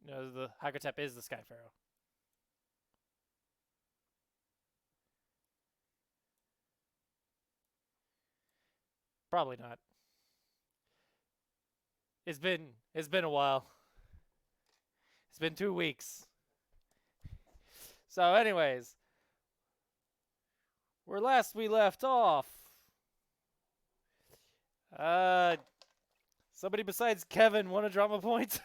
No, the Hakotep is the Sky Pharaoh. Probably not. It's been a while. It's been 2 weeks. So, anyways, where last we left off, uh, somebody besides Kevin won a drama point.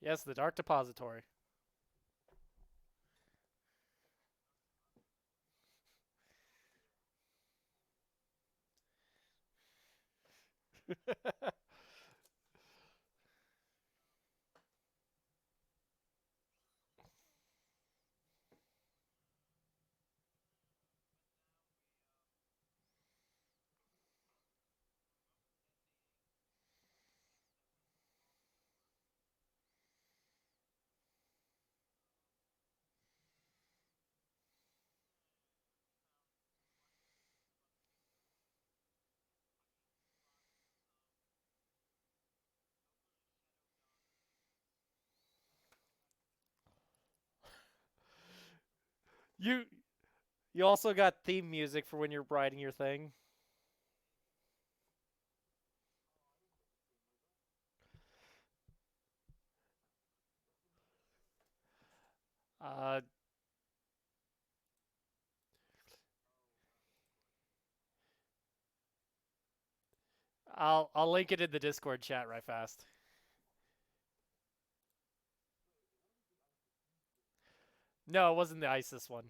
Yes, the Dark Depository. You you also got theme music for when you're writing your thing. Uh, I'll link it in the Discord chat right fast. No, it wasn't the ISIS one.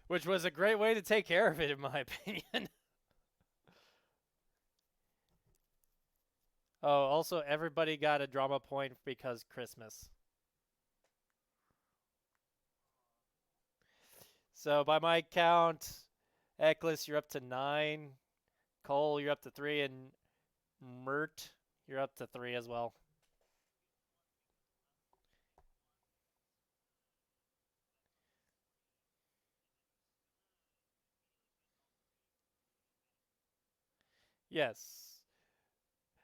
Which was a great way to take care of it, in my opinion. Oh, also, everybody got a drama point because Christmas. So, by my count, Eklis, you're up to 9. Cole, you're up to 3. And Mert, you're up to 3 as well. Yes.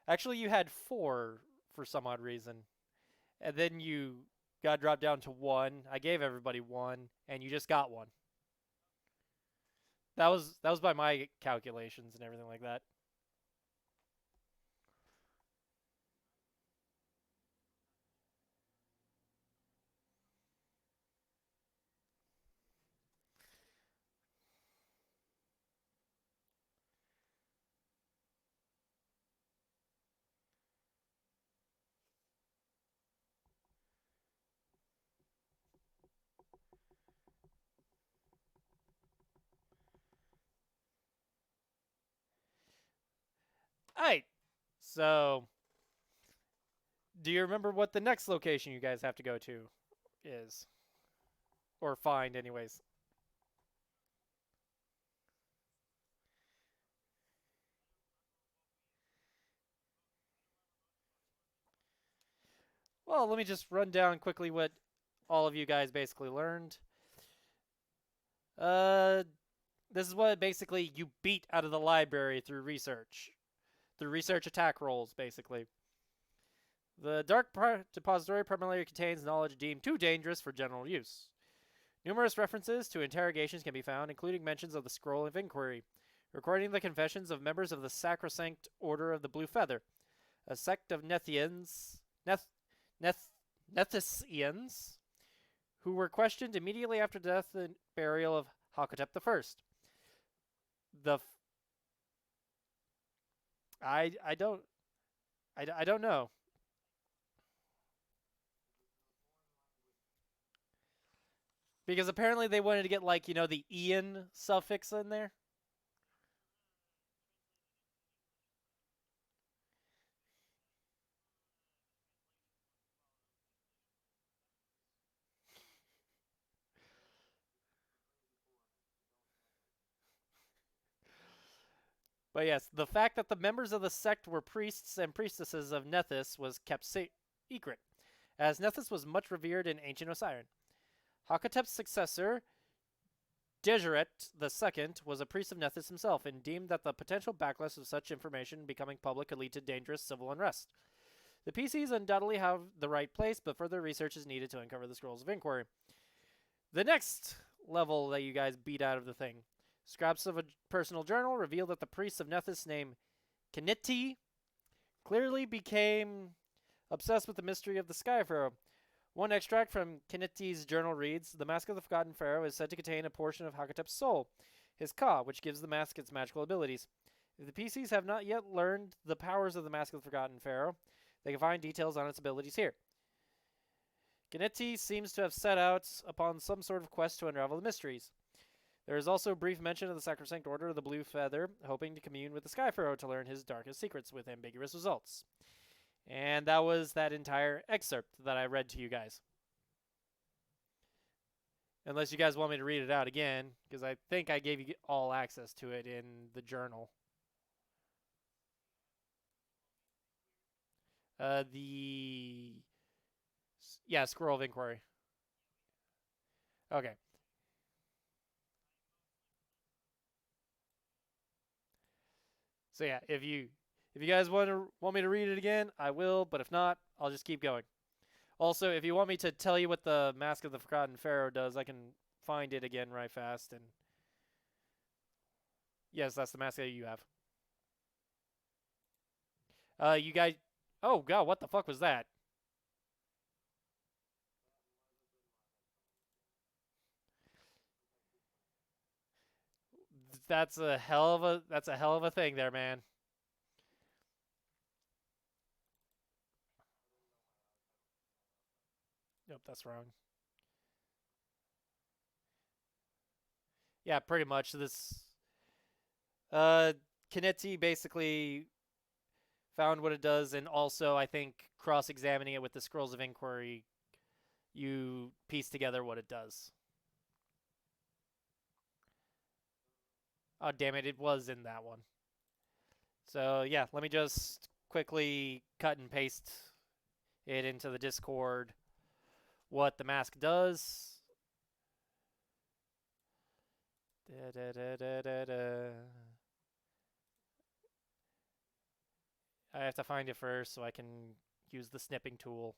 Actually, you had 4 for some odd reason. And then you got dropped down to 1. I gave everybody 1, and you just got 1. That was by my calculations and everything like that. All right. So, do you remember what the next location you guys have to go to is? Or find, anyways. Well, let me just run down quickly what all of you guys basically learned. Uh, this is what basically you beat out of the library through research. Through research attack rolls, basically. The Dark Depository primarily contains knowledge deemed too dangerous for general use. Numerous references to interrogations can be found, including mentions of the Scroll of Inquiry, recording the confessions of members of the Sacrosanct Order of the Blue Feather, a sect of Neth, Nethicians, who were questioned immediately after death and burial of Hakotep I. The I don't I don't know. Because apparently they wanted to get, like, the Ian suffix in there. But yes, the fact that the members of the sect were priests and priestesses of Nethys was kept secret, as Nethys was much revered in ancient Osiris. Hakatep's successor, Dejeret II, was a priest of Nethys himself and deemed that the potential backlash of such information becoming public could lead to dangerous civil unrest. The PCs undoubtedly have the right place, but further research is needed to uncover the scrolls of inquiry. The next level that you guys beat out of the thing. Scraps of a personal journal reveal that the priests of Nethys named Kiniti clearly became obsessed with the mystery of the Sky Pharaoh. One extract from Kiniti's journal reads, "The Mask of the Forgotten Pharaoh is said to contain a portion of Hakatep's soul, his Ka, which gives the mask its magical abilities. If the PCs have not yet learned the powers of the Mask of the Forgotten Pharaoh, they can find details on its abilities here." Kiniti seems to have set out upon some sort of quest to unravel the mysteries. There is also a brief mention of the Sacrosanct Order of the Blue Feather, hoping to commune with the Sky Pharaoh to learn his darkest secrets with ambiguous results. And that was that entire excerpt that I read to you guys. Unless you guys want me to read it out again, because I think I gave you all access to it in the journal. Yeah, Scroll of Inquiry. Okay. So yeah, if you guys want me to read it again, I will, but if not, I'll just keep going. Also, if you want me to tell you what the Mask of the Forgotten Pharaoh does, I can find it again right fast. And yes, that's the mask that you have. You guys. Oh god, what the fuck was that? That's a hell of a thing there, man. Nope, that's wrong. Yeah, pretty much this. Uh, Kineti basically found what it does, and also I think cross-examining it with the Scrolls of Inquiry, you piece together what it does. Oh damn it! It was in that one. So yeah, let me just quickly cut and paste it into the Discord. What the mask does. Da, da, da, da, da, da. I have to find it first so I can use the snipping tool.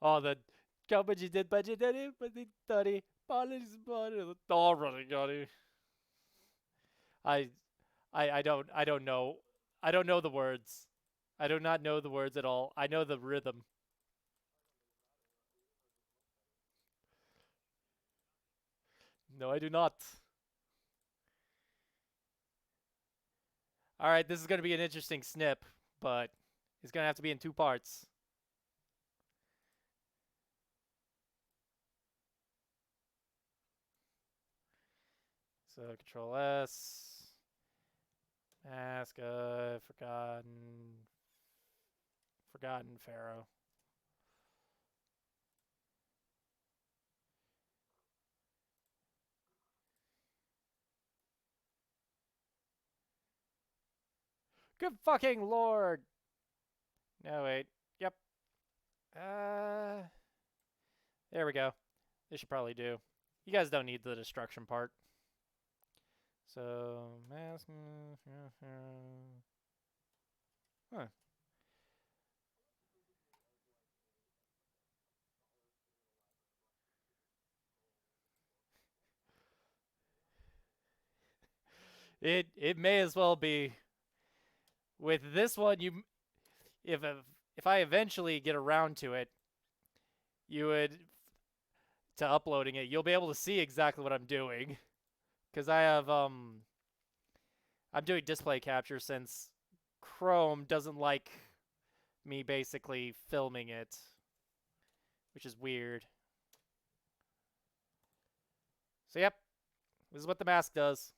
Oh, the company did budget but they study. Already got it. I I don't know. I don't know the words. I do not know the words at all. I know the rhythm. No, I do not. All right, this is going to be an interesting snip, but it's going to have to be in two parts. So Control S. Mask of Forgotten Pharaoh. Good fucking lord. No, wait. Yep. Uh, there we go. This should probably do. You guys don't need the destruction part. So, mask. Huh. It may as well be. With this one, if if I eventually get around to it, you would to uploading it, you'll be able to see exactly what I'm doing, because I have I'm doing display capture since Chrome doesn't like me basically filming it, which is weird. So yep, this is what the mask does.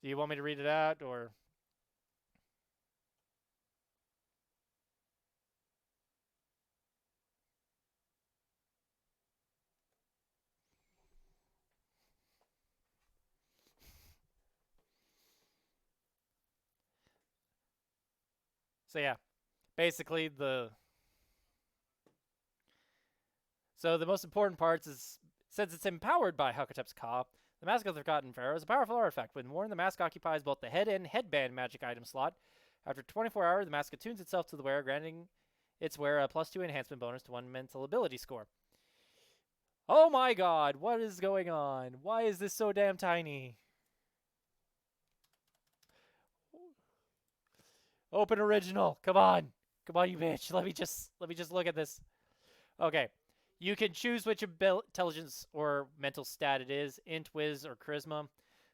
Do you want me to read it out, or? So yeah, basically the most important parts is, since it's empowered by Hakotep's Ka, the Mask of the Forgotten Pharaoh is a powerful artifact. When worn, the mask occupies both the head and headband magic item slot. After 24 hours, the mask attunes itself to the wearer, granting its wearer a +2 enhancement bonus to 1 mental ability score. Oh my god, what is going on? Why is this so damn tiny? Open original. Come on. Come on, you bitch. Let me just look at this. Okay. You can choose which intelligence or mental stat it is, int, whiz, or charisma.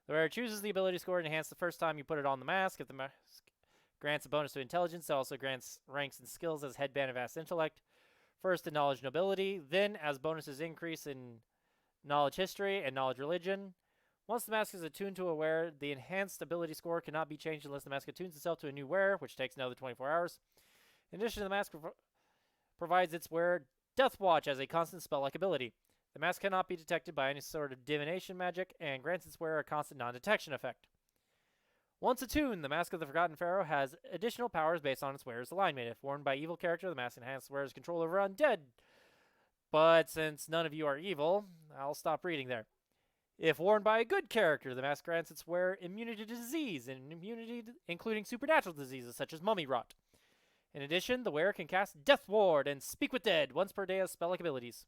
The wearer chooses the ability score enhanced the first time you put it on the mask. If the mask grants a bonus to intelligence, it also grants ranks and skills as headband of vast intellect. First in knowledge nobility, then as bonuses increase in knowledge history and knowledge religion. Once the mask is attuned to a wearer, the enhanced ability score cannot be changed unless the mask attunes itself to a new wearer, which takes another 24 hours. In addition, the mask provides its wearer Death Watch as a constant spell-like ability. The mask cannot be detected by any sort of divination magic and grants its wearer a constant non-detection effect. Once attuned, the Mask of the Forgotten Pharaoh has additional powers based on its wearer's alignment. If worn by evil character, the mask enhances the wearer's control over undead. But since none of you are evil, I'll stop reading there. If worn by a good character, the mask grants its wearer immunity to disease, and immunity including supernatural diseases such as mummy rot. In addition, the wearer can cast Death Ward and Speak with Dead once per day as spell-like abilities.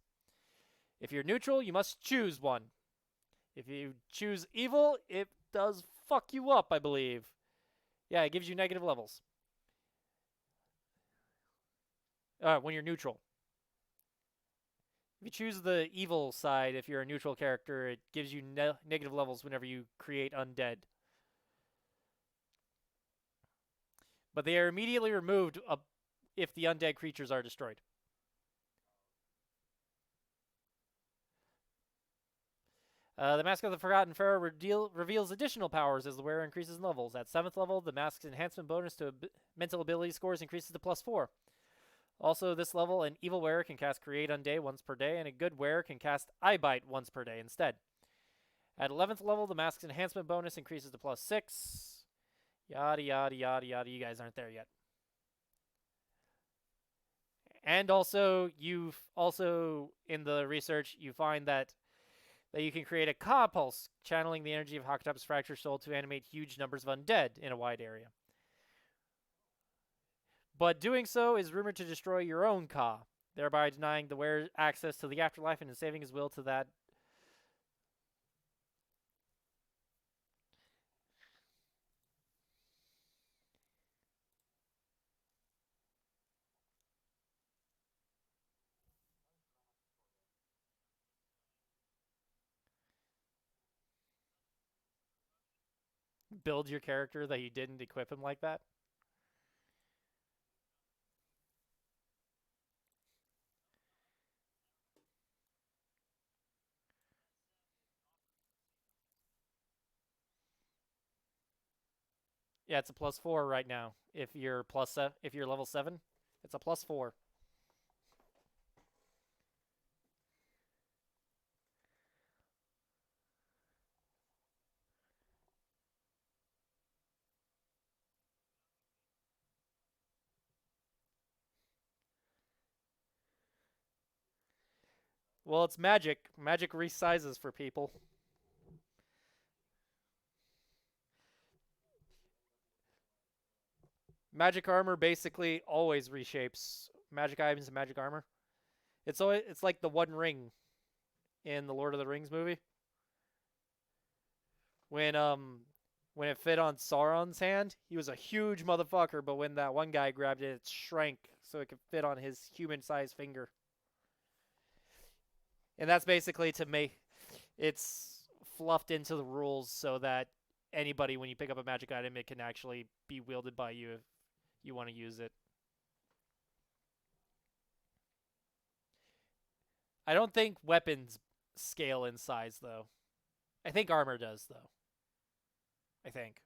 If you're neutral, you must choose one. If you choose evil, it does fuck you up, I believe. Yeah, it gives you negative levels. When you're neutral. If you choose the evil side, if you're a neutral character, it gives you negative levels whenever you create undead. But they are immediately removed if the undead creatures are destroyed. The Mask of the Forgotten Pharaoh reveals additional powers as the wearer increases in levels. At 7th level, the mask's enhancement bonus to mental ability scores increases to +4. Also, this level, an evil wearer can cast Create Unday once per day, and a good wearer can cast Eye Bite once per day instead. At 11th level, the mask's enhancement bonus increases to +6. Yada, yada, yada, yada. You guys aren't there yet. And also, in the research, you find that you can create a Ka pulse, channeling the energy of Hakotep's fractured soul to animate huge numbers of undead in a wide area. But doing so is rumored to destroy your own Ka, thereby denying the wearer access to the afterlife and ensaving his will to that. Build your character that you didn't equip him like that. Yeah, it's a +4 right now. If you're if you're level 7, it's a +4. Well, it's magic. Magic resizes for people. Magic armor basically always reshapes magic items and magic armor. It's like the One Ring in the Lord of the Rings movie. When when it fit on Sauron's hand, he was a huge motherfucker, but when that one guy grabbed it, it shrank so it could fit on his human-sized finger. And that's basically to make it's fluffed into the rules so that anybody, when you pick up a magic item, it can actually be wielded by you if you want to use it. I don't think weapons scale in size, though. I think armor does, though. I think.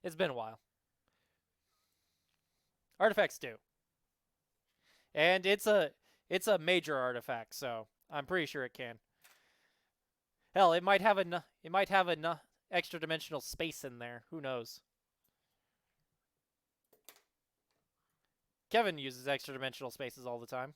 It's been a while. Artifacts do. And it's a major artifact, so I'm pretty sure it can. Hell, it might have a extra dimensional space in there. Who knows? Kevin uses extra dimensional spaces all the time.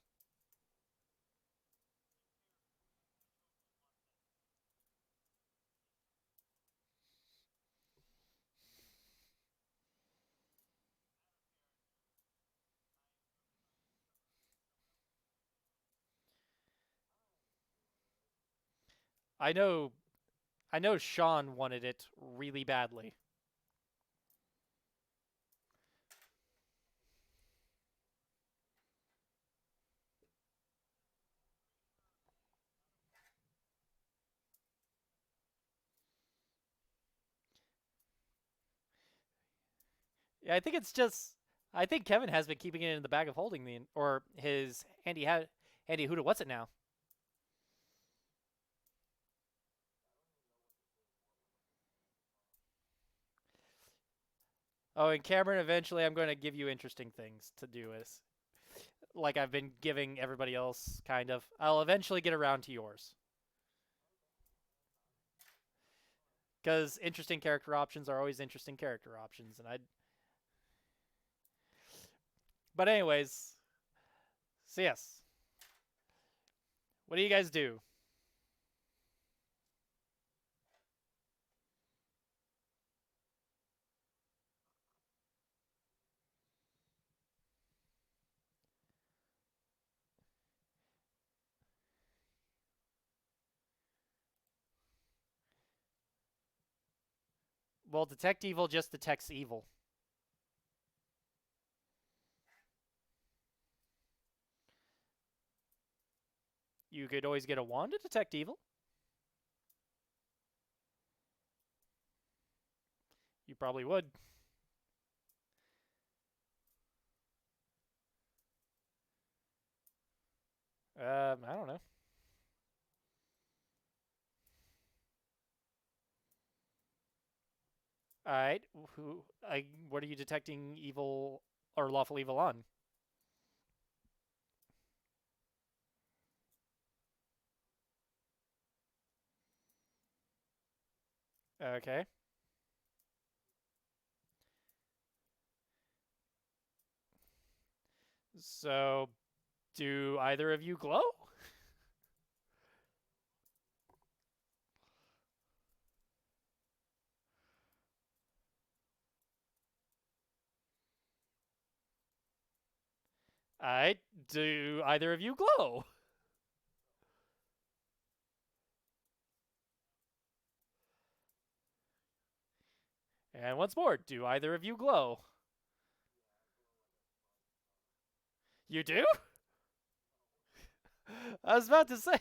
I know I know Sean wanted it really badly. Yeah, I think it's just I think Kevin has been keeping it in the bag of holding or his handy Huda. What's it now? Oh, and Cameron, eventually I'm going to give you interesting things to do as like I've been giving everybody else kind of. I'll eventually get around to yours. Cuz interesting character options are always interesting character options and I But anyways, so yes. What do you guys do? Well, detect evil just detects evil. You could always get a wand to detect evil. You probably would. I don't know. All right. What are you detecting evil or lawful evil on? Okay. So, do either of you glow? All right. Do either of you glow? And once more, do either of you glow? You do? I was about to say.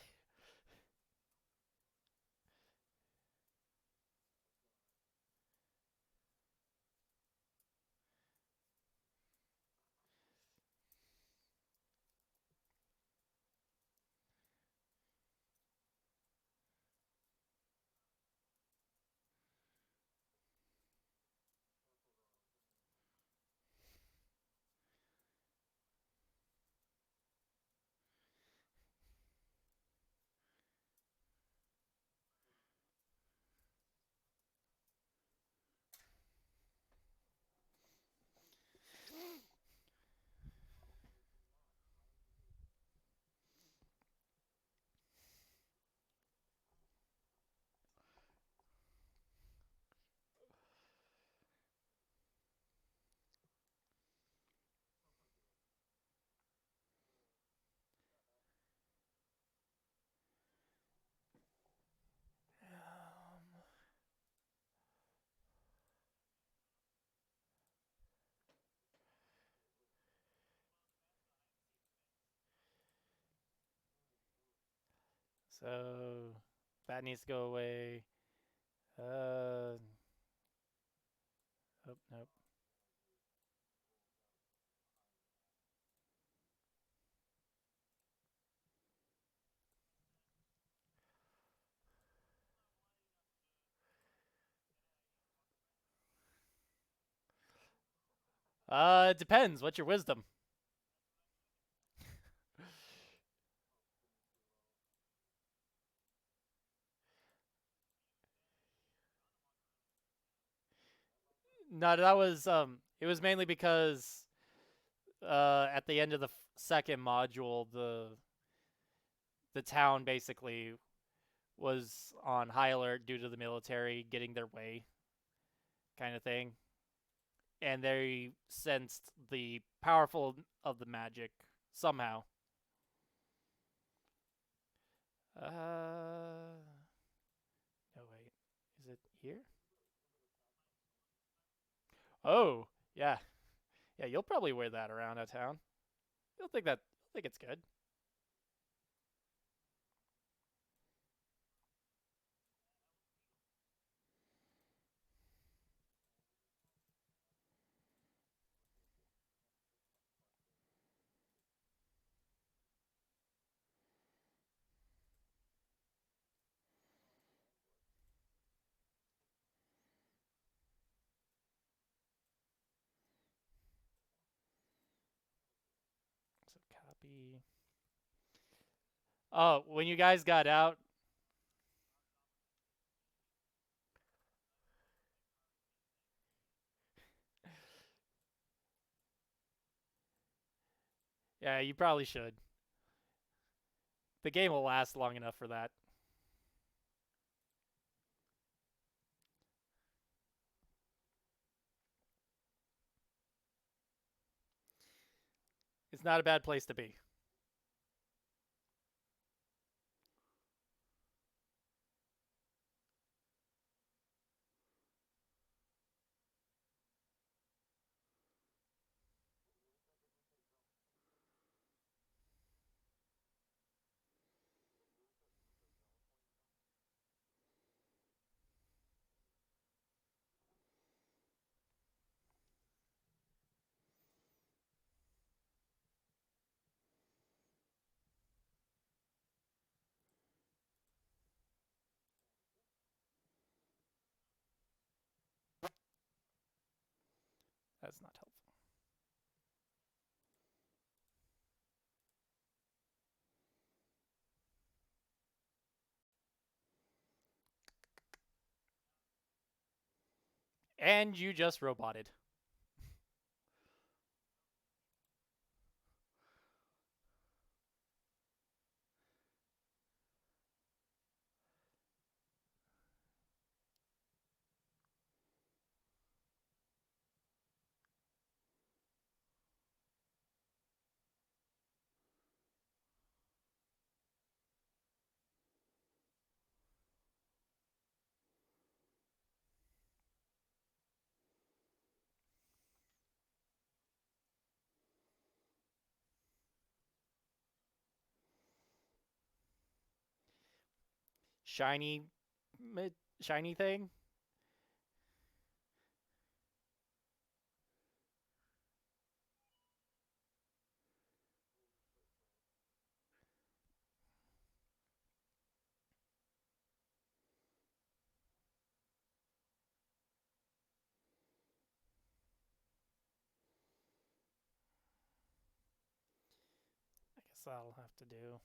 So that needs to go away. Oh, nope. It depends. What's your wisdom? No, that was it was mainly because at the end of the second module, the town basically was on high alert due to the military getting their way, kind of thing, and they sensed the powerful of the magic somehow. No wait, is it here? Oh, yeah, yeah. You'll probably wear that around a town. You'll think that. You'll think it's good. So copy. Oh, when you guys got out, yeah, you probably should. The game will last long enough for that. It's not a bad place to be. That's not helpful. And you just roboted. Shiny, shiny thing. I guess I'll have to do.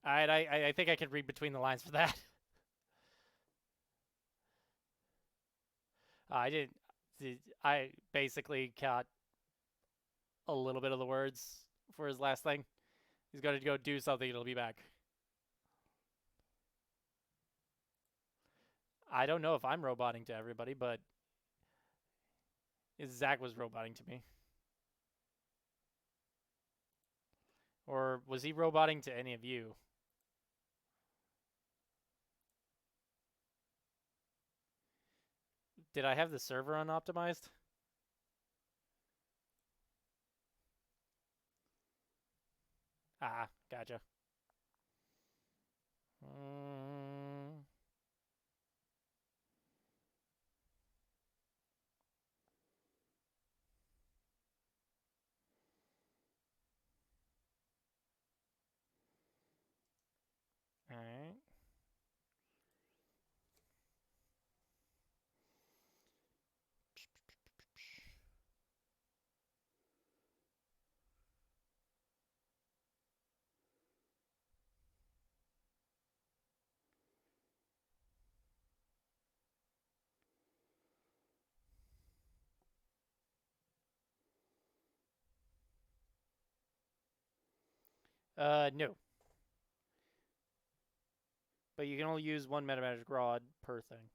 Alright, I think I can read between the lines for that. I didn't. I basically caught a little bit of the words for his last thing. He's going to go do something. It'll be back. I don't know if I'm roboting to everybody, but Zach was roboting to me. Or was he roboting to any of you? Did I have the server unoptimized? Ah, gotcha. Alright. No. But you can only use one metamagic rod per thing.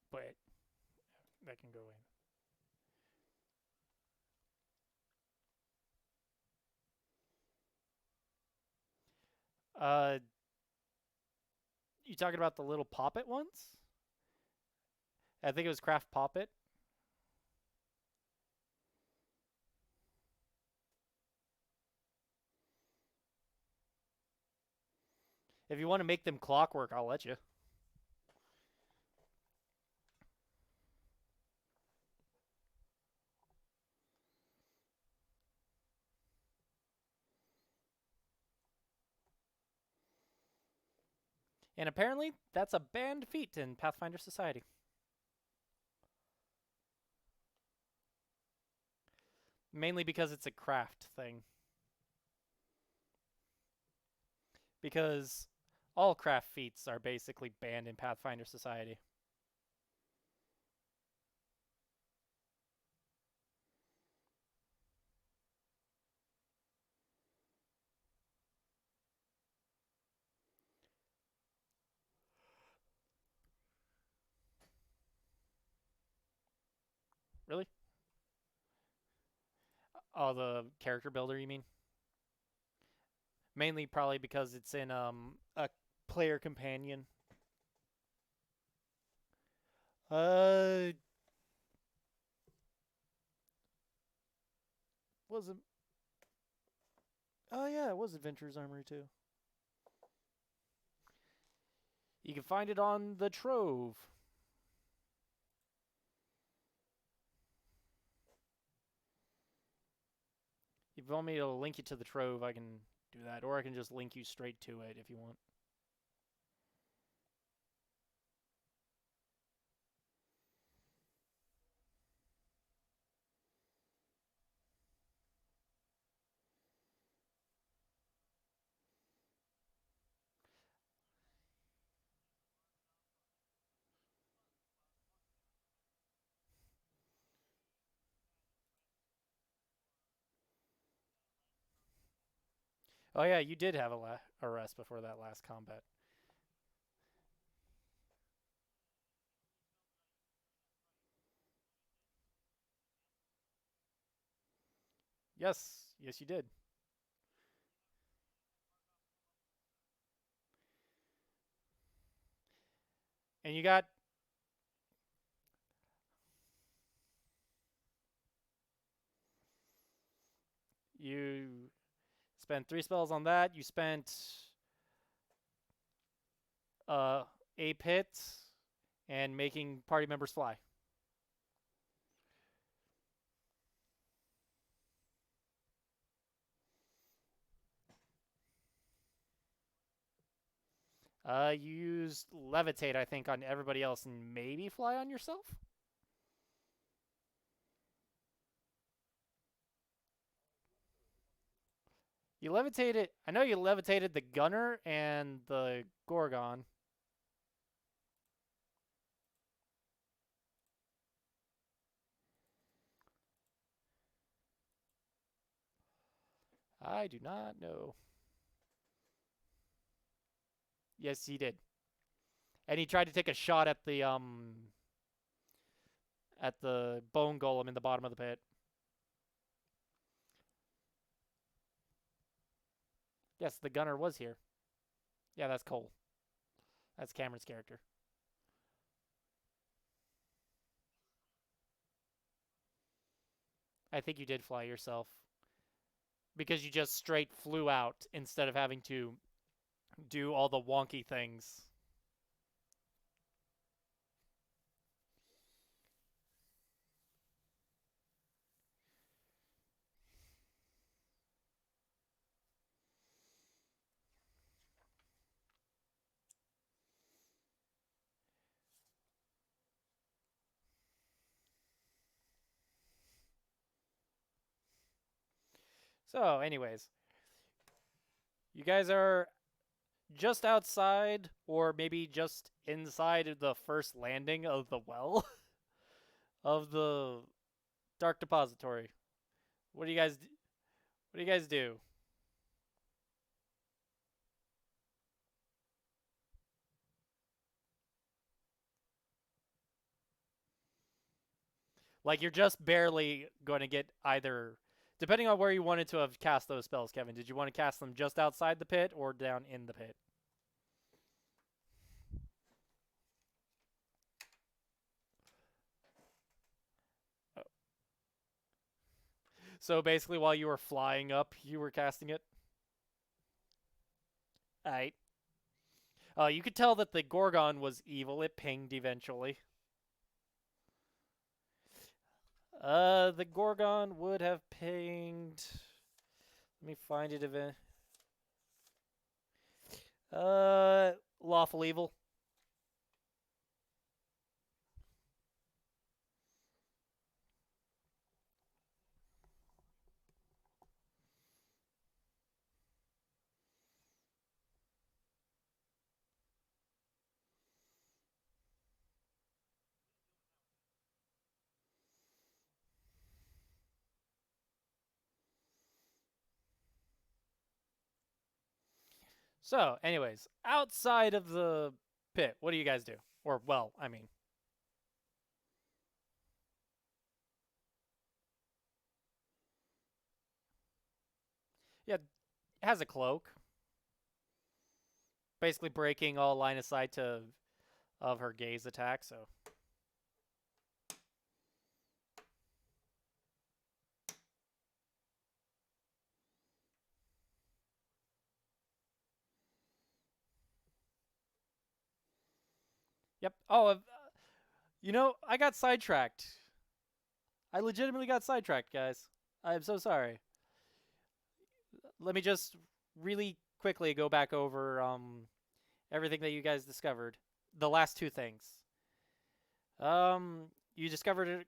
But that can go in. You talking about the little poppet ones? I think it was Craft Poppet. If you want to make them clockwork, I'll let you. And apparently, that's a banned feat in Pathfinder Society. Mainly because it's a craft thing. Because all craft feats are basically banned in Pathfinder Society. Really? Oh, the character builder, you mean? Mainly probably because it's in a player companion. Was it? Oh yeah, it was Adventurer's Armory too. You can find it on the Trove. If you want me to link you to the Trove, I can do that. Or I can just link you straight to it if you want. Oh yeah, you did have a rest before that last combat. Yes, yes you did. And you spent 3 spells on that. You spent a pit and making party members fly. You used levitate, I think, on everybody else, and maybe fly on yourself. You levitated. I know you levitated the gunner and the Gorgon. I do not know. Yes, he did. And he tried to take a shot at the bone golem in the bottom of the pit. Yes, the gunner was here. Yeah, that's Cole. That's Cameron's character. I think you did fly yourself. Because you just straight flew out instead of having to do all the wonky things. So, anyways, you guys are just outside, or maybe just inside of the first landing of the well of the Dark Depository. What do you guys? What do you guys do? Like you're just barely going to get either, depending on where you wanted to have cast those spells, Kevin. Did you want to cast them just outside the pit or down in the pit? So basically, while you were flying up, you were casting it. Alright. You could tell that the Gorgon was evil. It pinged eventually. The Gorgon would have pinged. Let me find it event. Lawful evil. So, anyways, outside of the pit, what do you guys do? Or, well, I mean. Yeah, it has a cloak. Basically breaking all line of sight of her gaze attack, so. Yep. Oh, you know, I got sidetracked. I legitimately got sidetracked, guys. I'm so sorry. Let me just really quickly go back over everything that you guys discovered. The last two things. You discovered a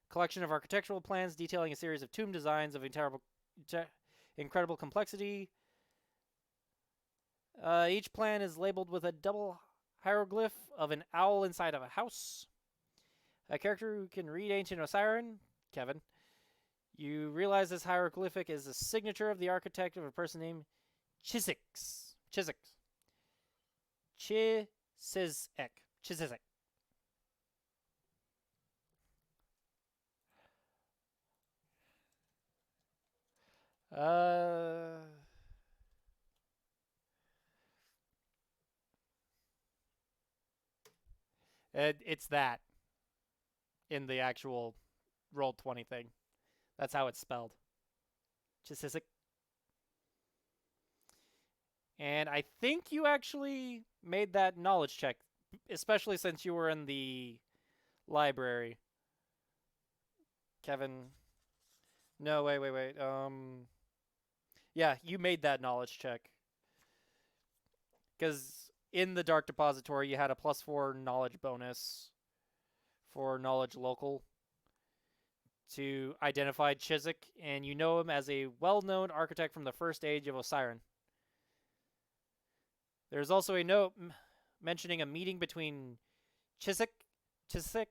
collection of architectural plans detailing a series of tomb designs of incredible complexity. Each plan is labeled with a double hieroglyph of an owl inside of a house. A character who can read Ancient Osiren, Kevin. You realize this hieroglyphic is a signature of the architect of a person named Chisix. Chisix. Chisizek. Chisizek. Uh, it's that in the actual Roll20 thing. That's how it's spelled. Chisisic. And I think you actually made that knowledge check, especially since you were in the library. Kevin. No, wait. Yeah, you made that knowledge check. Because in the Dark Depository, you had a +4 knowledge bonus for knowledge local. to identify Chiswick, and you know him as a well-known architect from the first age of Osiren. There's also a note mentioning a meeting between Chiswick, Chiswick,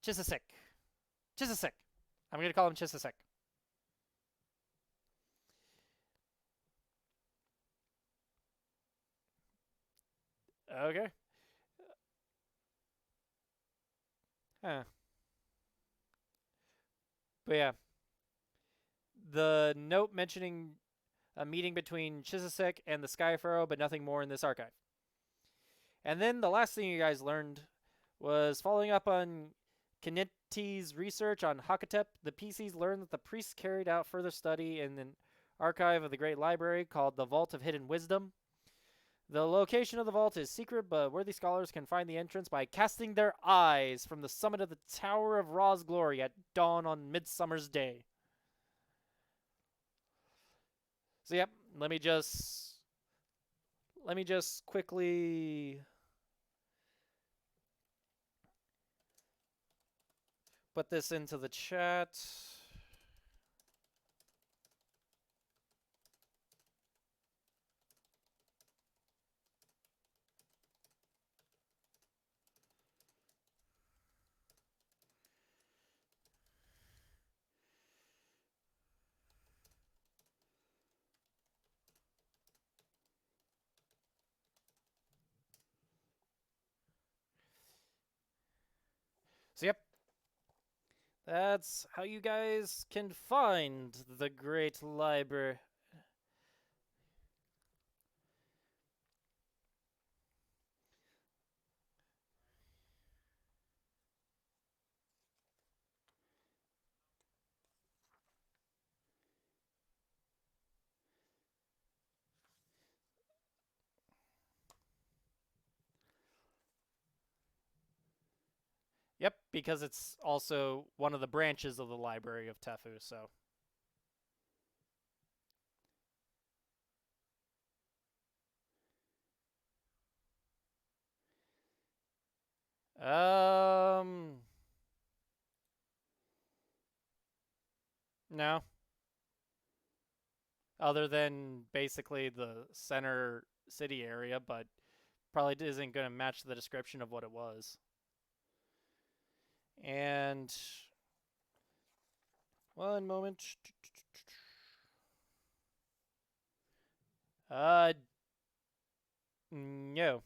Chiswick. I'm going to call him Chiswick. Okay. Huh. But yeah, the note mentioning a meeting between Chiswick and the Skypharaoh, but nothing more in this archive. And then the last thing you guys learned was following up on Kineti's research on Hakatep. The PCs learned that the priests carried out further study in an archive of the Great Library called the Vault of Hidden Wisdom. The location of the vault is secret, but worthy scholars can find the entrance by casting their eyes from the summit of the Tower of Ra's Glory at dawn on Midsummer's Day. So yep, let me just quickly put this into the chat. So yep, that's how you guys can find the Great Library. Yep, because it's also one of the branches of the Library of Tefu, so. No. Other than basically the center city area, but probably isn't going to match the description of what it was. And one moment. No.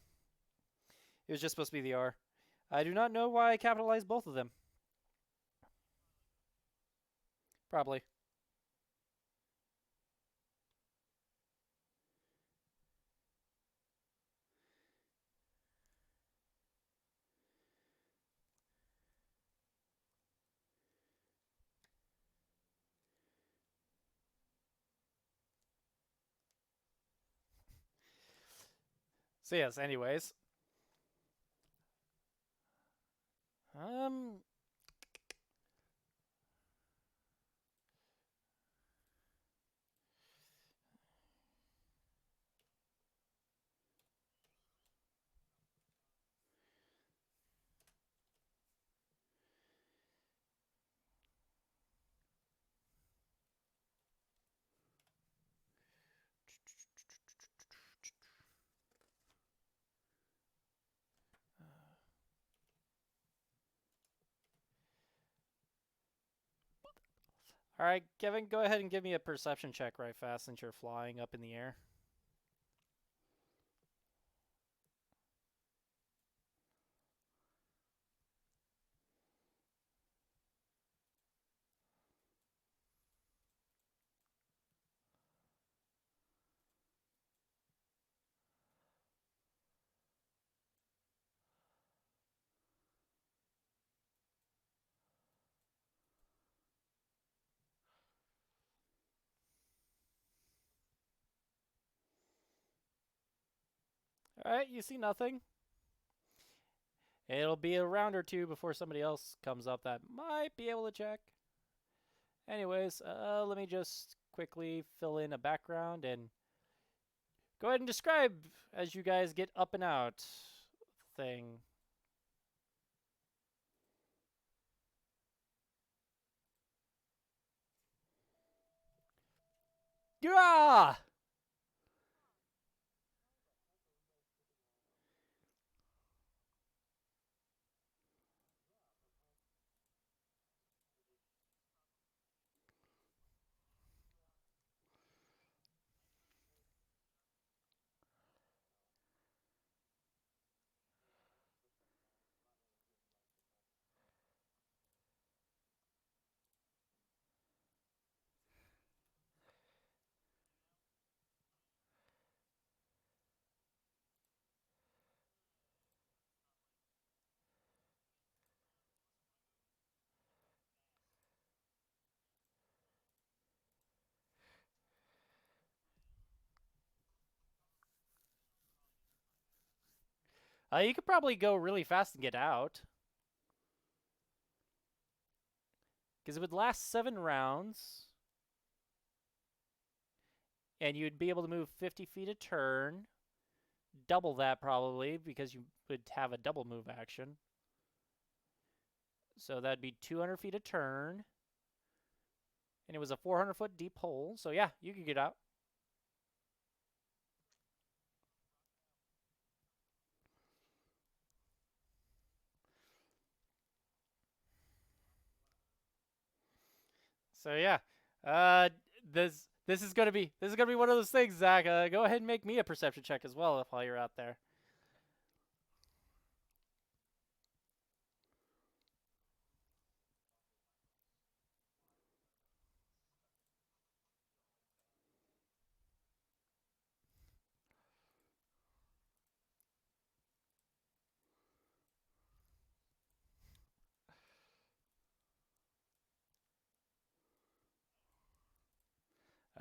It was just supposed to be the R. I do not know why I capitalized both of them. Probably. So yes, anyways. All right, Kevin, go ahead and give me a perception check right fast since you're flying up in the air. All right, you see nothing. It'll be a round or two before somebody else comes up that might be able to check. Anyways, let me just quickly fill in a background and go ahead and describe as you guys get up and out thing. Gah! You could probably go really fast and get out. Because it would last 7 rounds. And you'd be able to move 50 feet a turn. Double that probably, because you would have a double move action. So that'd be 200 feet a turn. And it was a 400-foot deep hole. So yeah, you could get out. So yeah, this is gonna be one of those things, Zach. Go ahead and make me a perception check as well while you're out there.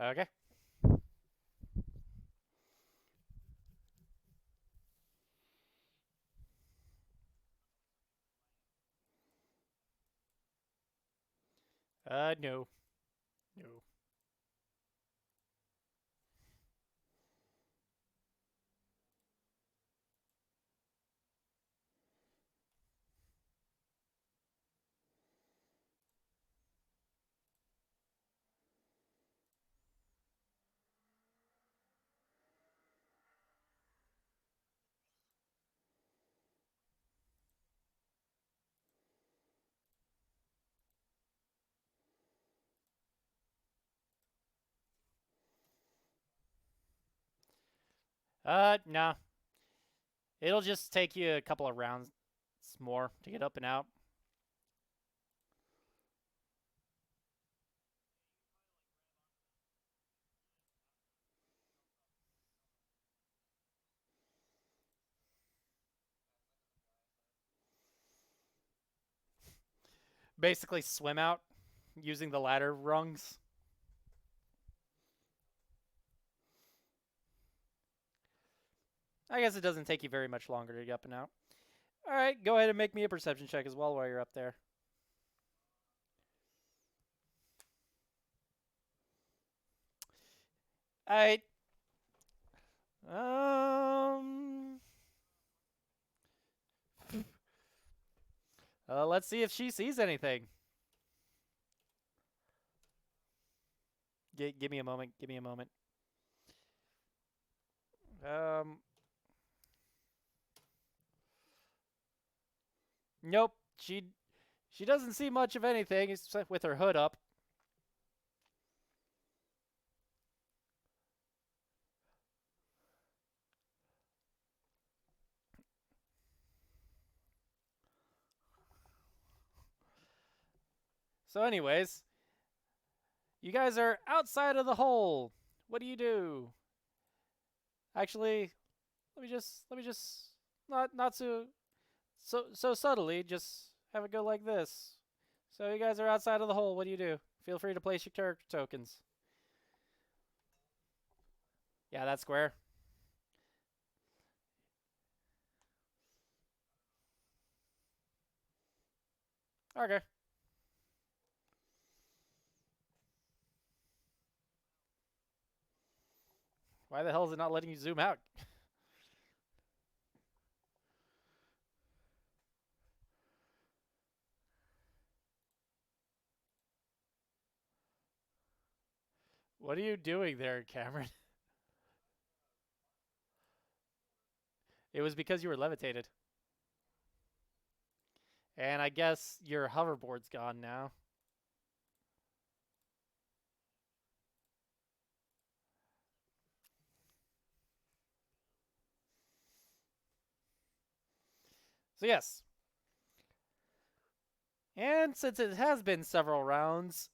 Okay. No, no. No. It'll just take you a couple of rounds more to get up and out. Basically, swim out using the ladder rungs. I guess it doesn't take you very much longer to get up and out. All right, go ahead and make me a perception check as well while you're up there. All right. Let's see if she sees anything. Give me a moment. Give me a moment. Nope. She doesn't see much of anything except with her hood up. So anyways, you guys are outside of the hole. What do you do? Actually, let me just not so subtly, just have it go like this. So you guys are outside of the hole. What do you do? Feel free to place your character tokens. Yeah, that's square. Okay. Why the hell is it not letting you zoom out? What are you doing there, Cameron? It was because you were levitated. And I guess your hoverboard's gone now. So yes. And since it has been several rounds,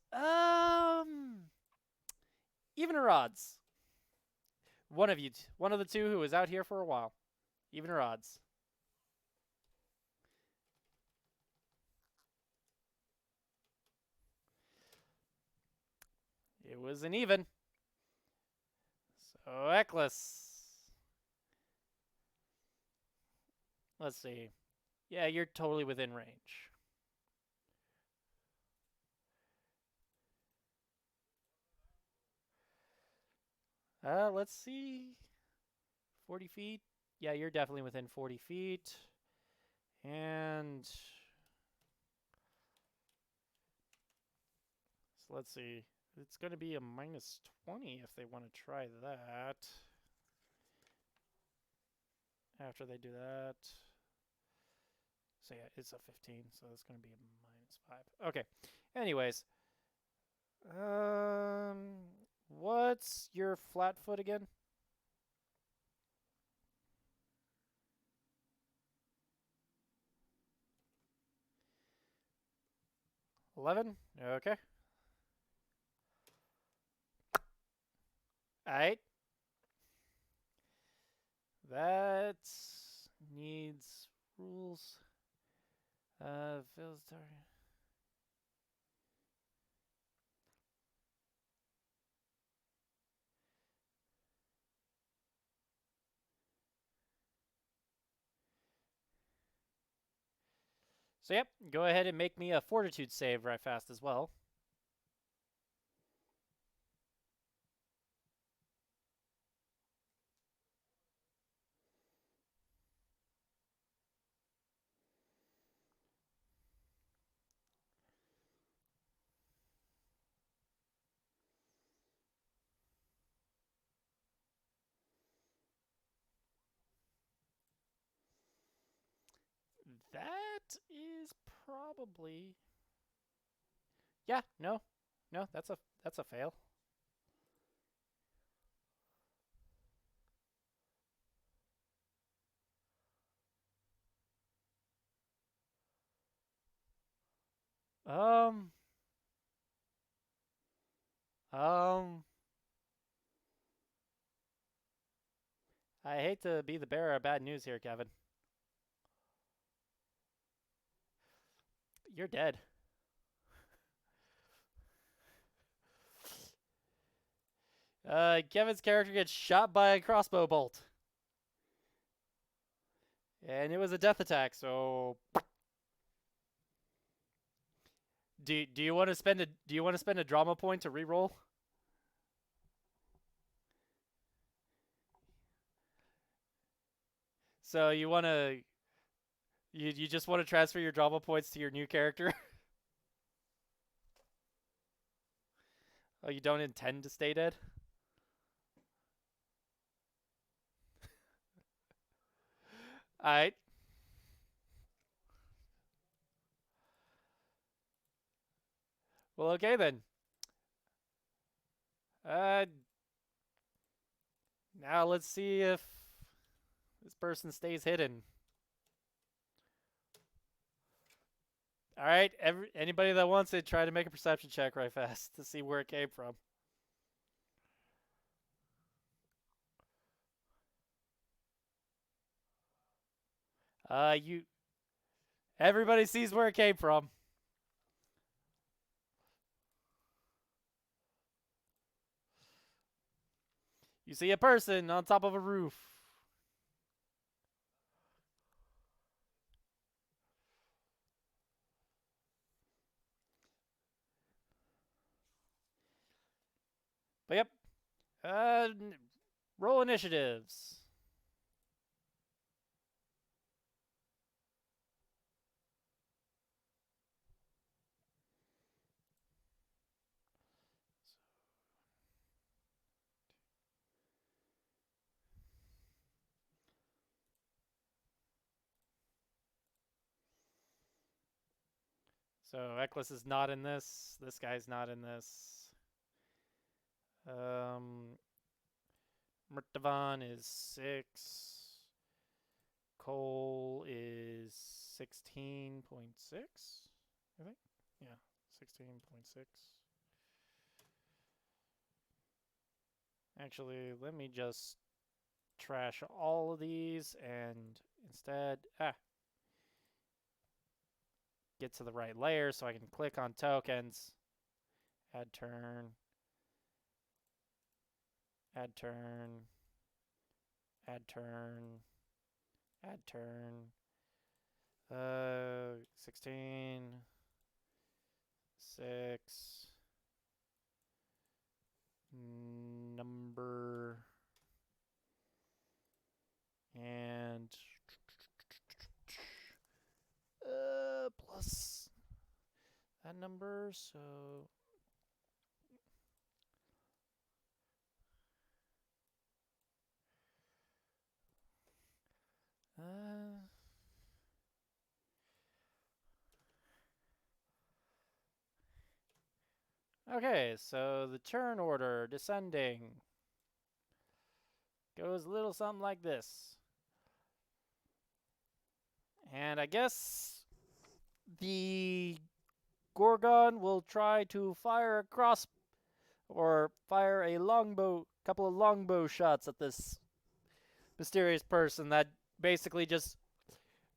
even or odds. One of you, one of the two who was out here for a while. Even or odds. It was an even. So Eklis. Let's see. Yeah, you're totally within range. Let's see. 40 feet. Yeah, you're definitely within 40 feet. And so let's see. It's going to be a minus 20 if they want to try that. After they do that. So yeah, it's a 15, so it's going to be a minus 5. Okay. Anyways. What's your flat foot again? 11? Okay. Alright. That needs rules. Fills target. So yep, go ahead and make me a fortitude save right fast as well. That is probably yeah, no. No, that's a fail. Um um I hate to be the bearer of bad news here, Kevin. You're dead. Kevin's character gets shot by a crossbow bolt. And it was a death attack, so do you want to spend a drama point to reroll? So you just want to transfer your drama points to your new character? Oh, you don't intend to stay dead? Alright. Well, okay then. Uh, now let's see if this person stays hidden. Alright, anybody that wants it, try to make a perception check right fast to see where it came from. Everybody sees where it came from. You see a person on top of a roof. But yep. Roll initiatives. So Eklis is not in this. This guy's not in this. Murtavan is 6. Cole is 16.6, I think. Yeah, 16.6. Actually, let me just trash all of these and instead get to the right layer so I can click on tokens. Add turn. Add turn. Add turn. Add turn. 16. 6. Number. And plus that number, so okay, so the turn order descending goes a little something like this. And I guess the Gorgon will try to fire across or fire a longbow, couple of longbow shots at this mysterious person that basically just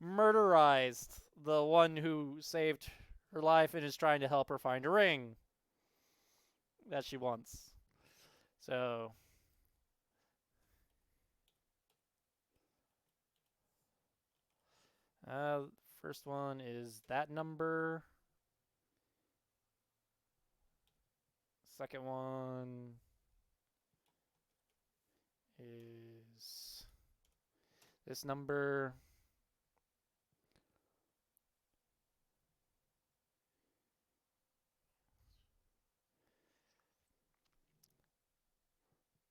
murderized the one who saved her life and is trying to help her find a ring that she wants. So first one is that number. Second one is this number.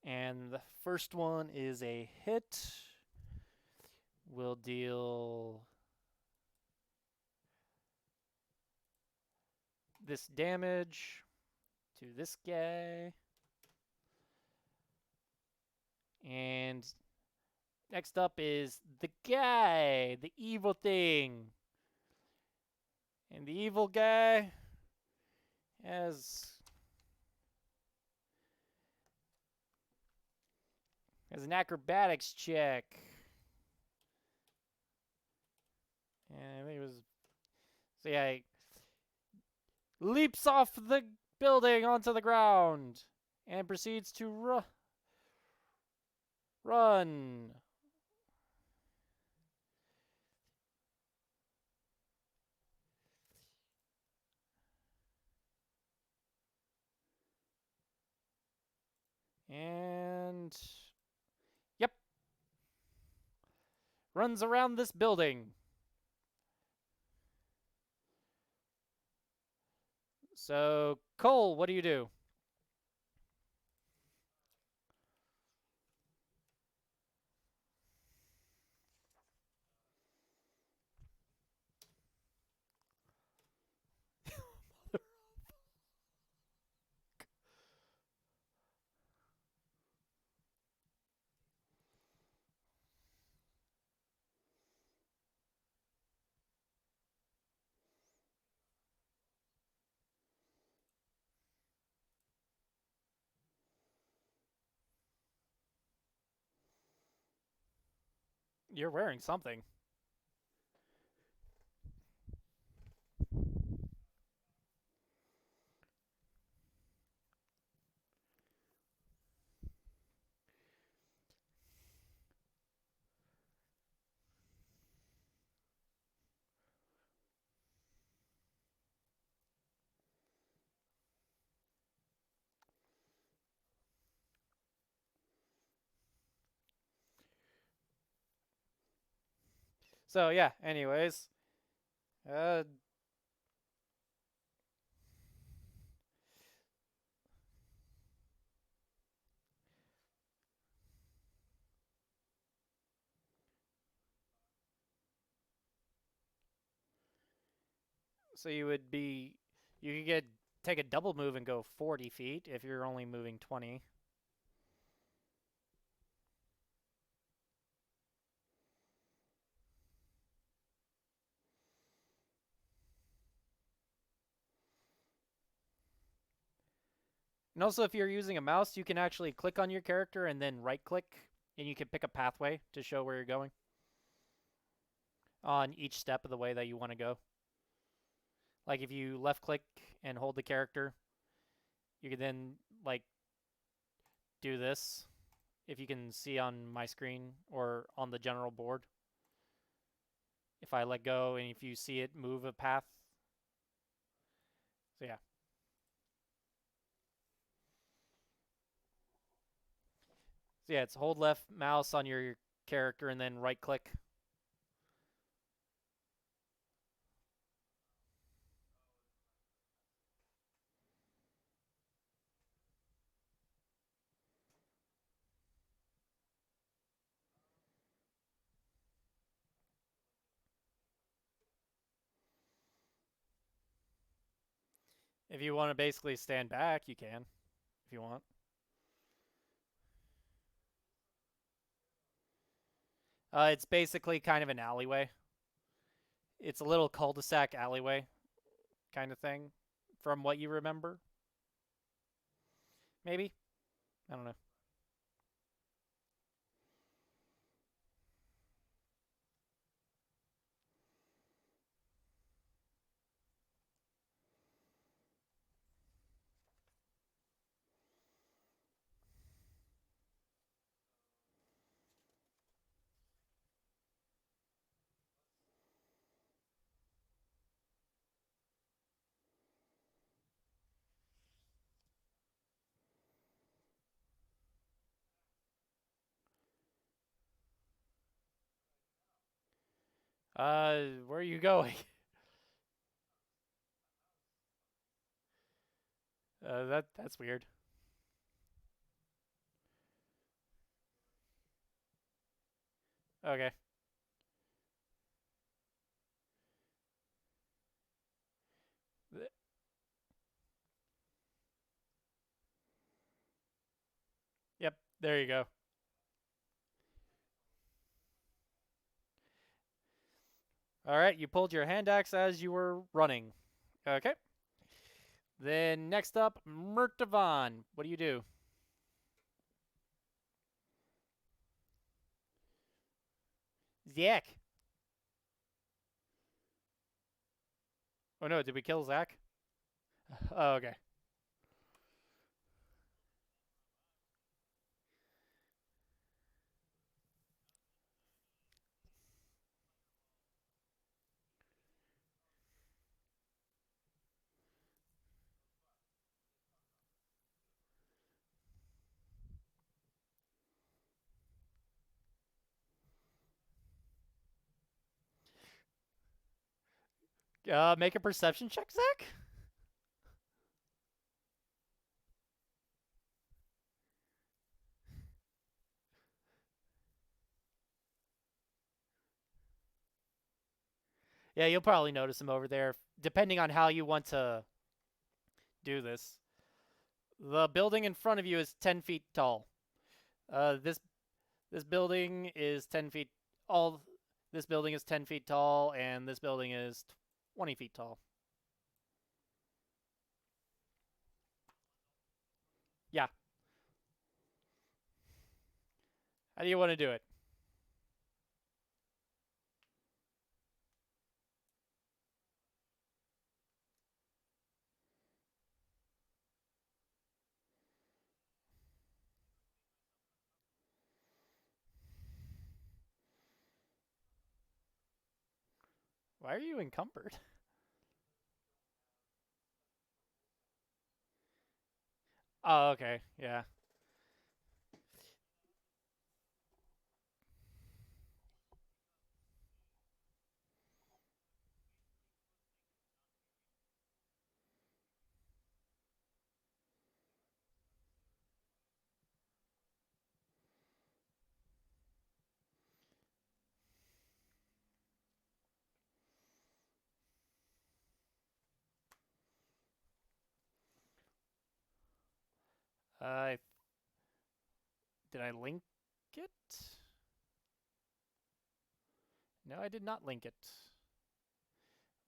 And the first one is a hit. Will deal this damage to this guy. And next up is the guy, the evil thing. And the evil guy has an acrobatics check. And I think it was, so yeah, he leaps off the building onto the ground and proceeds to run. And yep, runs around this building. So Cole, what do you do? You're wearing something. So yeah, anyways. Uh So you would be, you could take a double move and go 40 feet if you're only moving 20. And also, if you're using a mouse, you can actually click on your character and then right click, and you can pick a pathway to show where you're going on each step of the way that you want to go. Like if you left click and hold the character, you can then like do this. If you can see on my screen or on the general board. If I let go and if you see it move a path. So yeah. So yeah, it's hold left mouse on your character and then right click. If you want to basically stand back, you can, if you want. It's basically kind of an alleyway. It's a little cul-de-sac alleyway kind of thing, from what you remember. Maybe? I don't know. Where are you going? That's weird. Okay. Yep, there you go. All right, you pulled your hand axe as you were running. Okay. Then next up, Murtavan. What do you do? Zach. Oh no, did we kill Zach? Oh, okay. Make a perception check, Zach? Yeah, you'll probably notice him over there, depending on how you want to do this. The building in front of you is 10 feet tall. This building is 10 feet. All this building is 10 feet tall, and this building is 20 feet tall. Yeah. How do you want to do it? Why are you encumbered? Oh, okay. Yeah. Did I link it? No, I did not link it.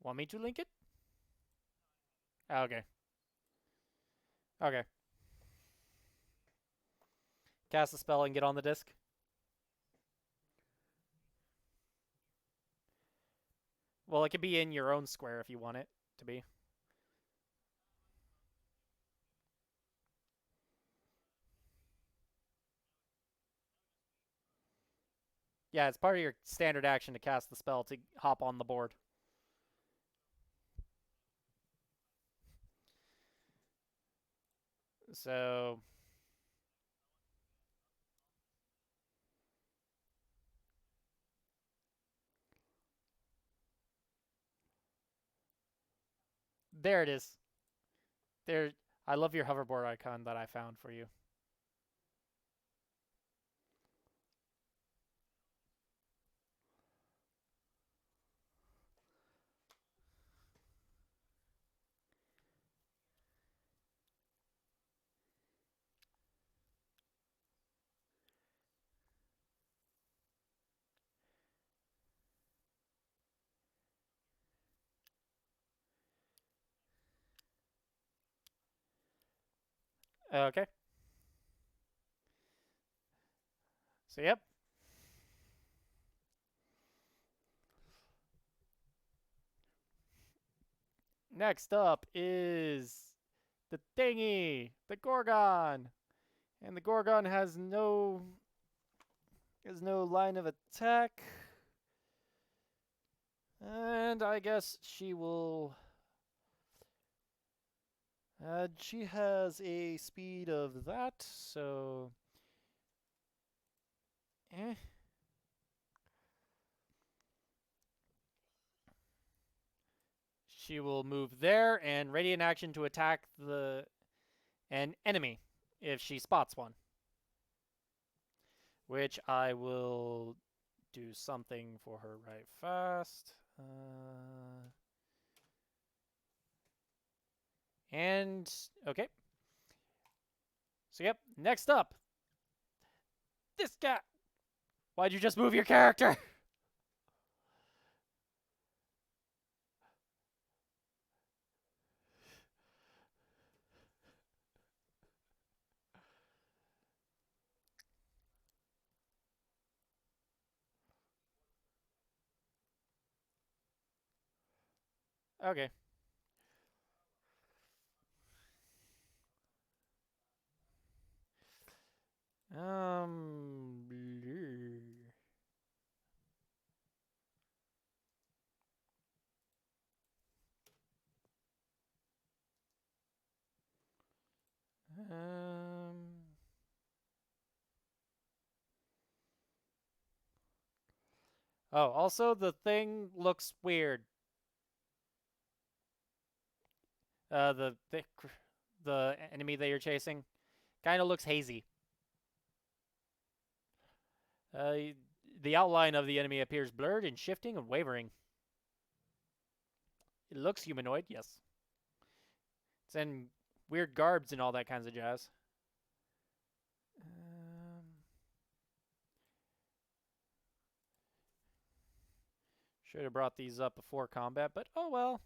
Want me to link it? Okay. Okay. Cast a spell and get on the disc. Well, it could be in your own square if you want it to be. Yeah, it's part of your standard action to cast the spell to hop on the board. So there it is. There, I love your hoverboard icon that I found for you. Okay. So yep. Next up is the thingy, the Gorgon, and the Gorgon has no line of attack, and I guess she will. She has a speed of that, so. Eh. She will move there and radiant action to attack an enemy if she spots one. Which I will do something for her right fast. And okay. So yep, next up. This guy. Why'd you just move your character? Okay. Bleh. Oh, also the thing looks weird. The enemy that you're chasing kind of looks hazy. The outline of the enemy appears blurred and shifting and wavering. It looks humanoid, yes. It's in weird garbs and all that kinds of jazz. Should have brought these up before combat, but oh well.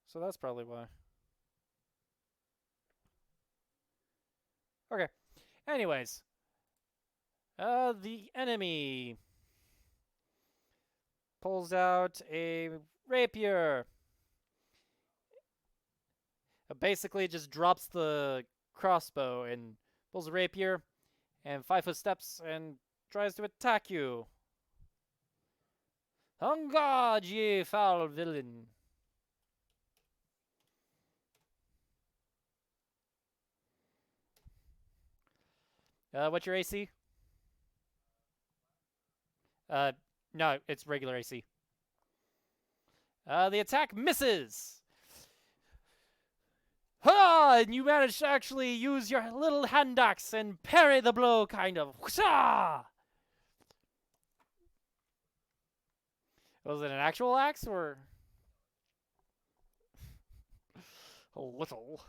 So that's probably why. Okay. Anyways. The enemy pulls out a rapier. Basically just drops the crossbow and pulls a rapier and 5-foot steps and tries to attack you. On guard, ye foul villain. What's your AC? No, it's regular AC. The attack misses. Ha! And you manage to actually use your little hand axe and parry the blow, kind of. Whoosh-ah! Was it an actual axe or a little?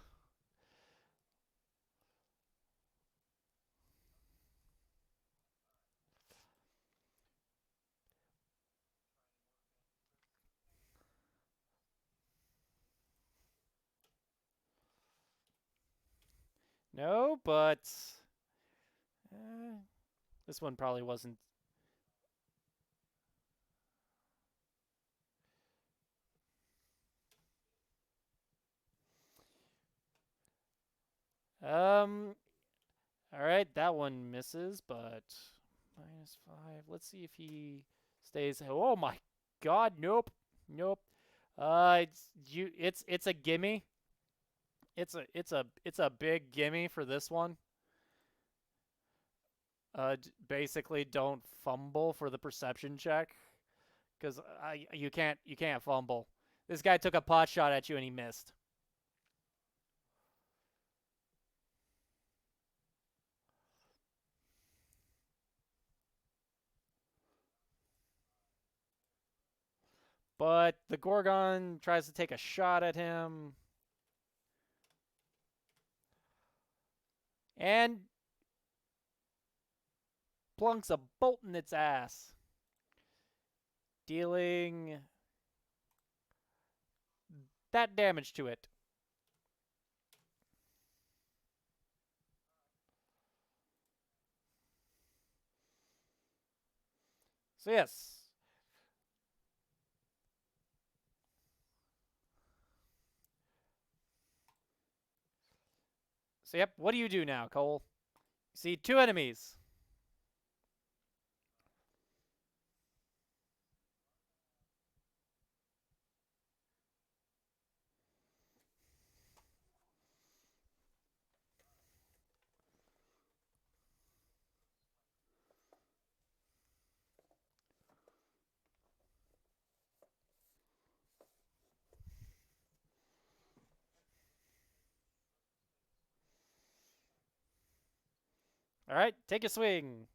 No, but this one probably wasn't. All right, that one misses, but -5. Let's see if he stays. Oh my God, nope, nope. It's a gimme. It's a big gimme for this one. Basically, don't fumble for the perception check, because you can't fumble. This guy took a pot shot at you and he missed. But the Gorgon tries to take a shot at him. And plunks a bolt in its ass, dealing that damage to it. So yes. So yep, what do you do now, Cole? You see 2 enemies. All right, take a swing.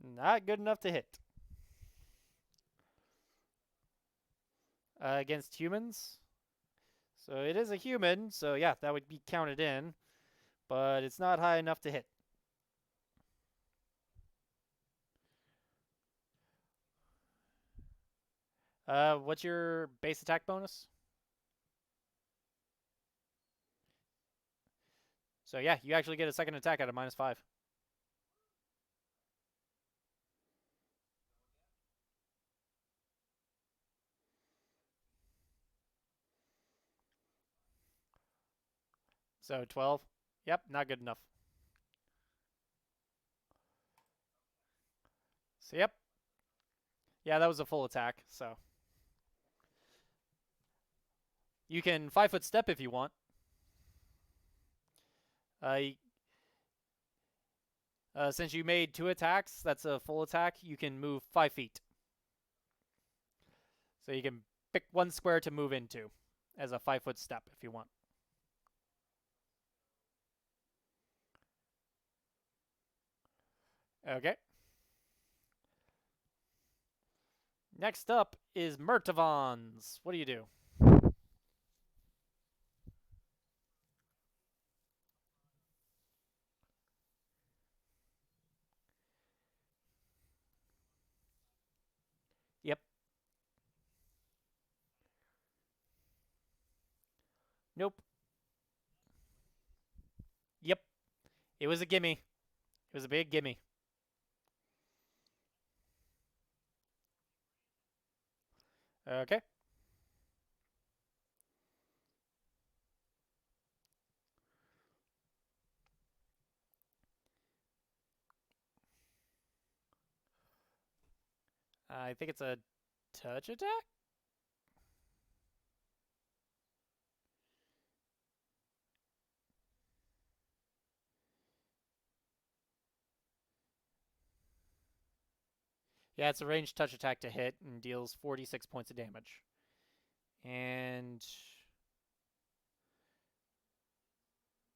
Not good enough to hit. Against humans. So it is a human, so yeah, that would be counted in. But it's not high enough to hit. What's your base attack bonus? So yeah, you actually get a second attack at a -5. So 12. Yep, not good enough. So yep. Yeah, that was a full attack, so. You can 5-foot step if you want. Since you made 2 attacks, that's a full attack, you can move 5 feet. So you can pick one square to move into as a 5-foot step if you want. Okay. Next up is Murtavons. What do you do? Yep. Nope. Yep. It was a gimme. It was a big gimme. Okay. I think it's a touch attack? Yeah, it's a ranged touch attack to hit and deals 46 points of damage. And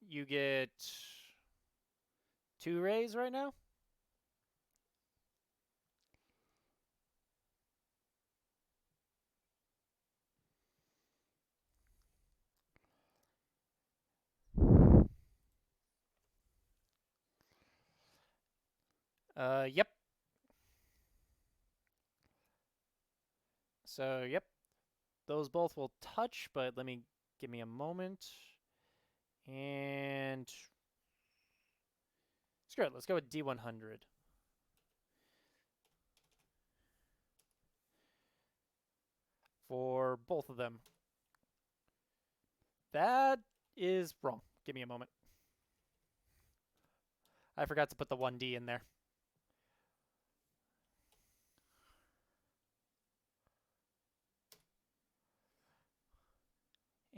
you get 2 rays right now? Yep. So, yep. Those both will touch, but give me a moment. And screw it, let's go with D100. For both of them. That is wrong. Give me a moment. I forgot to put the 1D in there.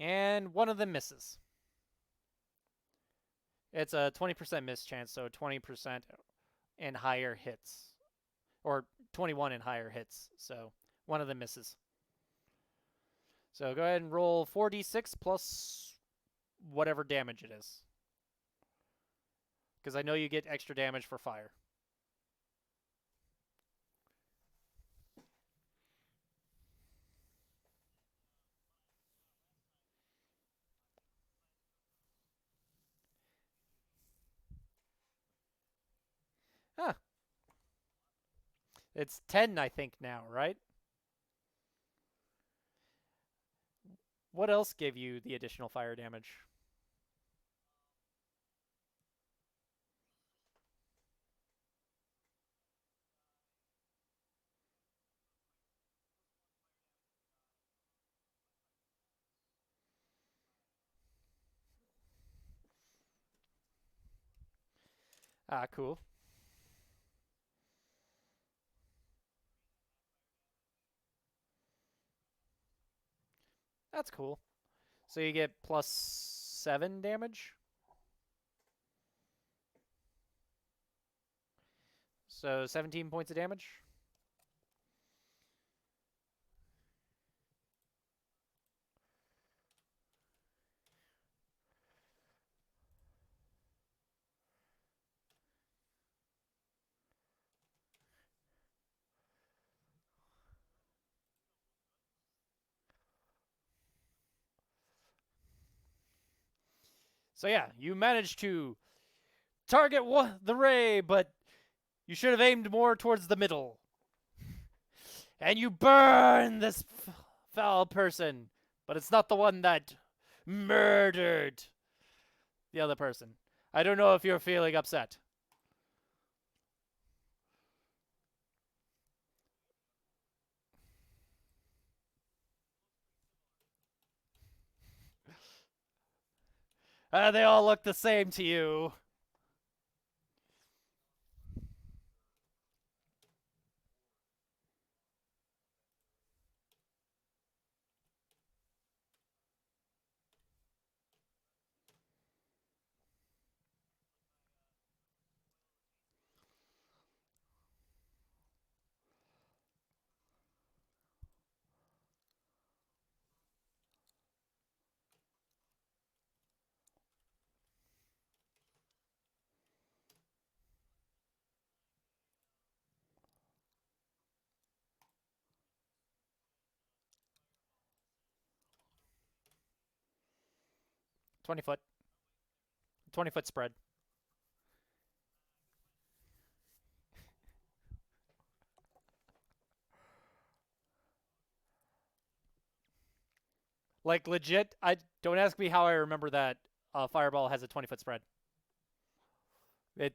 And one of them misses. It's a 20% miss chance, so 20% and higher hits. Or 21 and higher hits, so one of them misses. So go ahead and roll 4d6 plus whatever damage it is. Because I know you get extra damage for fire. Huh. It's 10, I think, now, right? What else gave you the additional fire damage? Ah, cool. That's cool. So you get plus 7 damage? So 17 points of damage? So yeah, you managed to target the ray, but you should have aimed more towards the middle. And you burn this foul person, but it's not the one that murdered the other person. I don't know if you're feeling upset. They all look the same to you. Twenty foot. 20-foot spread. Like legit, I don't ask me how I remember that fireball has a 20-foot spread. It,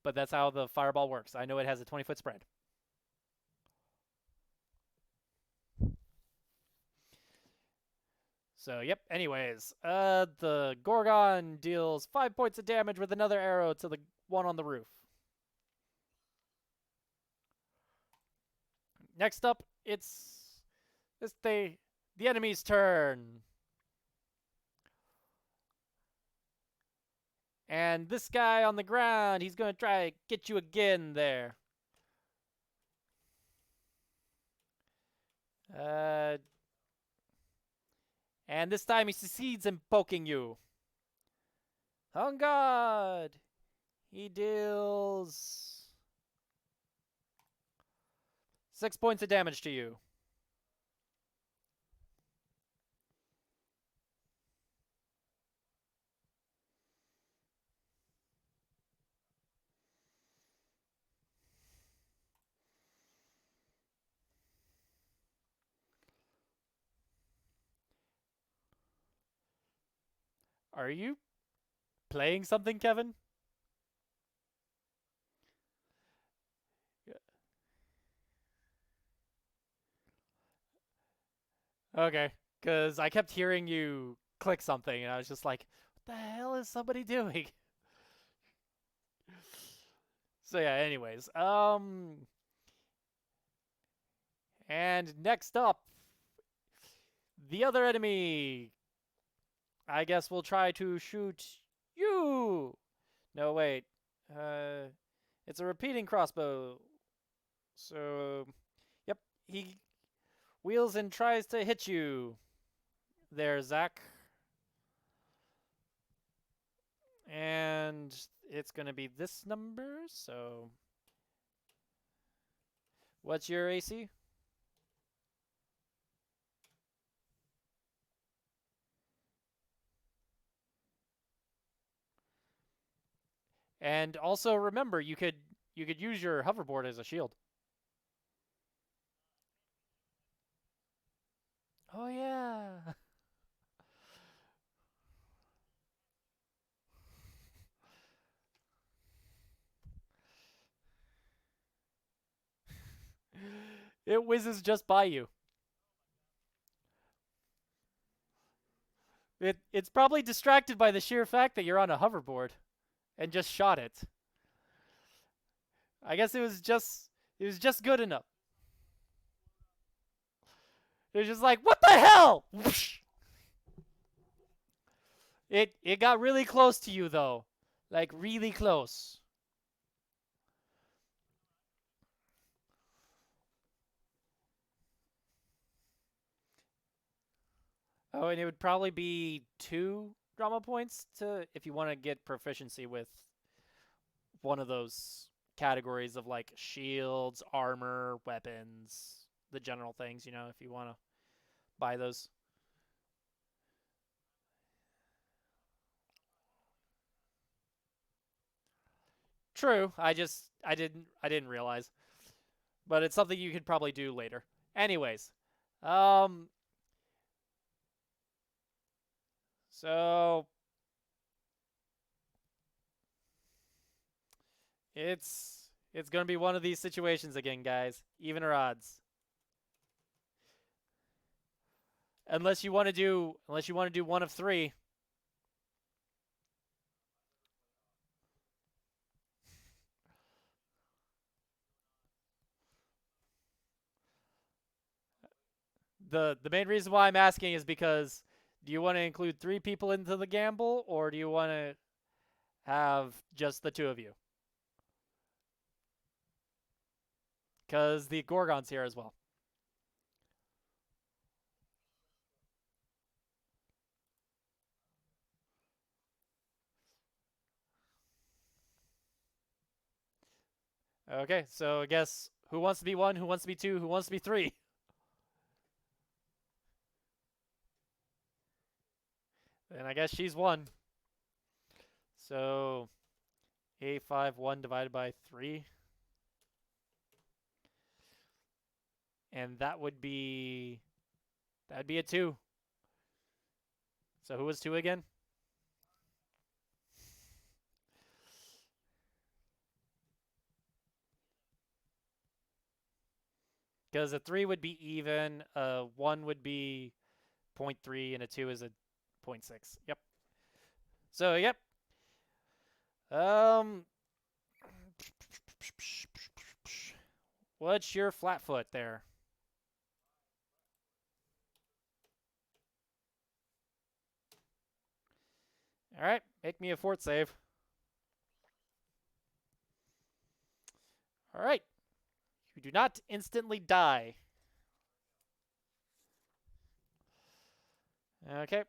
but that's how the fireball works. I know it has a 20-foot spread. So, yep. Anyways, the Gorgon deals 5 points of damage with another arrow to the one on the roof. Next up, it's the enemy's turn. And this guy on the ground, he's going to try to get you again there. Uh, and this time he succeeds in poking you. On God! He deals 6 points of damage to you. Are you playing something, Kevin? Okay, because I kept hearing you click something, and I was just like, what the hell is somebody doing? So yeah, anyways. And next up, the other enemy. I guess we'll try to shoot you. No, wait. Uh, it's a repeating crossbow. So, yep, he wheels and tries to hit you. There, Zach. And it's going to be this number, so... What's your AC? And also remember, you could use your hoverboard as a shield. Oh yeah. It whizzes just by you. It's probably distracted by the sheer fact that you're on a hoverboard and just shot it. I guess it was just good enough. It was just like, what the hell? It got really close to you though. Like really close. Oh, and it would probably be 2 drama points to if you want to get proficiency with one of those categories of like shields, armor, weapons, the general things, if you want to buy those. True. I didn't realize. But it's something you could probably do later. Anyways, um so it's going to be one of these situations again, guys. Even or odds. Unless you want to do one of 3. The main reason why I'm asking is because do you want to include 3 people into the gamble or do you want to have just the 2 of you? Cuz the Gorgon's here as well. Okay, so I guess who wants to be 1, who wants to be 2, who wants to be 3? And I guess she's 1. So A51 divided by 3. And that'd be a 2. So who was 2 again? Because a 3 would be even, a 1 would be 0.3, and a 2 is a 0.6. Yep. So, yep. Um, what's your flat foot there? All right, make me a fort save. All right. You do not instantly die. Okay.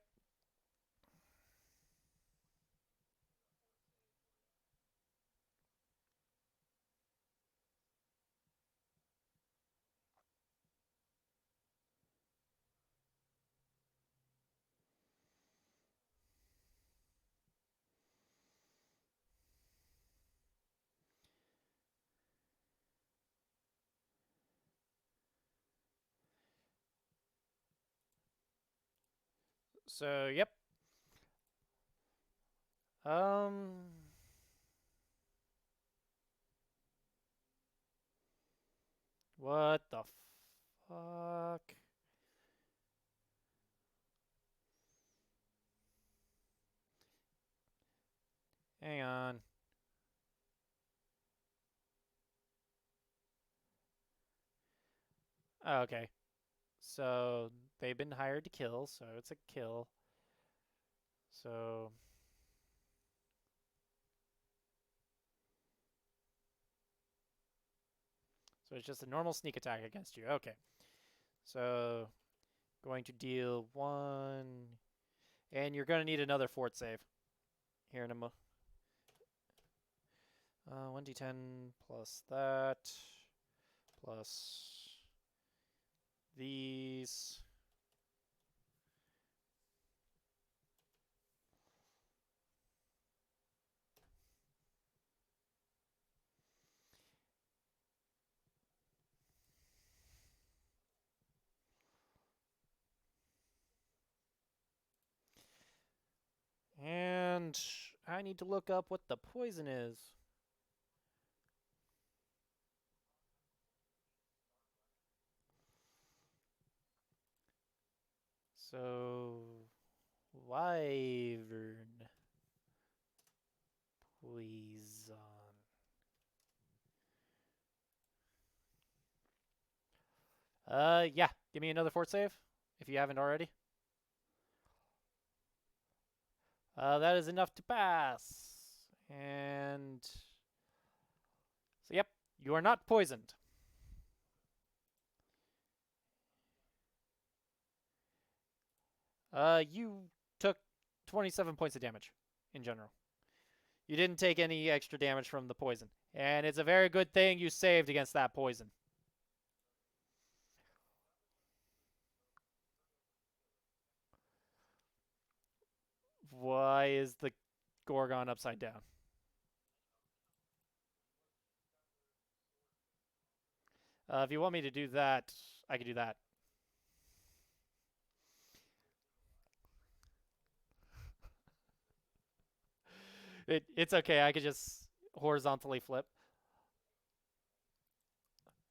So, yep. Um, what the fuck? Hang on. Oh, okay. So, they've been hired to kill, so it's a kill. So, it's just a normal sneak attack against you. Okay. So, going to deal 1. And you're going to need another fort save here in a mo. 1d10 plus that, plus these. And I need to look up what the poison is. So, wyvern poison. Yeah. Give me another fort save if you haven't already. That is enough to pass. And so, yep, you are not poisoned. You took 27 points of damage in general. You didn't take any extra damage from the poison. And it's a very good thing you saved against that poison. Why is the Gorgon upside down? If you want me to do that, I can do that. It's okay. I could just horizontally flip.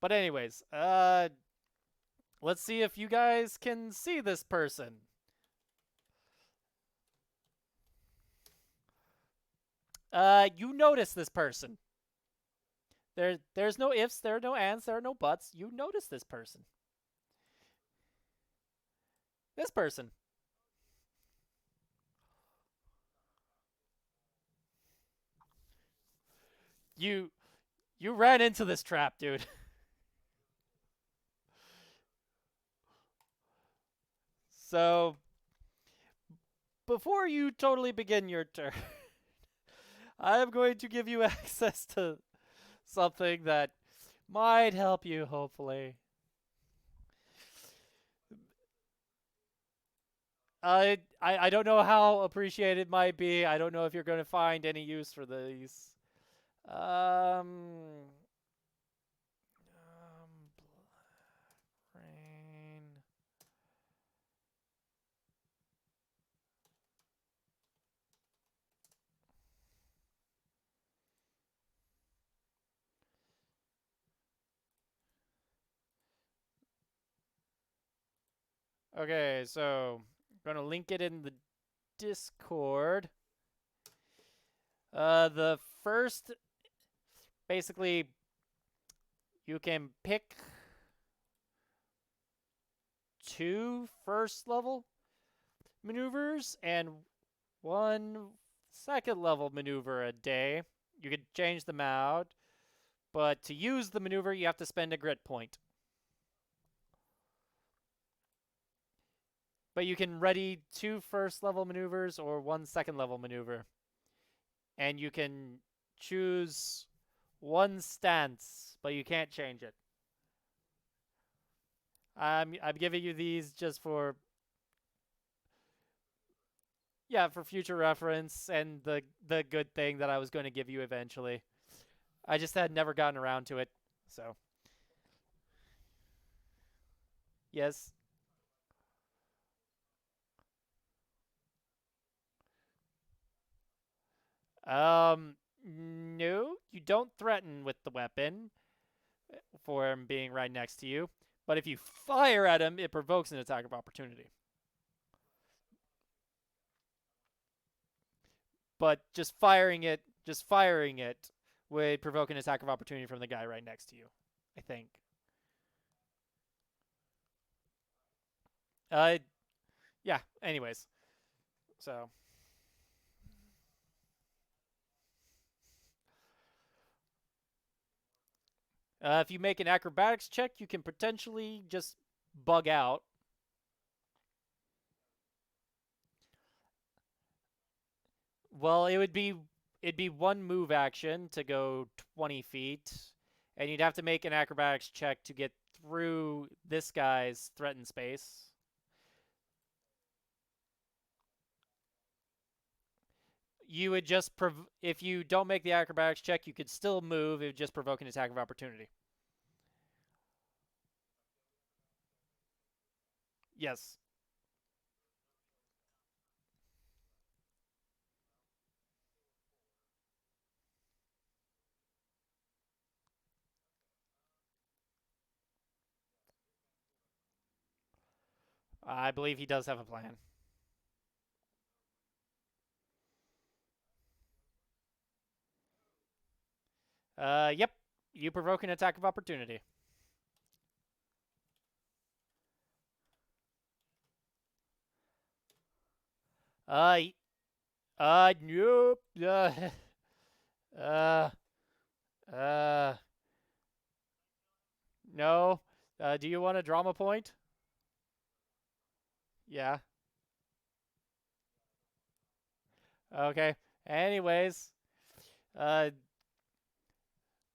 But anyways, let's see if you guys can see this person. You notice this person. There's no ifs, there are no ands, there are no buts. You notice this person. This person. You you ran into this trap, dude. So, before you totally begin your turn, I am going to give you access to something that might help you, hopefully. I don't know how appreciated it might be. I don't know if you're going to find any use for these. Um, Rain. Okay, so I'm going to link it in the Discord. The first, basically, you can pick 2 first level maneuvers and 1 second level maneuver a day. You could change them out, but to use the maneuver, you have to spend a grit point. But you can ready 2 first level maneuvers or 1 second level maneuver. And you can choose 1 stance, but you can't change it. I'm giving you these just for for future reference and the good thing that I was going to give you eventually. I just had never gotten around to it. So, yes. No, you don't threaten with the weapon for him being right next to you. But if you fire at him, it provokes an attack of opportunity. But just firing it would provoke an attack of opportunity from the guy right next to you, I think. Uh, yeah. Anyways, so if you make an acrobatics check, you can potentially just bug out. Well, it'd be 1 move action to go 20 feet, and you'd have to make an acrobatics check to get through this guy's threatened space. You would just if you don't make the acrobatics check, you could still move. It would just provoke an attack of opportunity. Yes. I believe he does have a plan. Yep. You provoke an attack of opportunity. Uh, nope. Uh, uh, no. Do you want a drama point? Yeah. Okay. Anyways, uh,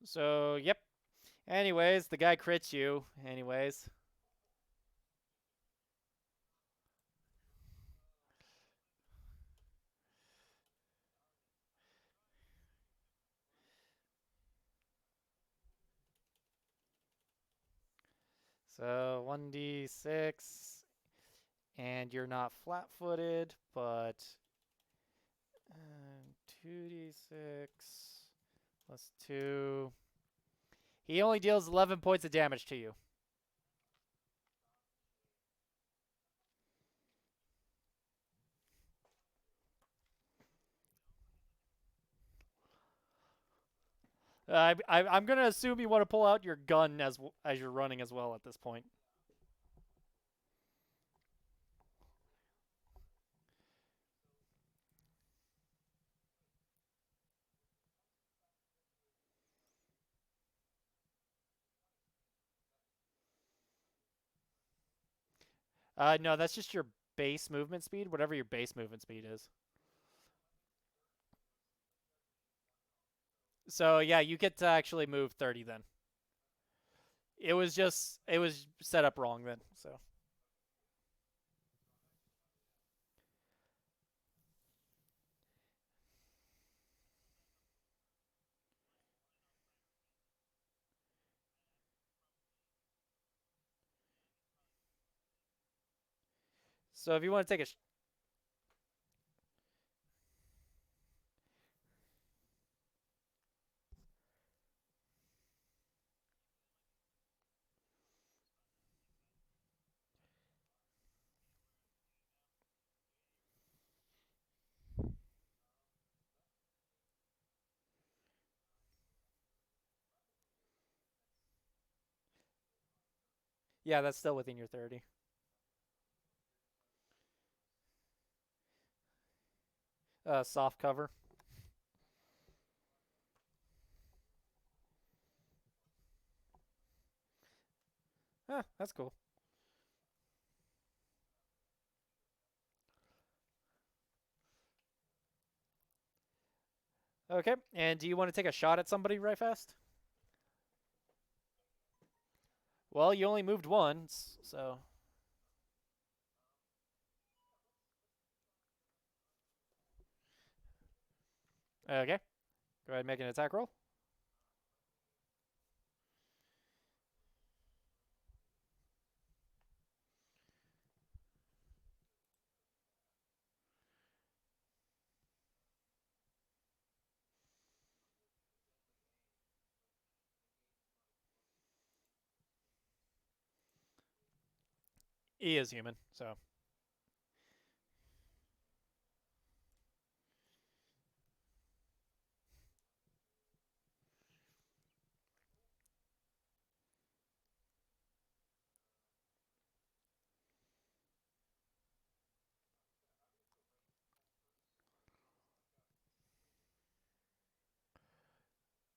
so yep. Anyways, the guy crits you. Anyways. So 1d6, and you're not flat-footed, but 2d6 plus 2. He only deals 11 points of damage to you. I'm gonna assume you want to pull out your gun as you're running as well at this point. No, that's just your base movement speed, whatever your base movement speed is. So yeah, you get to actually move 30 then. It was set up wrong then. So if you want to take a yeah, that's still within your 30. Soft cover. That's cool. Okay, and do you want to take a shot at somebody right fast? Well, you only moved once, so... Okay, go ahead and make an attack roll. He is human, so...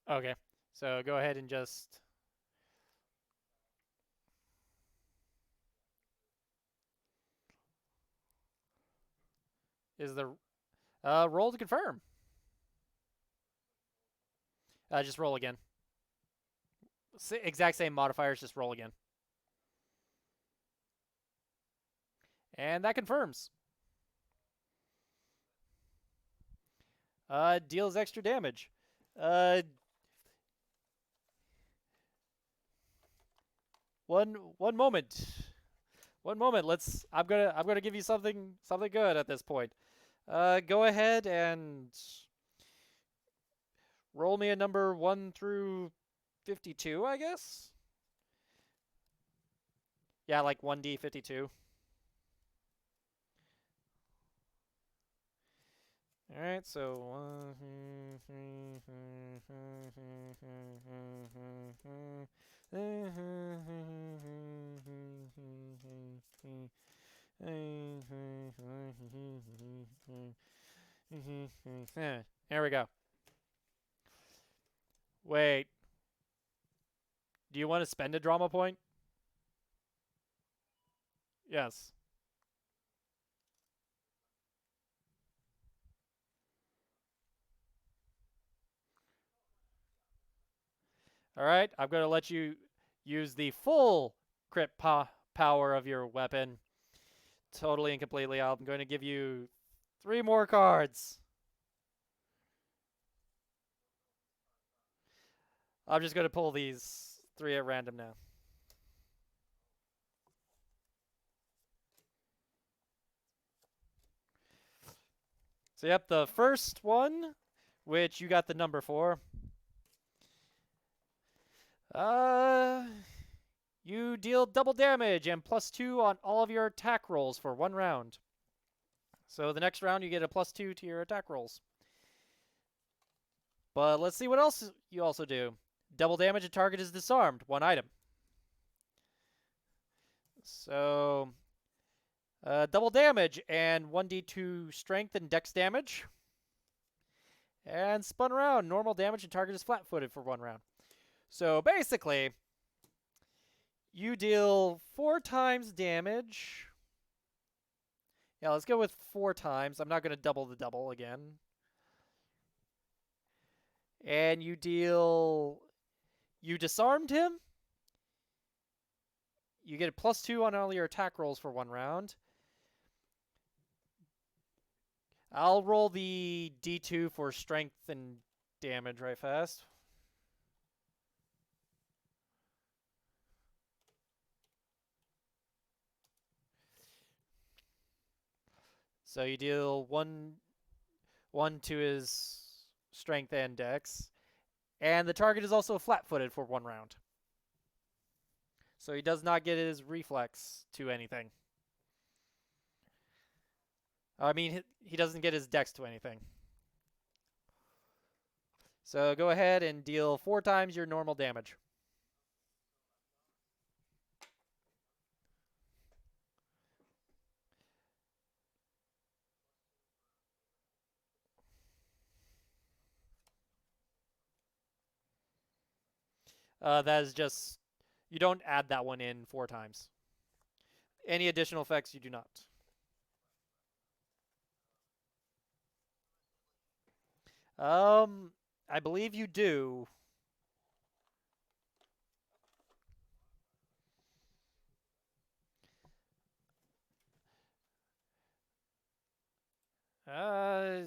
Okay, so go ahead and just... Is the... roll to confirm. Just roll again. Exact same modifiers, just roll again. And that confirms. Deals extra damage. One moment. One moment. I'm gonna give you something good at this point. Go ahead and roll me a number 1 through 52, I guess. Yeah, like 1d52. All right, so here we go. Wait. Do you want to spend a drama point? Yes. All right, I'm going to let you use the full crit power of your weapon. Totally and completely. I'm going to give you 3 more cards. I'm just going to pull these 3 at random now. So, yep, the first one, which you got the number for. You deal double damage and +2 on all of your attack rolls for 1 round. So the next round you get a +2 to your attack rolls. But let's see what else you also do. Double damage, a target is disarmed. 1 item. So, double damage and 1d2 strength and dex damage. And spun around. Normal damage and target is flat-footed for 1 round. So basically, you deal 4 times damage. Yeah, let's go with 4 times. I'm not going to double the double again. And you disarmed him. You get a +2 on all your attack rolls for 1 round. I'll roll the d2 for strength and damage right fast. So you deal 1 to his strength and dex. And the target is also flat-footed for 1 round. So he does not get his reflex to anything. I mean, he doesn't get his dex to anything. So go ahead and deal 4 times your normal damage. That is just... You don't add that one in 4 times. Any additional effects, you do not. I believe you do. Uh,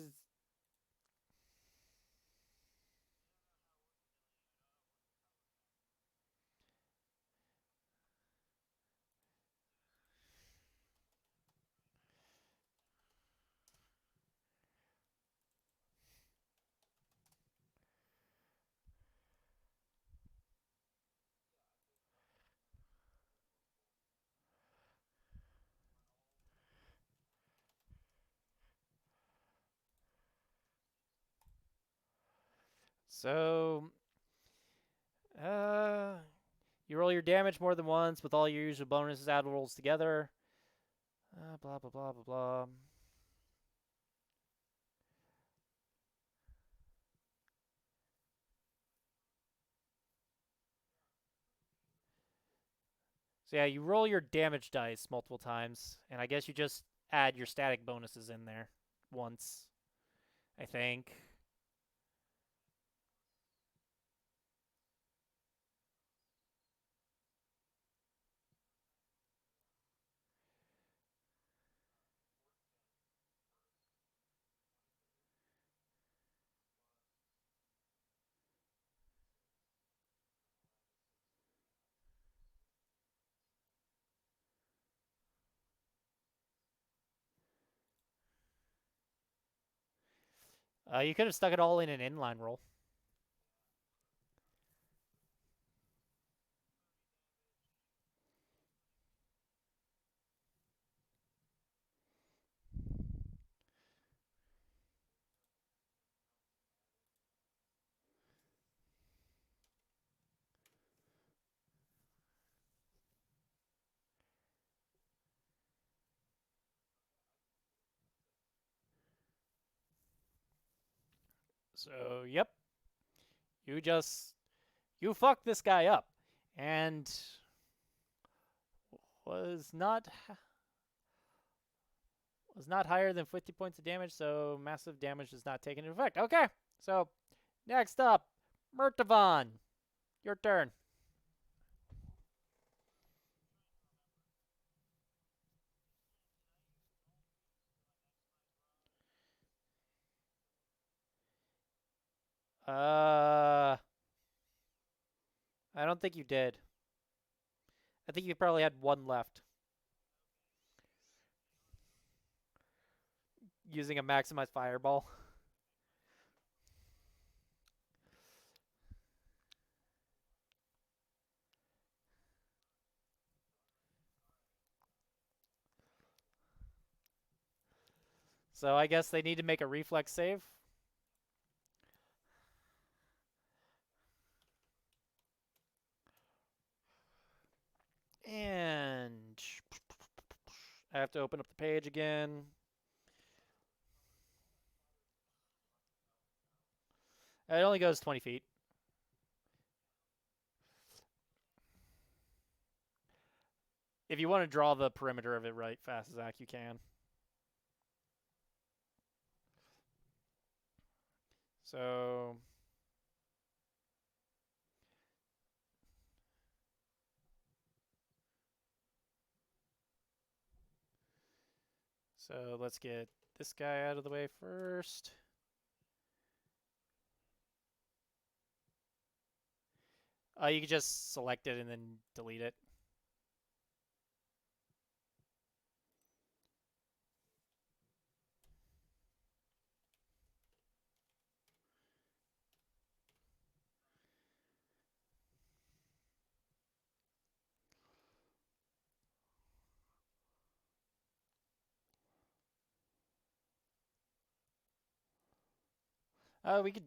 so, uh, you roll your damage more than once with all your usual bonuses add rolls together. Blah blah blah blah blah. So yeah, you roll your damage dice multiple times, and I guess you just add your static bonuses in there once, I think. You could have stuck it all in an inline roll. So, yep, you just you fucked this guy up, and was not was not higher than 50 points of damage, so massive damage is not taken into effect. Okay, so next up, Murtavan, your turn. Uh, I don't think you did. I think you probably had one left using a maximized fireball. So I guess they need to make a reflex save. And I have to open up the page again. It only goes 20 feet. If you want to draw the perimeter of it right fast, Zach, you can. So let's get this guy out of the way first. You can just select it and then delete it. We could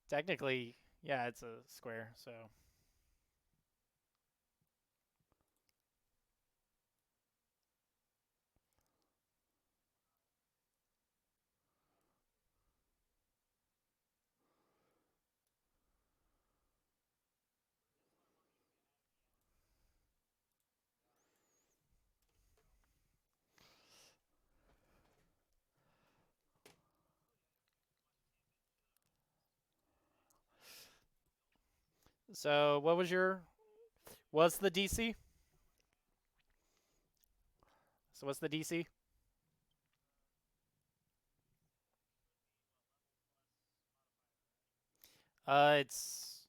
technically, yeah, it's a square, so. So what was your what's the DC? So what's the DC? It's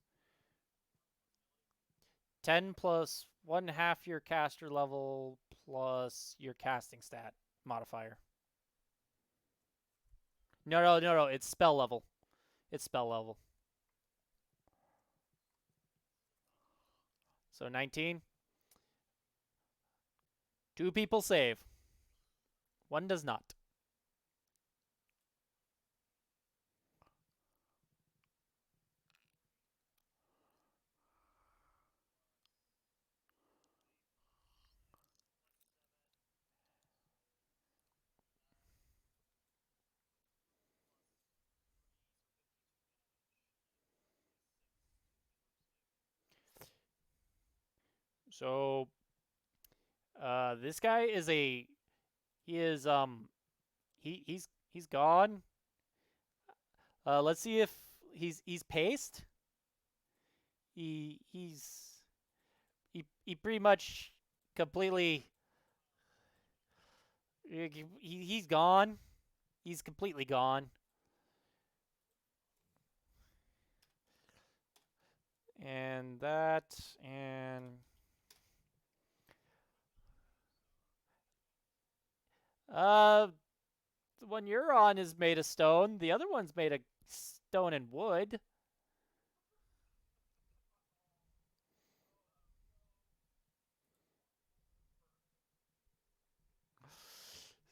10 plus one half your caster level plus your casting stat modifier. No. It's spell level. It's spell level. So 19. Two people save. One does not. So this guy is a he is he's gone. Let's see if he's paced. He's he pretty much completely he's gone. He's completely gone. And that and uh the one you're on is made of stone. The other one's made of stone and wood.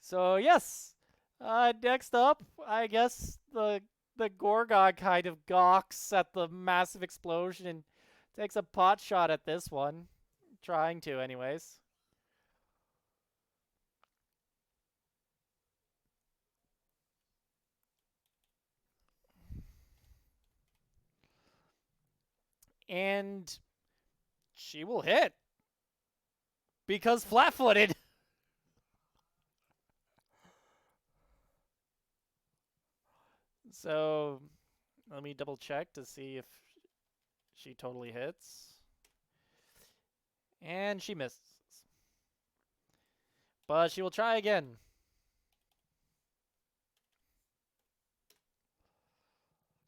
So yes, next up, I guess the Gorgon kind of gawks at the massive explosion and takes a pot shot at this one, trying to, anyways. And she will hit because flat-footed. So let me double check to see if she totally hits. And she misses. But she will try again.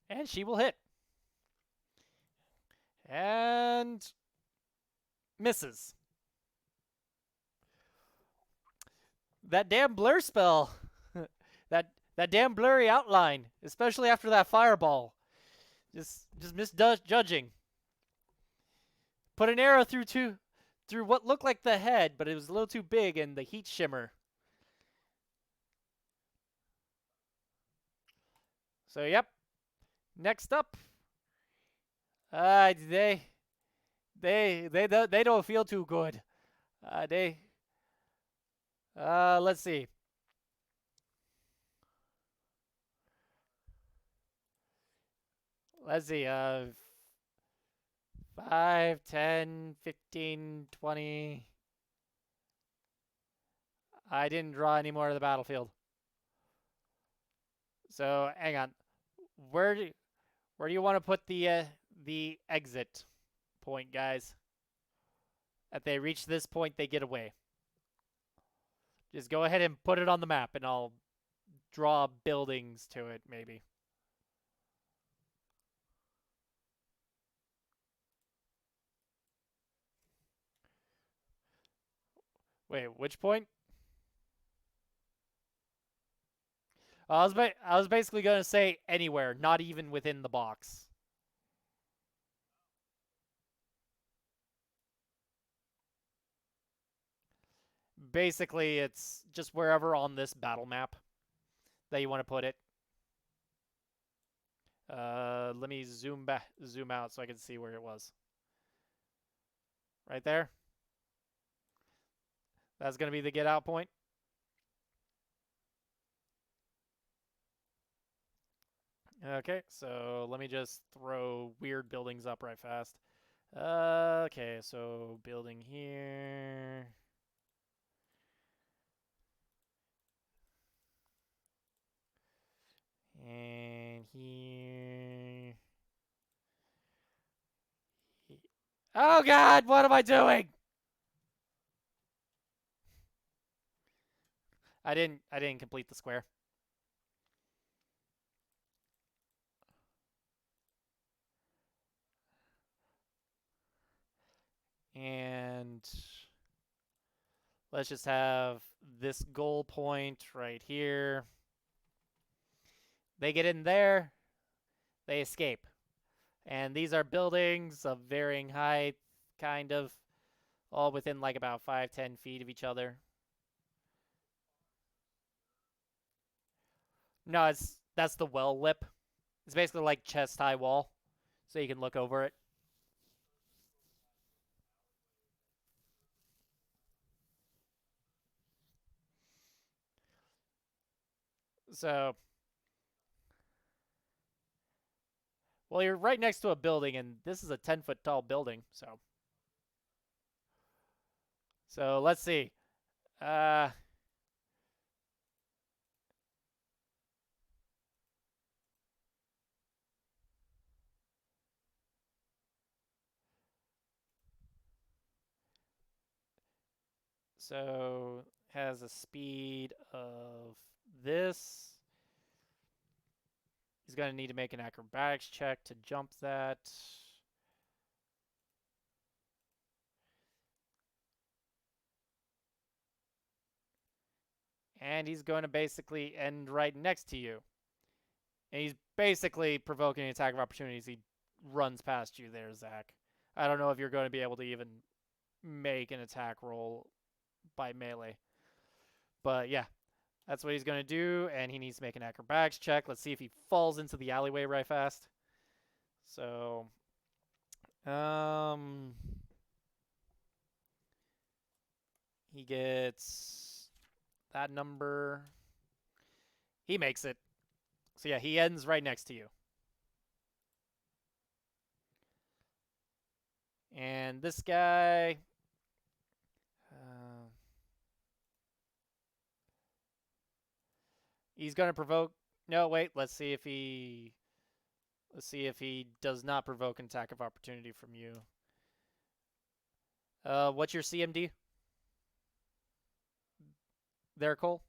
And she will hit. And misses. That damn blur spell. that damn blurry outline, especially after that fireball. Just misjudging. Put an arrow through what looked like the head, but it was a little too big and the heat shimmer. So yep. Next up, uh, they they don't feel too good. They let's see. Let's see. 5, 10, 15, 20. I didn't draw any more of the battlefield. So hang on. Where do where do you want to put the exit point, guys? If they reach this point, they get away. Just go ahead and put it on the map, and I'll draw buildings to it, maybe. Wait, which point? I was basically gonna say anywhere, not even within the box. Basically, it's just wherever on this battle map that you want to put it. Let me zoom out so I can see where it was. Right there. That's gonna be the get out point. Okay, so let me just throw weird buildings up right fast. Okay, so building here. And here. Oh God, what am I doing? I didn't complete the square. And let's just have this goal point right here. They get in there, they escape. And these are buildings of varying height, kind of, all within like about 5-10 feet of each other. No, that's the well lip. It's basically like chest high wall, so you can look over it. So, well, you're right next to a building, and this is a 10-foot tall building. So let's see. Uh, so has a speed of this. He's gonna need to make an acrobatics check to jump that. And he's going to basically end right next to you. And he's basically provoking an attack of opportunities. He runs past you there, Zach. I don't know if you're going to be able to even make an attack roll by melee. But yeah, that's what he's going to do. And he needs to make an acrobatics check. Let's see if he falls into the alleyway right fast. So, he gets that number. He makes it. So yeah, he ends right next to you. And this guy, he's going to provoke. No, wait. Let's see if he. Let's see if he does not provoke an attack of opportunity from you. What's your CMD there, Cole?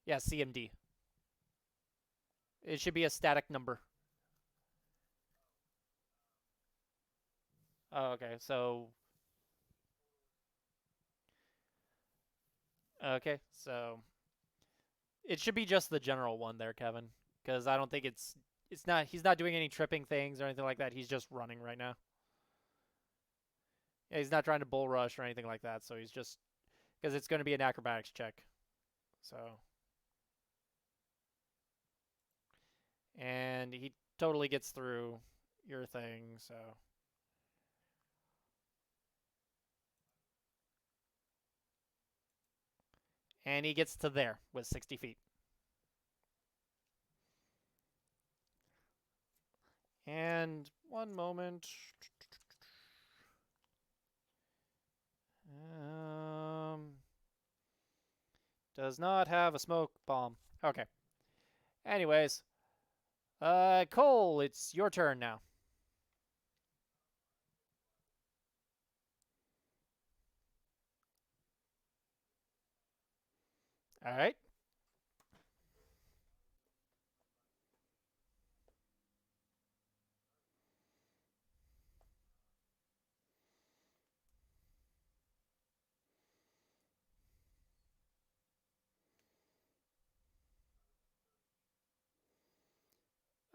Yeah, CMD. It should be a static number. Oh, okay. So, okay. So it should be just the general one there, Kevin, because I don't think it's not. He's not doing any tripping things or anything like that. He's just running right now. Yeah, he's not trying to bull rush or anything like that. So he's just because it's going to be an acrobatics check. So and he totally gets through your thing. So and he gets to there with 60 feet. And one moment. Um, does not have a smoke bomb. Okay. Anyways, Cole, it's your turn now. All right.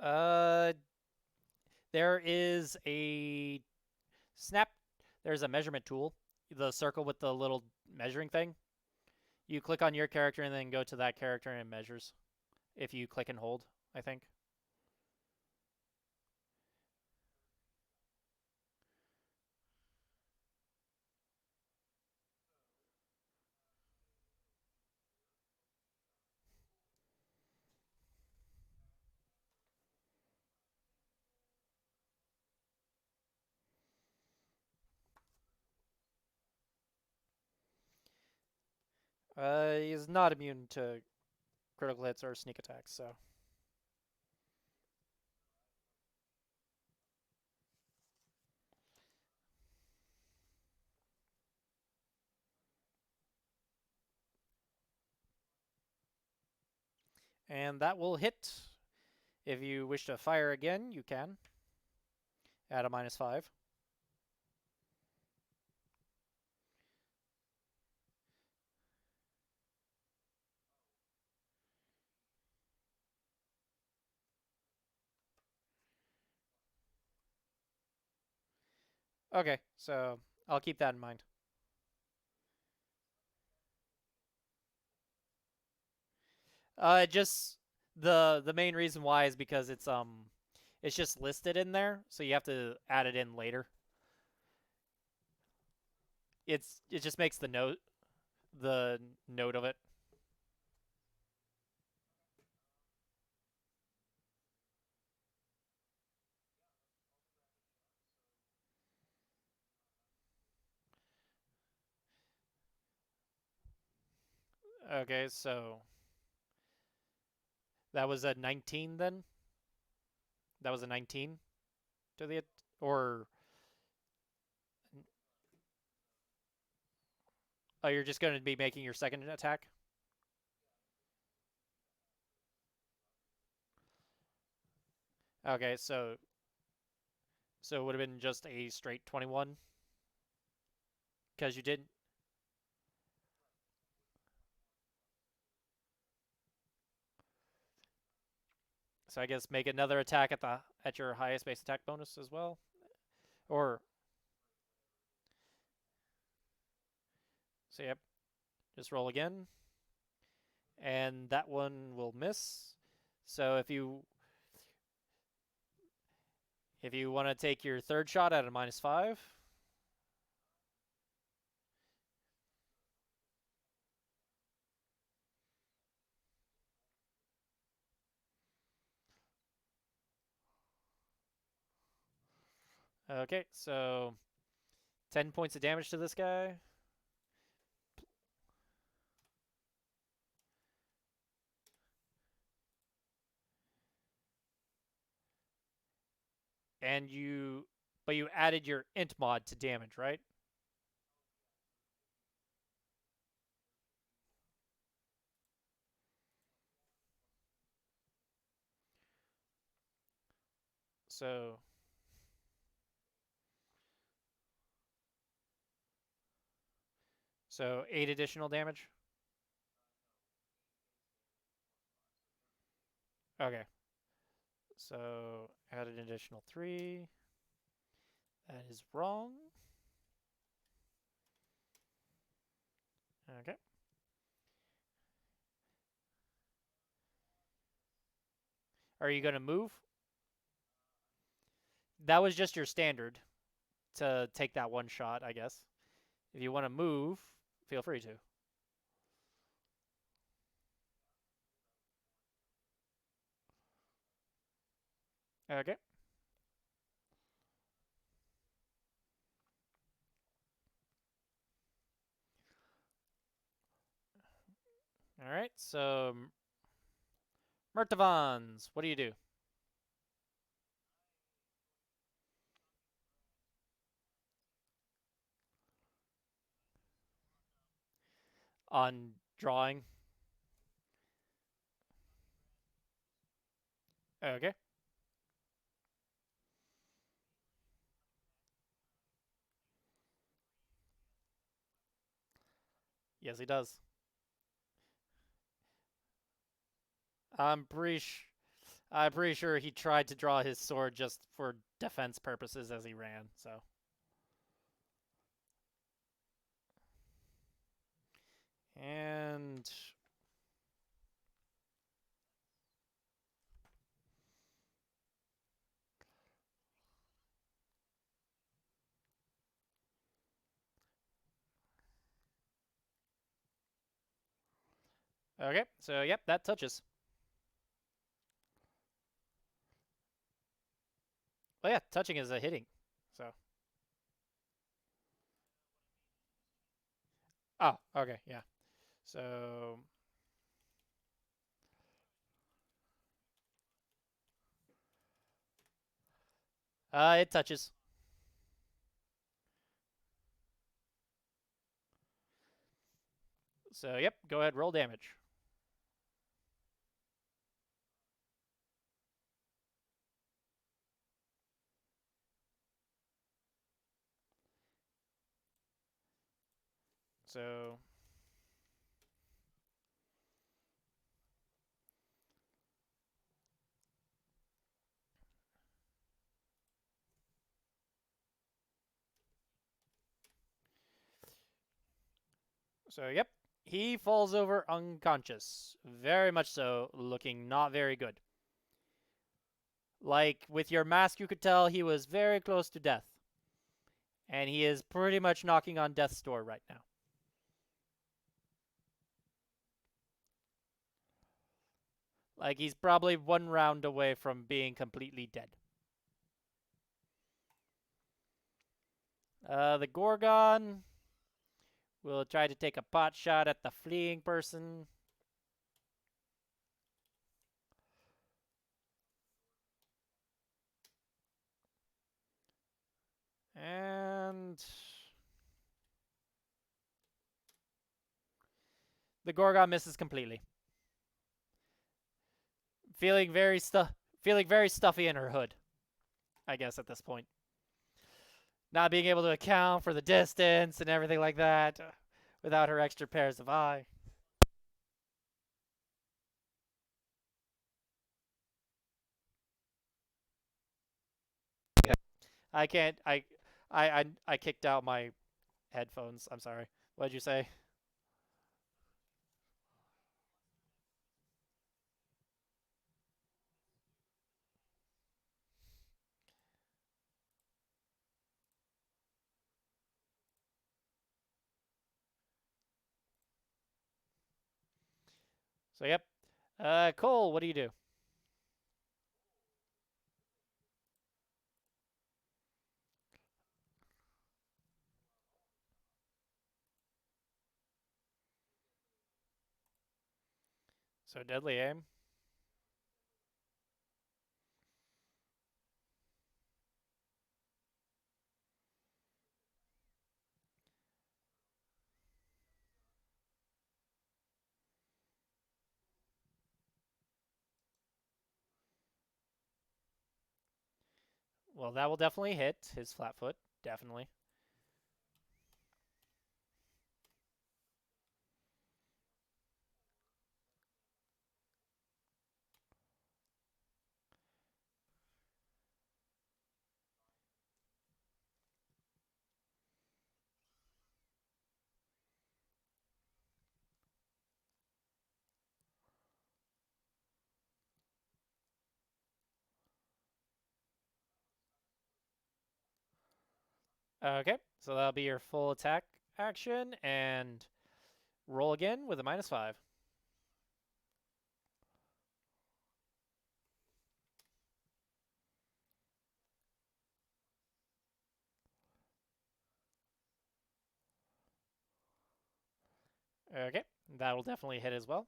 Uh, there is a snap. There's a measurement tool. The circle with the little measuring thing. You click on your character and then go to that character and it measures. If you click and hold, I think. He's not immune to critical hits or sneak attacks, so And that will hit. If you wish to fire again, you can. At a -5. Okay, so I'll keep that in mind. Just the main reason why is because it's just listed in there, so you have to add it in later. It just makes the note of it. Okay, so that was a 19 then. That was a 19 to the or oh, you're just going to be making your second attack. Okay, so it would have been just a straight 21 because you didn't. So I guess make another attack at your highest base attack bonus as well, or so yep. Just roll again, and that one will miss. So if you want to take your third shot at a -5. Okay, so 10 points of damage to this guy. And but you added your int mod to damage, right? So, so 8 additional damage. Okay. So add an additional 3. That is wrong. Okay. Are you going to move? That was just your standard to take that one shot, I guess. If you want to move, feel free to. Okay. All right. So, Murtavans, what do you do? On drawing? Okay. Yes, he does. I'm pretty sh- I'm pretty sure he tried to draw his sword just for defense purposes as he ran. So, and okay. So, yep, that touches. Oh yeah, touching is a hitting. So, oh, okay, yeah. So, it touches. So, yep, go ahead, roll damage. So yep, he falls over unconscious. Very much so, looking not very good. Like, with your mask, you could tell he was very close to death. And he is pretty much knocking on death's door right now. Like, he's probably one round away from being completely dead. The Gorgon will try to take a pot shot at the fleeing person. And the Gorgon misses completely. Feeling very stuffy in her hood, I guess, at this point. Not being able to account for the distance and everything like that without her extra pairs of eyes. I can't. I kicked out my headphones. I'm sorry. What did you say? So yep. Cole, what do you do? So deadly aim. Well, that will definitely hit his flat foot. Definitely. Okay, so that'll be your full attack action and roll again with a -5. Okay, that'll definitely hit as well.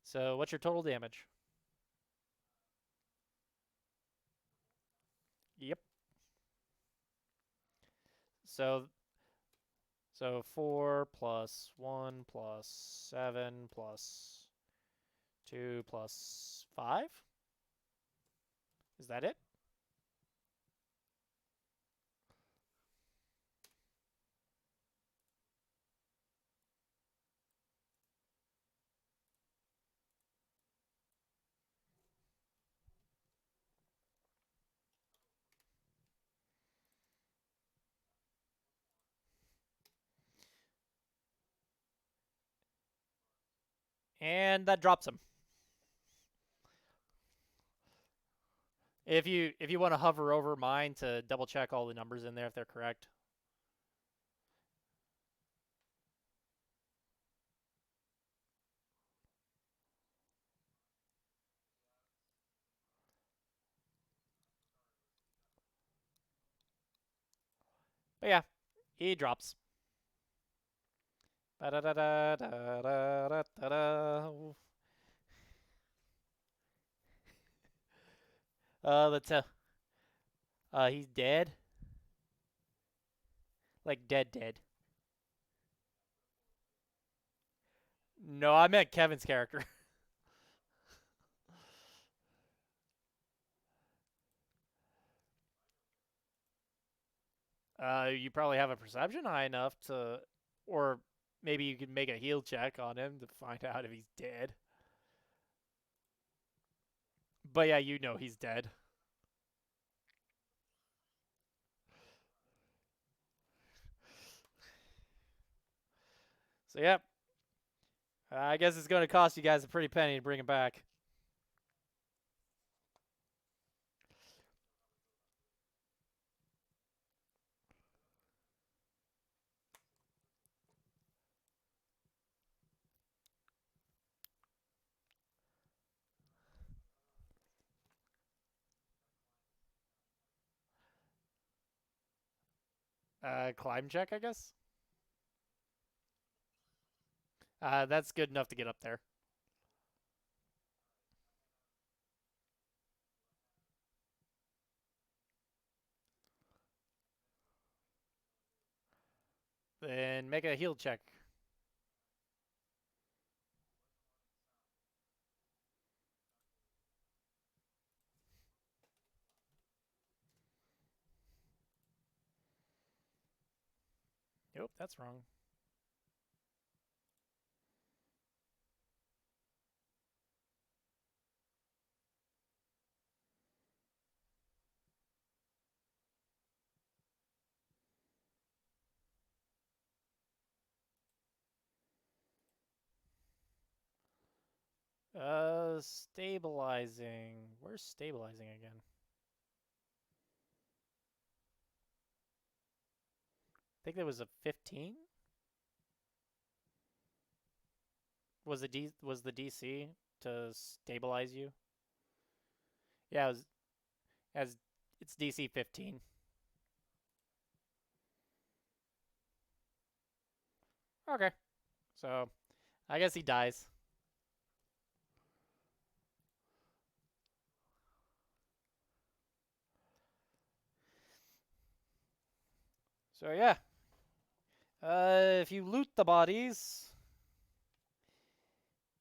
So what's your total damage? Yep. So 4 plus 1 plus 7 plus 2 plus 5? Is that it? And that drops him. If you want to hover over mine to double check all the numbers in there if they're correct. But yeah, he drops. Da da da da da da da da. Let's he's dead. Like dead. No, I meant Kevin's character. You probably have a perception high enough to, or maybe you could make a heal check on him to find out if he's dead. But yeah, you know he's dead. So yep. I guess it's going to cost you guys a pretty penny to bring him back. Climb check, I guess. That's good enough to get up there. Then make a heal check. Nope, that's wrong. Stabilizing. Where's stabilizing again? I think there was a 15. Was the DC to stabilize you? Yeah, as it's DC 15. Okay. So, I guess he dies. So yeah. If you loot the bodies,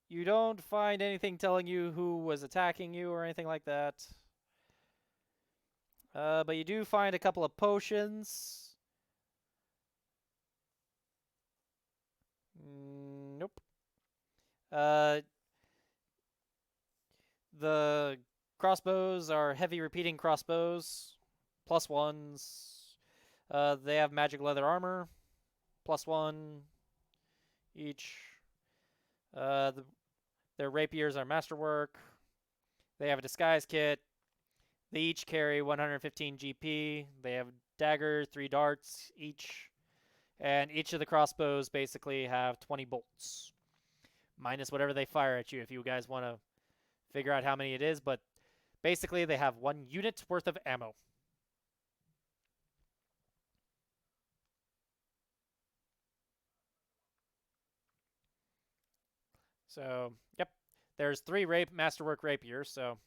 you don't find anything telling you who was attacking you or anything like that. But you do find a couple of potions. Nope. Uh, the crossbows are heavy repeating crossbows, +1s. They have magic leather armor, +1 each. Their rapiers are masterwork. They have a disguise kit. They each carry 115 GP. They have dagger, 3 darts each. And each of the crossbows basically have 20 bolts, minus whatever they fire at you if you guys want to figure out how many it is. But basically, they have 1 unit worth of ammo. So, yep. There's 3 masterwork rapiers, so.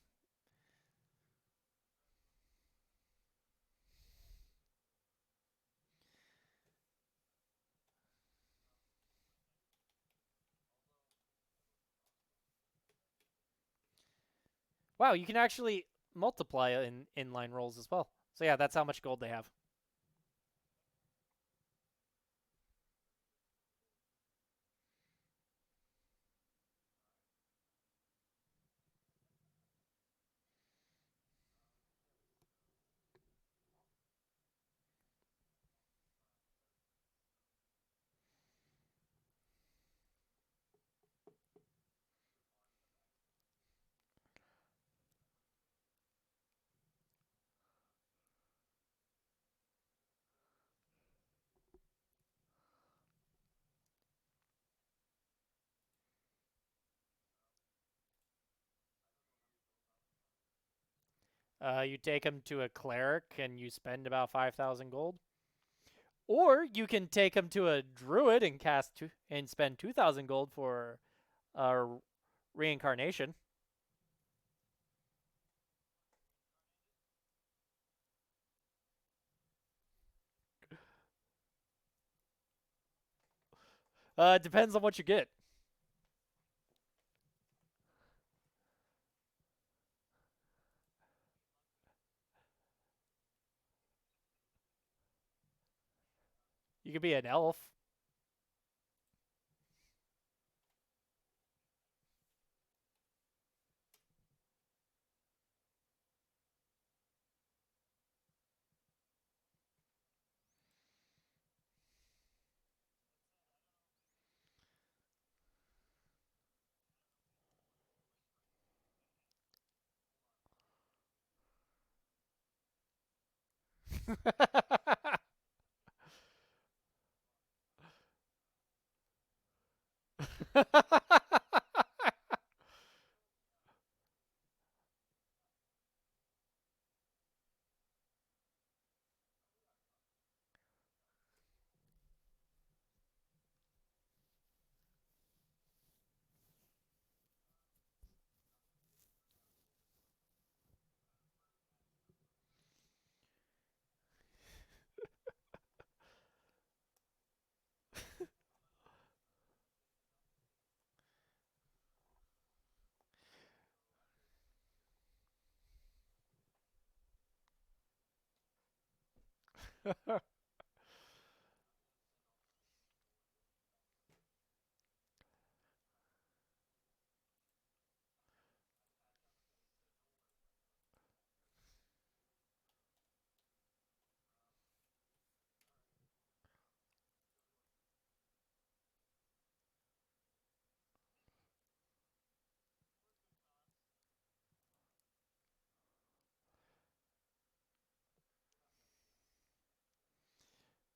Wow, you can actually multiply in inline rolls as well. So yeah, that's how much gold they have. You take them to a cleric and you spend about 5,000 gold. Or you can take them to a druid and and spend 2,000 gold for reincarnation. Depends on what you get. could be an elf.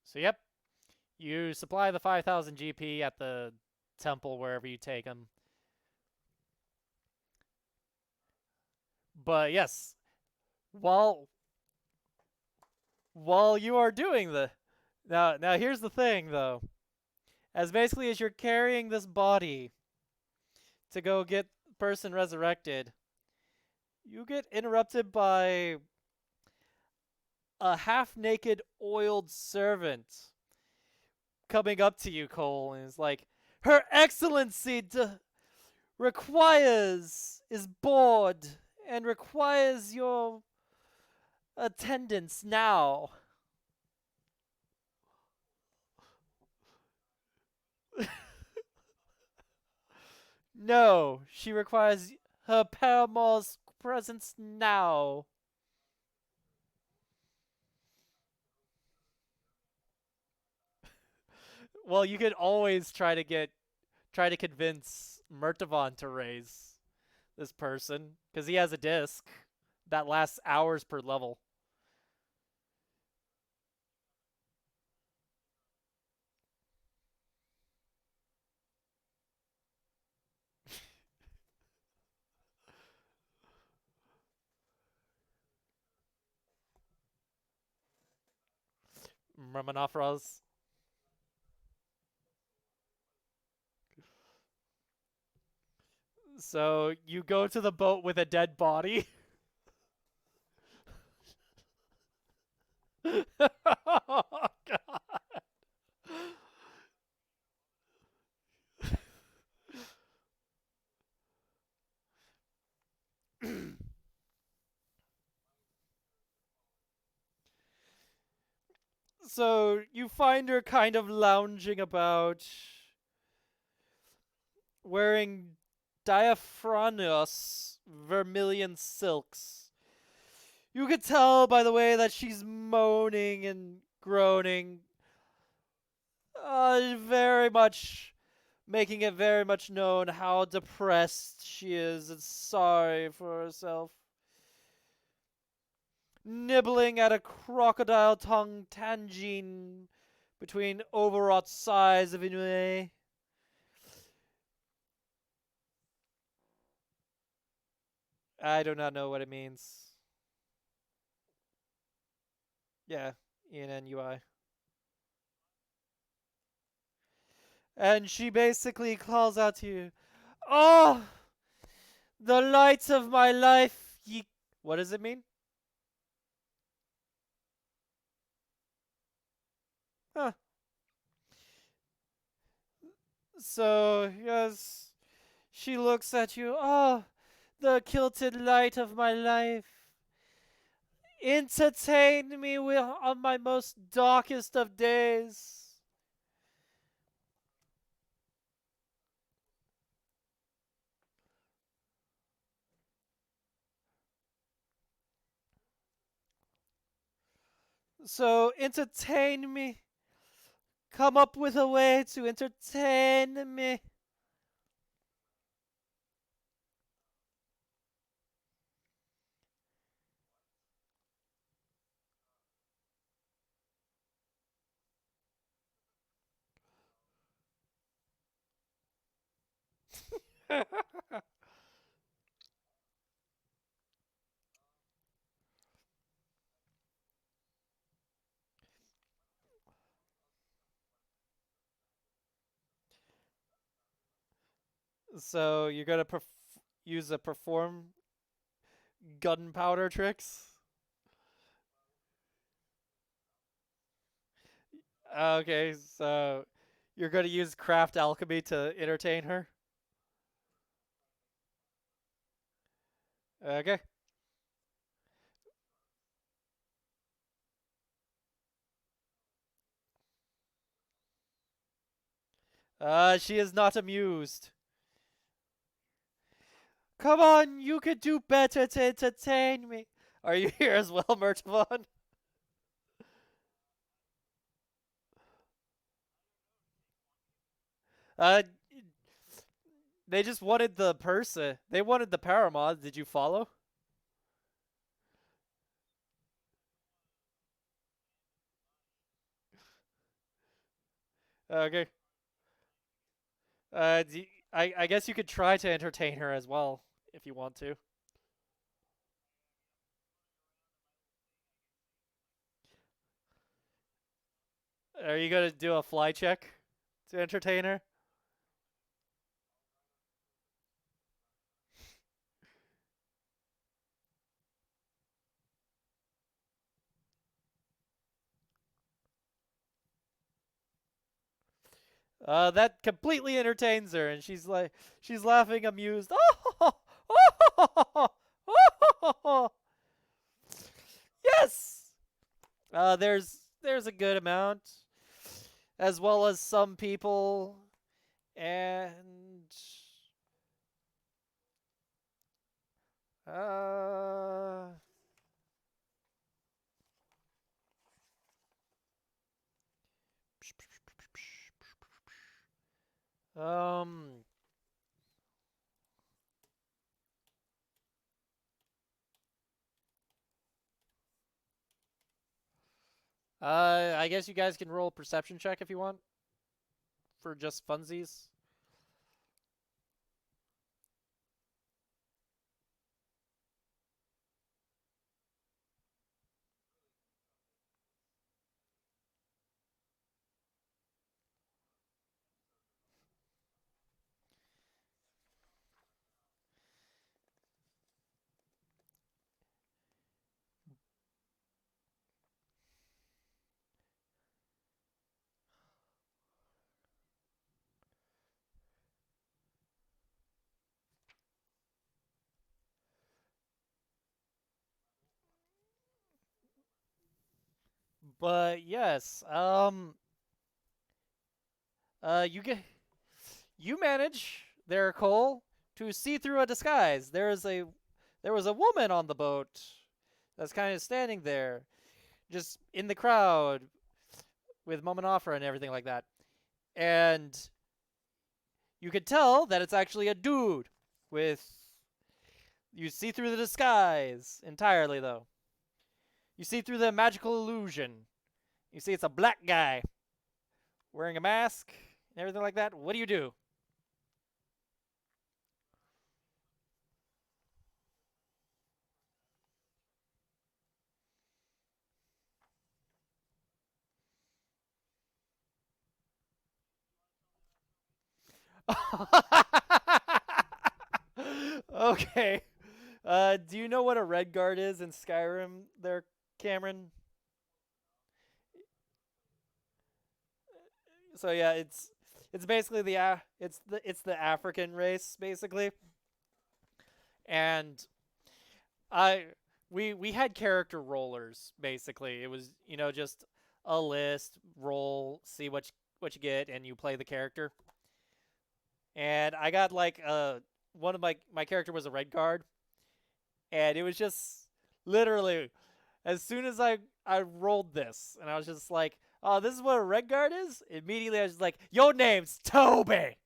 So yep, you supply the 5,000 GP at the temple wherever you take them. But yes, while you are doing the now here's the thing though. As basically as you're carrying this body to go get person resurrected, you get interrupted by a half-naked oiled servant coming up to you, Cole, and is like, "Her Excellency is bored and requires your attendance now." No, she requires her paramour's presence now. Well, you could always try to convince Murtavan to raise this person because he has a disc that lasts hours per level. Ramanafras. So you go to the boat with a dead body. Oh, God. So you find her kind of lounging about, wearing diaphragmos vermilion silks. You could tell by the way that she's moaning and groaning, very much making it very much known how depressed she is and sorry for herself. Nibbling at a crocodile tongue tangine between overwrought sighs of ennui. I do not know what it means. Yeah, ENNUI. And she basically calls out to you, "Oh, the light of my life, ye." What does it mean? Huh. So, yes, she looks at you. "Oh, the kilted light of my life. Entertain me on my most darkest of days." So entertain me. Come up with a way to entertain me. So you're gonna use a perform gunpowder tricks? Okay, so you're gonna use craft alchemy to entertain her? Okay. She is not amused. Come on, you could do better to entertain me. Are you here as well, Murtavon? Uh, they just wanted the person. They wanted the paramod. Did you follow? Okay. I guess you could try to entertain her as well if you want to. Are you gonna do a fly check to entertain her? That completely entertains her, and she's laughing, amused. Oh, oh, oh, yes. There's a good amount, as well as some people, and uh, um, I guess you guys can roll a perception check if you want for just funsies. But yes, you get you manage there, Cole, to see through a disguise. There was a woman on the boat that's kind of standing there, just in the crowd with Momonofra and everything like that. And you could tell that it's actually a dude with you see through the disguise entirely though. You see through the magical illusion. You see it's a black guy wearing a mask and everything like that. What do you do? Okay. Do you know what a red guard is in Skyrim there, Cameron? So yeah, it's basically it's the African race basically. And I we had character rollers basically. It was, just a list, roll, see what you get and you play the character. And I got like one of my character was a red guard, and it was just literally As soon as I rolled this, and I was just like, oh, this is what a red guard is? Immediately I was like, your name's Toby!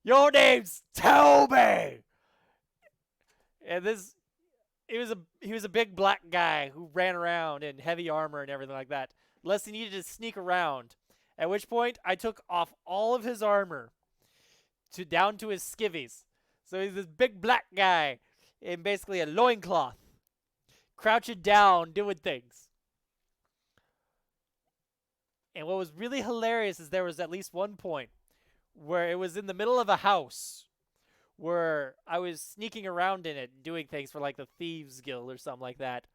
Your name's Toby! And this he was a big black guy who ran around in heavy armor and everything like that. Unless he needed to sneak around. At which point I took off all of his armor to down to his skivvies. So he's this big black guy in basically a loincloth, crouching down, doing things. And what was really hilarious is there was at least one point where it was in the middle of a house where I was sneaking around in it, doing things for like the Thieves Guild or something like that.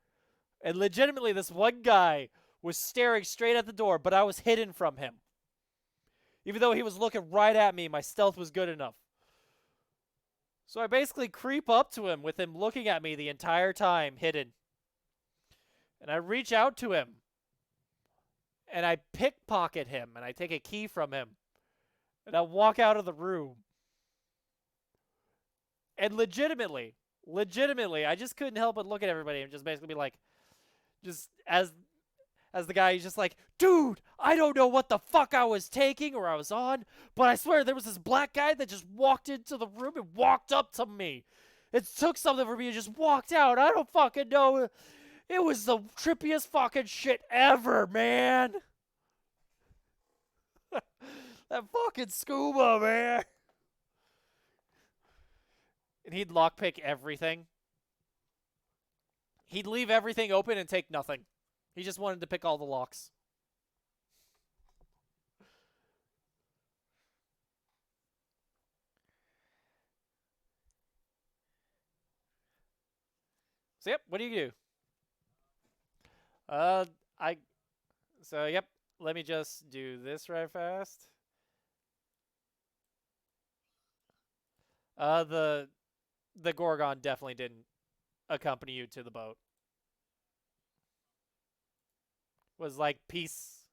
And legitimately, this one guy was staring straight at the door, but I was hidden from him. Even though he was looking right at me, my stealth was good enough. So I basically creep up to him with him looking at me the entire time, hidden. And I reach out to him. And I pickpocket him, and I take a key from him. And I walk out of the room. And legitimately, I just couldn't help but look at everybody and just basically be like, just as the guy, he's just like, dude, I don't know what the fuck I was taking or I was on, but I swear there was this black guy that just walked into the room and walked up to me. It took something for me and just walked out. I don't fucking know. It was the trippiest fucking shit ever, man. That fucking scuba, man. And he'd lockpick everything. He'd leave everything open and take nothing. He just wanted to pick all the locks. So yep, what do you do? Uh, I. So yep, let me just do this right fast. The Gorgon definitely didn't accompany you to the boat. Was like peace.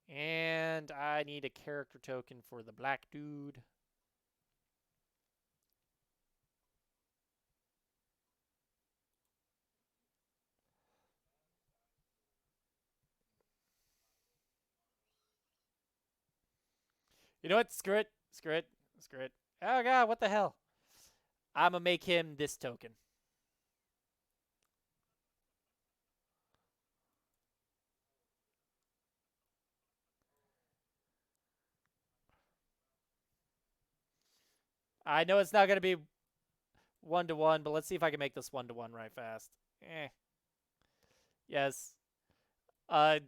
And I need a character token for the black dude. You know what? Screw it. Screw it. Screw it. Oh god, what the hell? I'm gonna make him this token. I know it's not gonna be 1-to-1, but let's see if I can make this 1-to-1 right fast. Eh. Yes. Uh,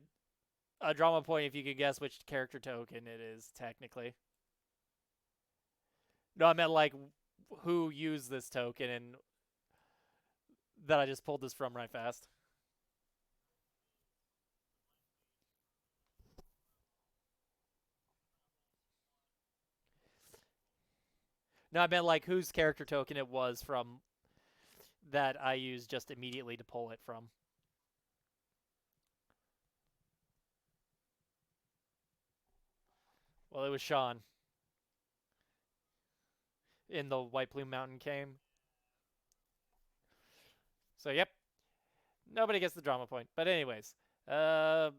a drama point if you could guess which character token it is, technically. No, I meant like who used this token and that I just pulled this from right fast. No, I meant like whose character token it was from that I used just immediately to pull it from. Well, it was Sean in the White Plume Mountain game. So, yep. Nobody gets the drama point. But anyways, uh,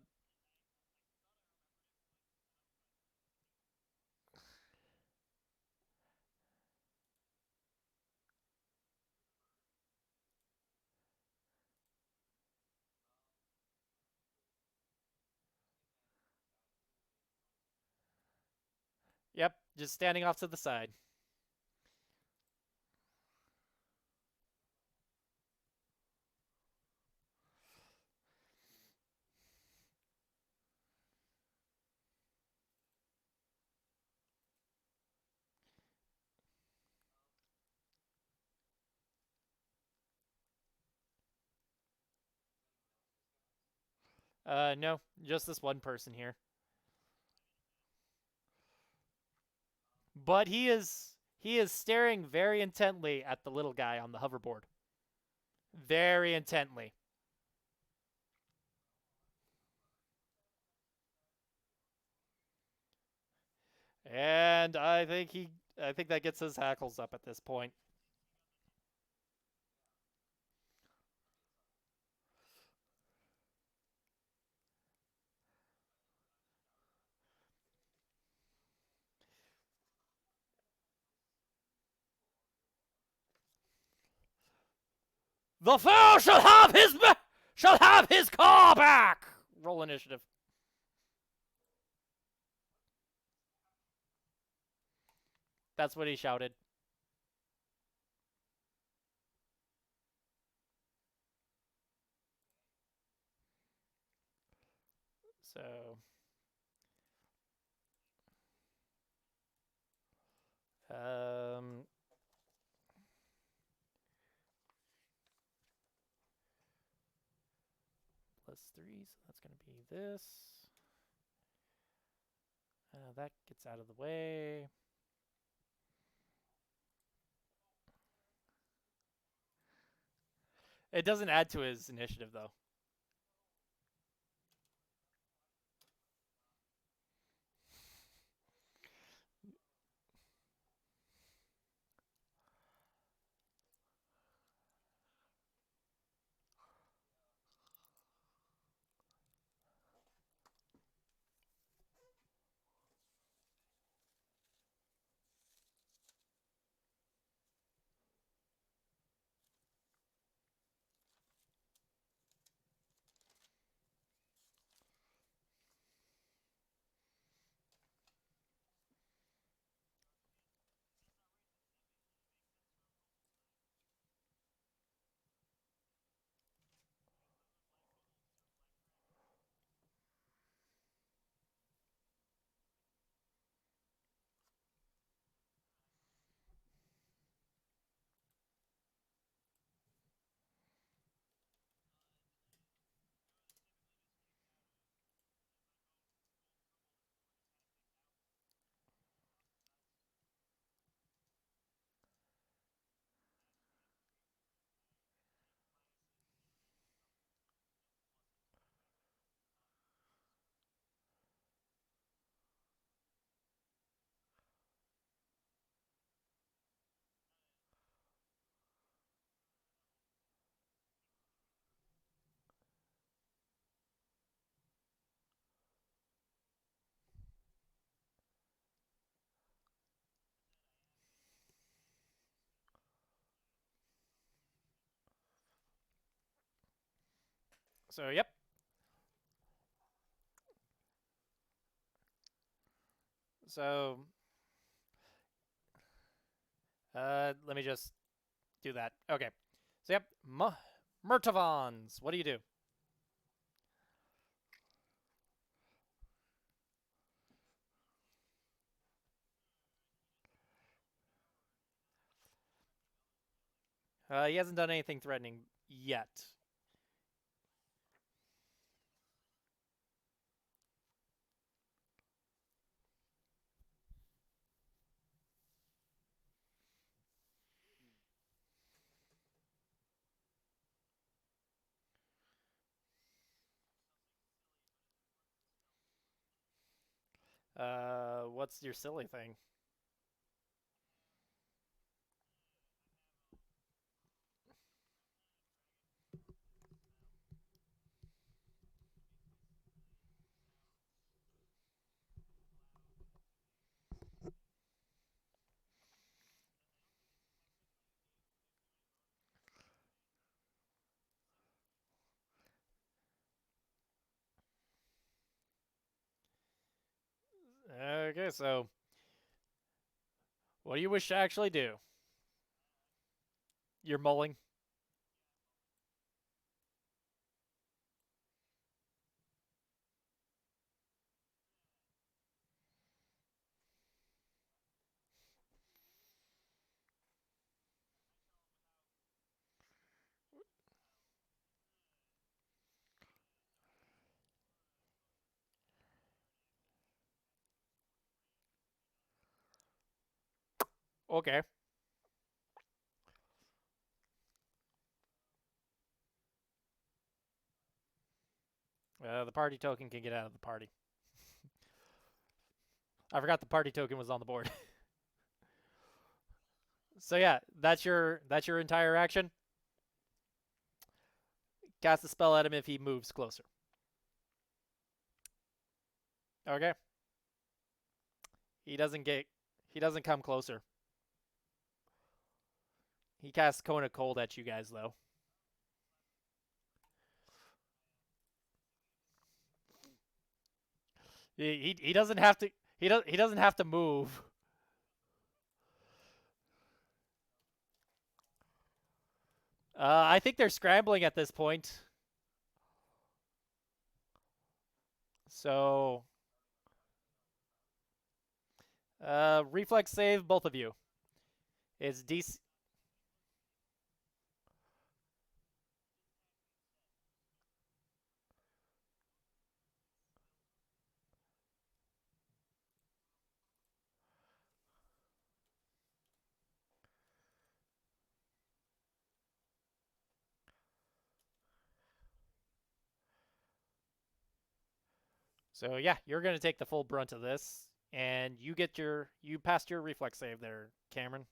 yep, just standing off to the side. No, just this one person here. But he is staring very intently at the little guy on the hoverboard. Very intently. And I think that gets his hackles up at this point. The foe shall have his car back. Roll initiative. That's what he shouted. So, um, +3, so that's going to be this. That gets out of the way. It doesn't add to his initiative, though. So, yep. So, let me just do that. Okay. So, yep. Murtavons. What do you do? He hasn't done anything threatening yet. What's your silly thing? Okay, so what do you wish to actually do? You're mulling. Okay. The party token can get out of the party. I forgot the party token was on the board. So yeah, that's your entire action. Cast a spell at him if he moves closer. Okay. He doesn't come closer. He casts Cone of Cold at you guys though. He doesn't have to he doesn't have to move. I think they're scrambling at this point. So, reflex save, both of you. It's DC. So yeah, you're gonna take the full brunt of this, and you passed your reflex save there, Cameron.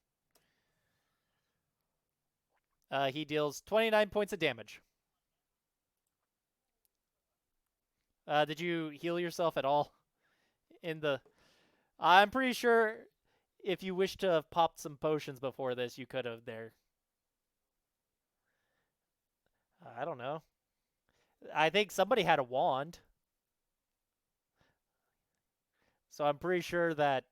He deals 29 points of damage. Did you heal yourself at all in the? I'm pretty sure if you wish to have popped some potions before this, you could have there. I don't know. I think somebody had a wand, so I'm pretty sure that.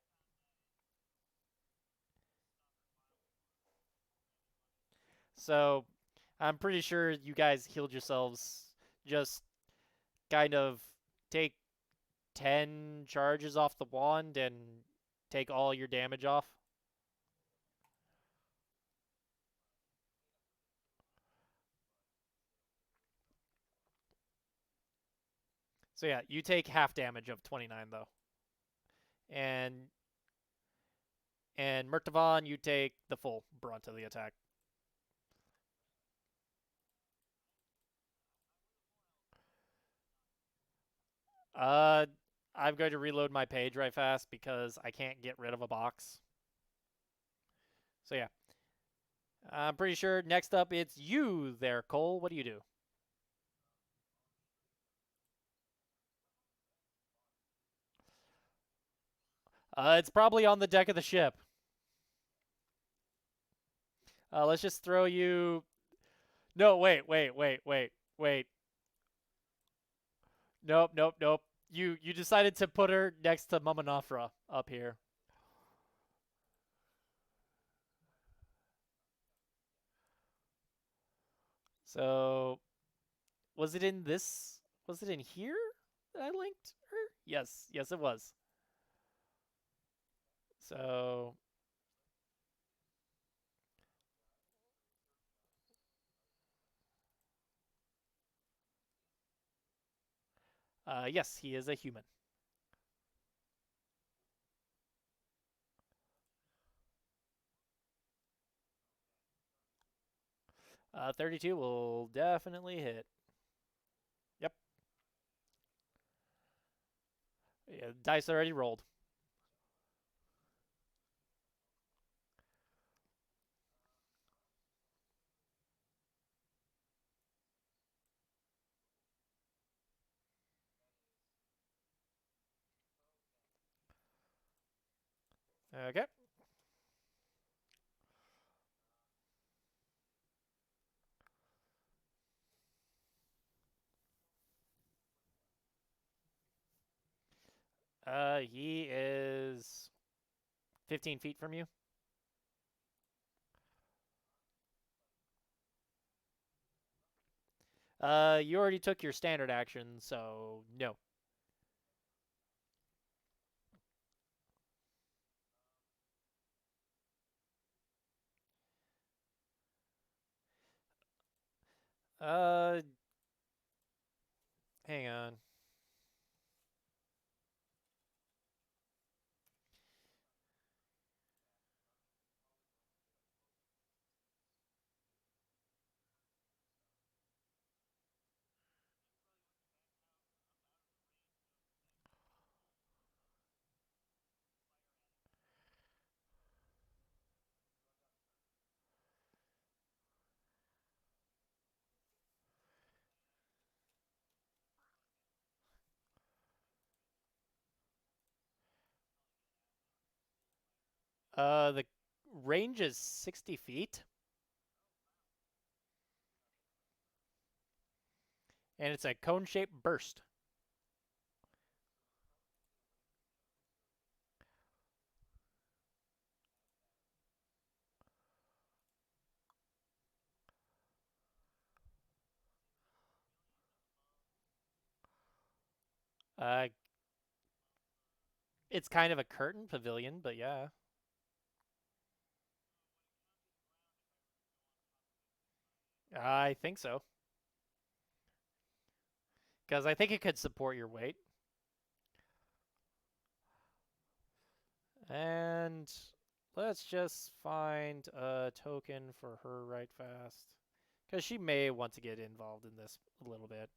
So I'm pretty sure you guys healed yourselves. Just kind of take 10 charges off the wand and take all your damage off. So yeah, you take half damage of 29 though. And Murtavan, you take the full brunt of the attack. Uh I'm going to reload my page right fast because I can't get rid of a box. So yeah. I'm pretty sure next up it's you there, Cole. What do you do? It's probably on the deck of the ship. Let's just throw you. No, wait. Nope. You decided to put her next to Mama Nafra up here. So was it in this? Was it in here that I linked her? Yes, it was. So yes, he is a human. 32 will definitely hit. Yep. Yeah, dice already rolled. Okay. He is 15 feet from you. You already took your standard action, so no. Uh, hang on. The range is 60 feet. And it's a cone-shaped burst. Uh, it's kind of a curtain pavilion, but yeah. I think so. Because I think it could support your weight. And let's just find a token for her right fast. Because she may want to get involved in this a little bit.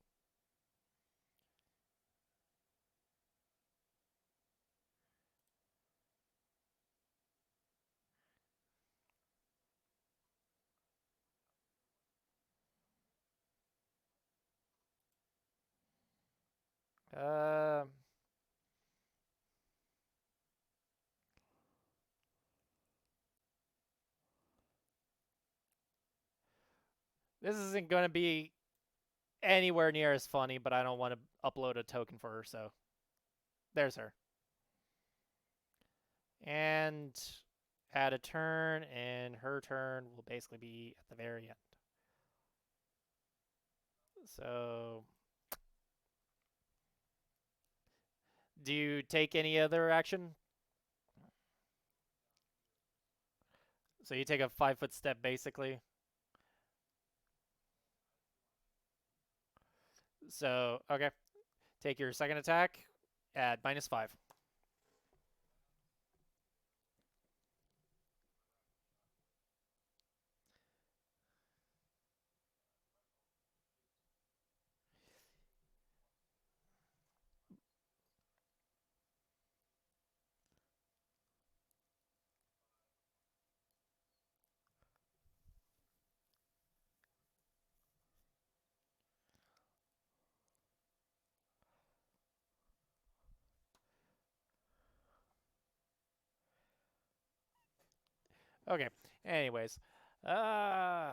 Uh, this isn't going to be anywhere near as funny, but I don't want to upload a token for her, so there's her. And add a turn, and her turn will basically be at the very end. So, do you take any other action? So you take a 5-foot step, basically. So, okay. Take your second attack at -5. Okay. Anyways. Uh,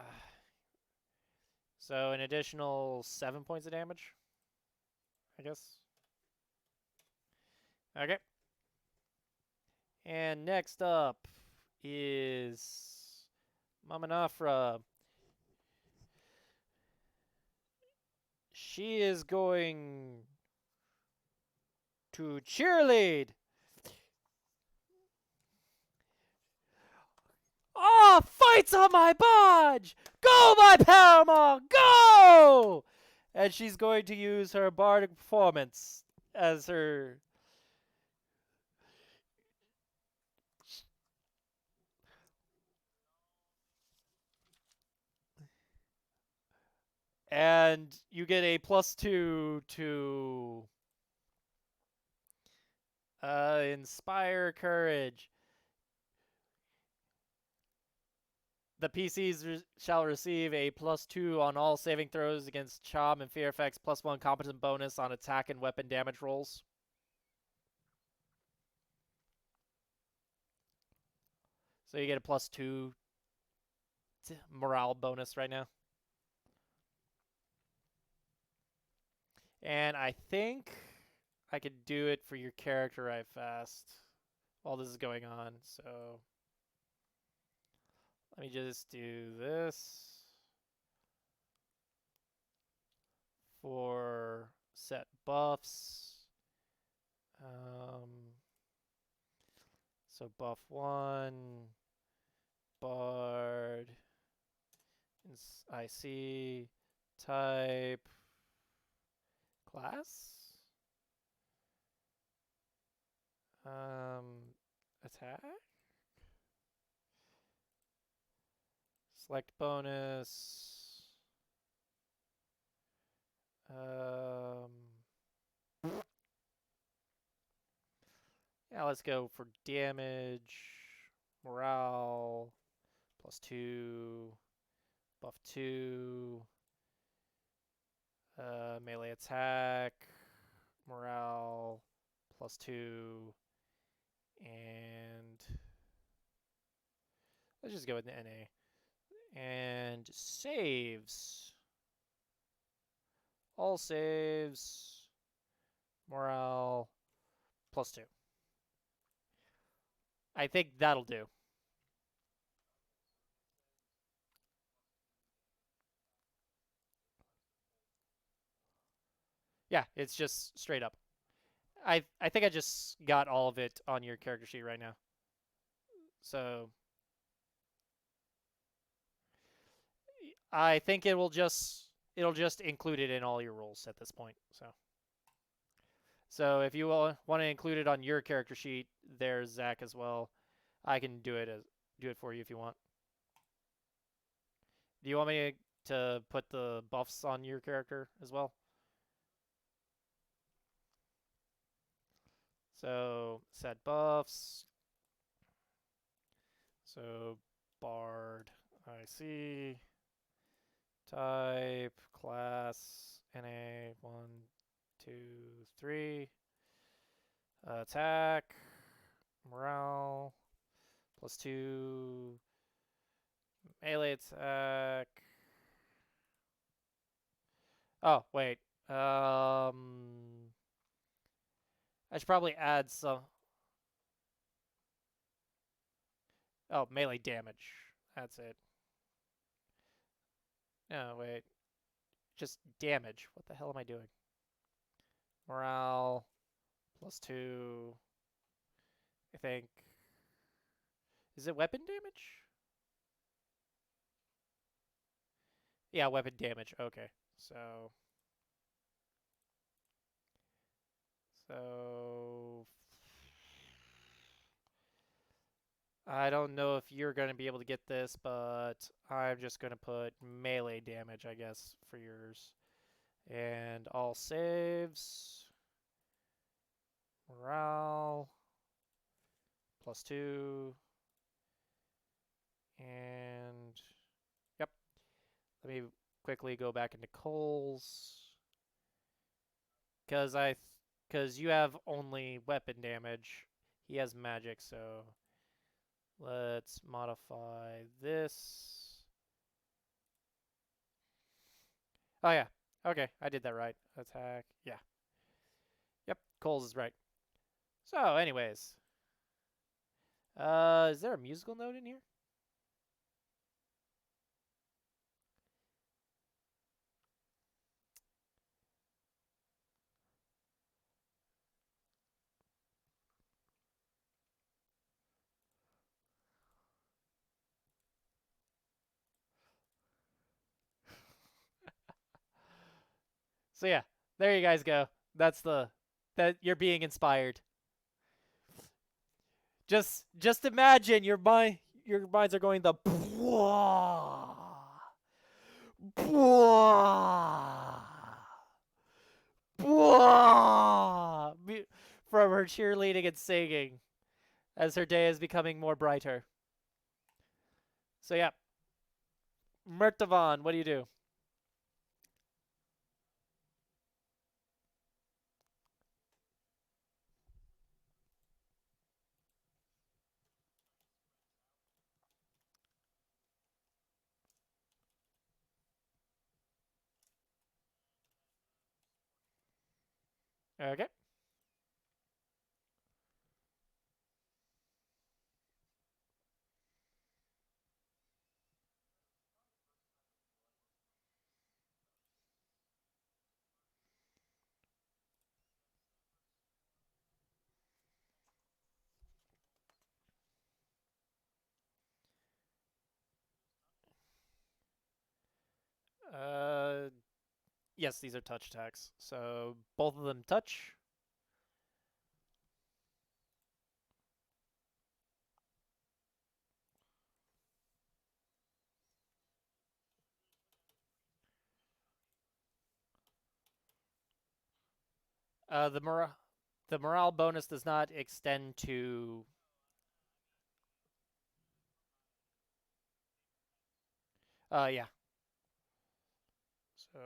so an additional 7 points of damage, I guess. Okay. And next up is Mamanafra. She is going to cheerlead. Oh, fights on my bodge! Go, my Paramount, go! And she's going to use her bardic performance as her. And you get a +2 to inspire courage. The PCs shall receive a +2 on all saving throws against charm and fear effects, +1 competent bonus on attack and weapon damage rolls. So you get a +2 morale bonus right now. And I think I could do it for your character right fast while this is going on. So let me just do this for set buffs. So buff 1, Bard, IC, type, class, attack, select bonus, yeah, let's go for damage, morale, +2, buff 2, melee attack, morale, +2, and Let's just go with the NA. And saves. All saves. Morale +2. I think that'll do. Yeah, it's just straight up. I think I just got all of it on your character sheet right now. So I think it'll just include it in all your rolls at this point. So if you want to include it on your character sheet, there's Zach as well. I can do it for you if you want. Do you want me to put the buffs on your character as well? So set buffs. So Bard, I see. Type, class, NA, 1, 2, 3. Attack, morale, +2. Melee attack. Oh, wait. I should probably add some. Oh, melee damage. That's it. No, wait. Just damage. What the hell am I doing? Morale, +2. I think. Is it weapon damage? Yeah, weapon damage. Okay. So. So. I don't know if you're going to be able to get this, but I'm just going to put melee damage, I guess, for yours. And all saves. Morale. +2. And yep. Let me quickly go back into Cole's. Because you have only weapon damage. He has magic, so let's modify this. Oh yeah. Okay, I did that right. Attack. Yeah. Yep, Cole's is right. So, anyways. Is there a musical note in here? So yeah, there you guys go. That's that you're being inspired. Just imagine your minds are going the blah, blah, blah, from her cheerleading and singing as her day is becoming more brighter. So yeah, Murtavan, what do you do? Okay. Uh, yes, these are touch attacks. So both of them touch. The morale bonus does not extend to. Yeah. So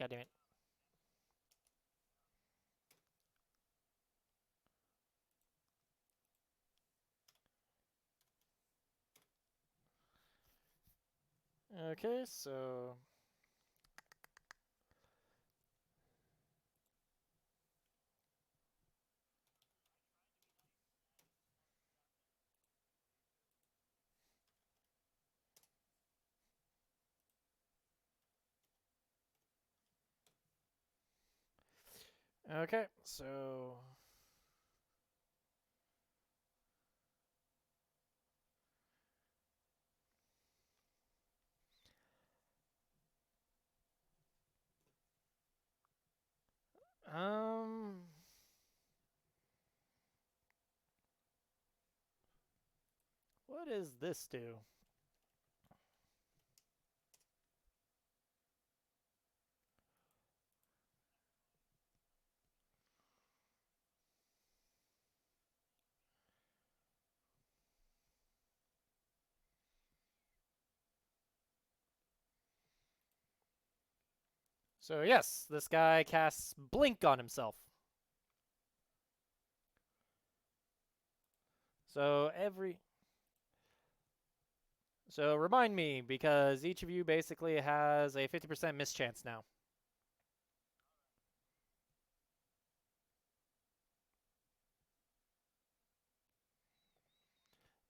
God damn it. Okay, so okay, so um what does this do? So yes, this guy casts Blink on himself. So so remind me, because each of you basically has a 50% miss chance now.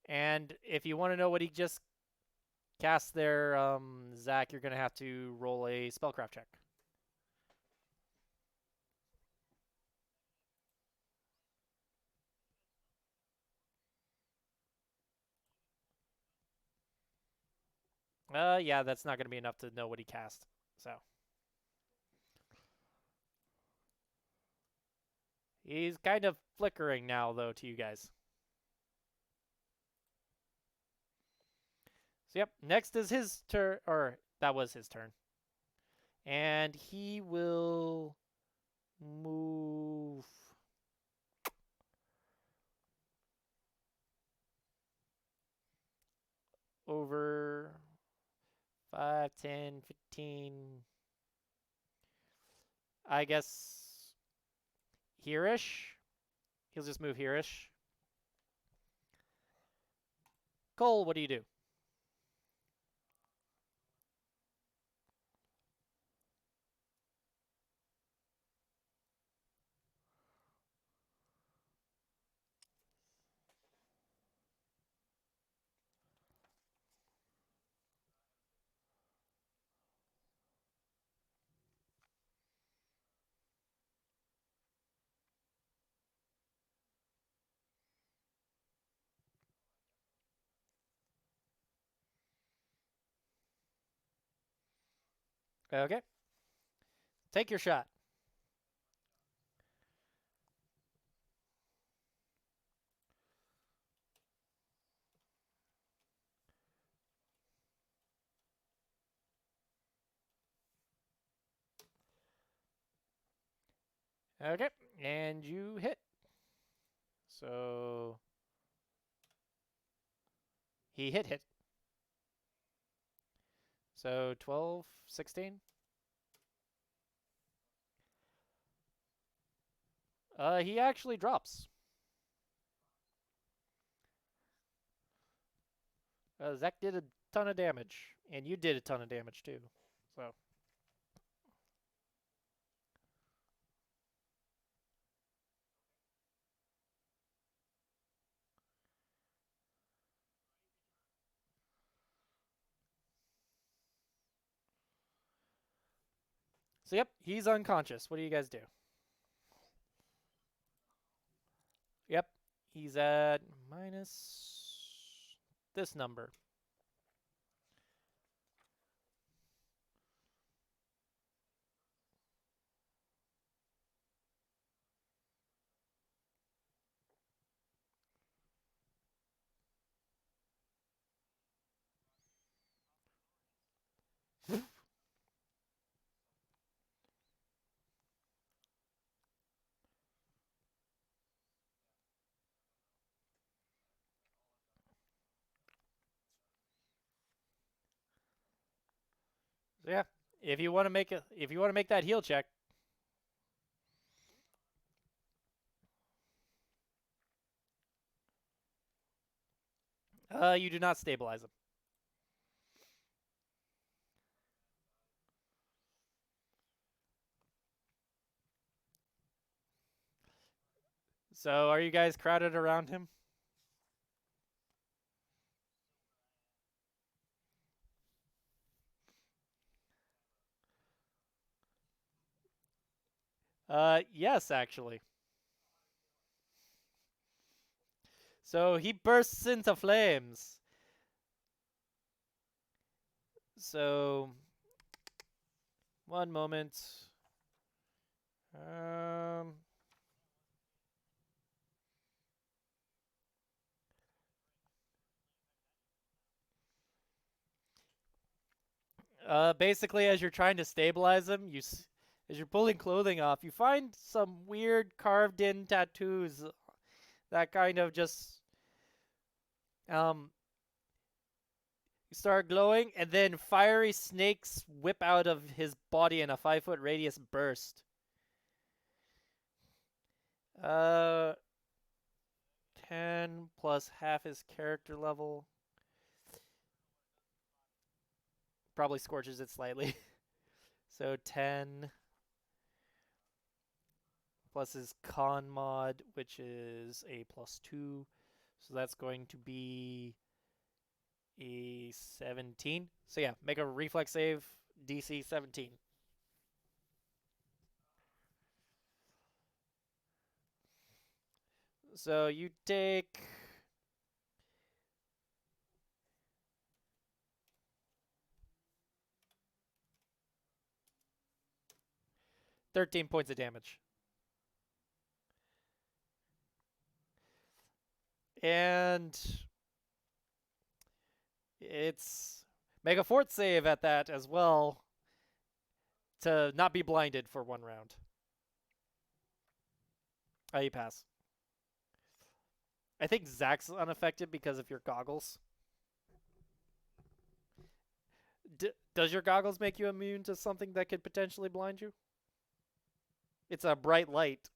And if you want to know what he just cast there, Zach, you're gonna have to roll a spellcraft check. Yeah, that's not gonna be enough to know what he cast. So he's kind of flickering now, though, to you guys. So yep, next is his turn, or that was his turn, and he will move over 5, 10, 15. I guess here-ish. He'll just move here-ish. Cole, what do you do? Okay. Take your shot. Okay. And you hit. So he hit. So 12, 16. He actually drops. Zach did a ton of damage, and you did a ton of damage too. So yep, he's unconscious. What do you guys do? Yep, he's at minus this number. So yeah, If you want to make that heal check, you do not stabilize him. So are you guys crowded around him? Yes, actually. So he bursts into flames. So, one moment. Um, Basically, as you're trying to stabilize him, as you're pulling clothing off, you find some weird carved-in tattoos that kind of just um start glowing, and then fiery snakes whip out of his body in a 5-foot radius burst. Uh, 10 plus half his character level probably scorches it slightly. So 10 plus his con mod, which is a +2. So that's going to be a 17. So yeah, make a reflex save, DC 17. So you take 13 points of damage. And it's make a fort save at that as well to not be blinded for 1 round. You pass. I think Zach's unaffected because of your goggles. Does your goggles make you immune to something that could potentially blind you? It's a bright light.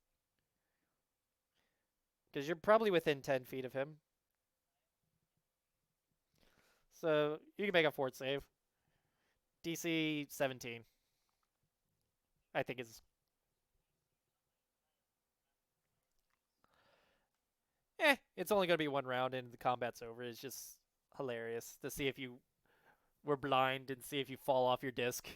Because you're probably within 10 feet of him. So you can make a fort save. DC 17. I think is. It's only going to be 1 round and the combat's over. It's just hilarious to see if you were blind and see if you fall off your disc.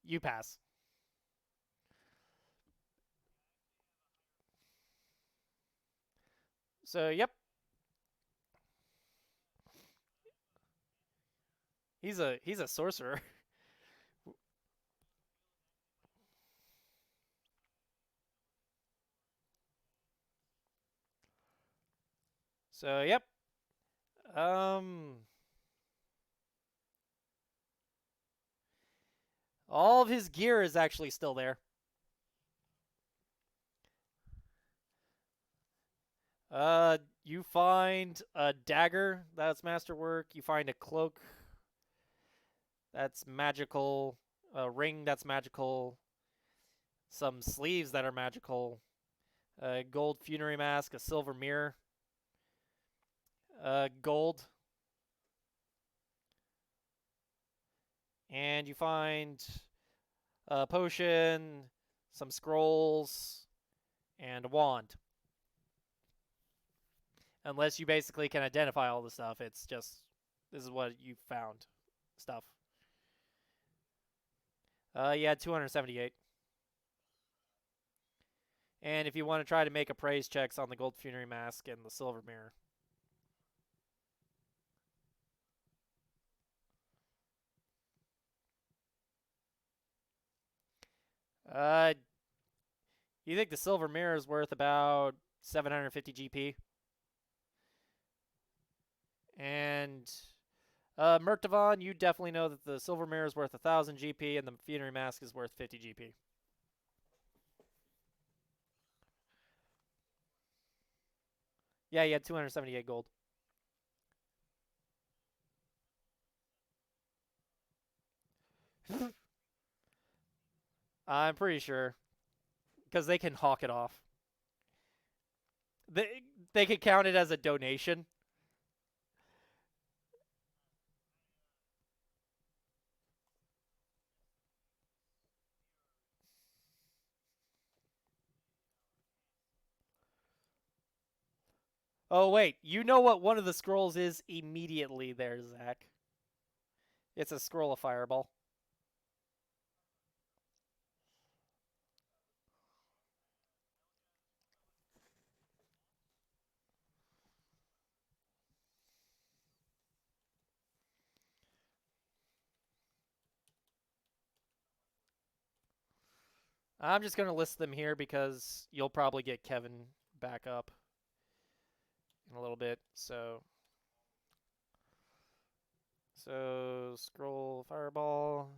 You pass. So, yep. He's a sorcerer. So, yep. All of his gear is actually still there. You find a dagger that's masterwork. You find a cloak that's magical, a ring that's magical, some sleeves that are magical, a gold funerary mask, a silver mirror, gold, and you find a potion, some scrolls, and a wand. Unless you basically can identify all the stuff, it's just this is what you found stuff. Yeah, 278. And if you want to try to make appraise checks on the gold funerary mask and the silver mirror. Uh, you think the silver mirror is worth about 750 GP? And Murtavan, you definitely know that the silver mirror is worth 1,000 GP and the funerary mask is worth 50 GP. Yeah, he had 278 gold. I'm pretty sure. Because they can hawk it off. They could count it as a donation. Oh, wait. You know what one of the scrolls is immediately there, Zach. It's a scroll of Fireball. I'm just going to list them here because you'll probably get Kevin back up in a little bit. So scroll Fireball.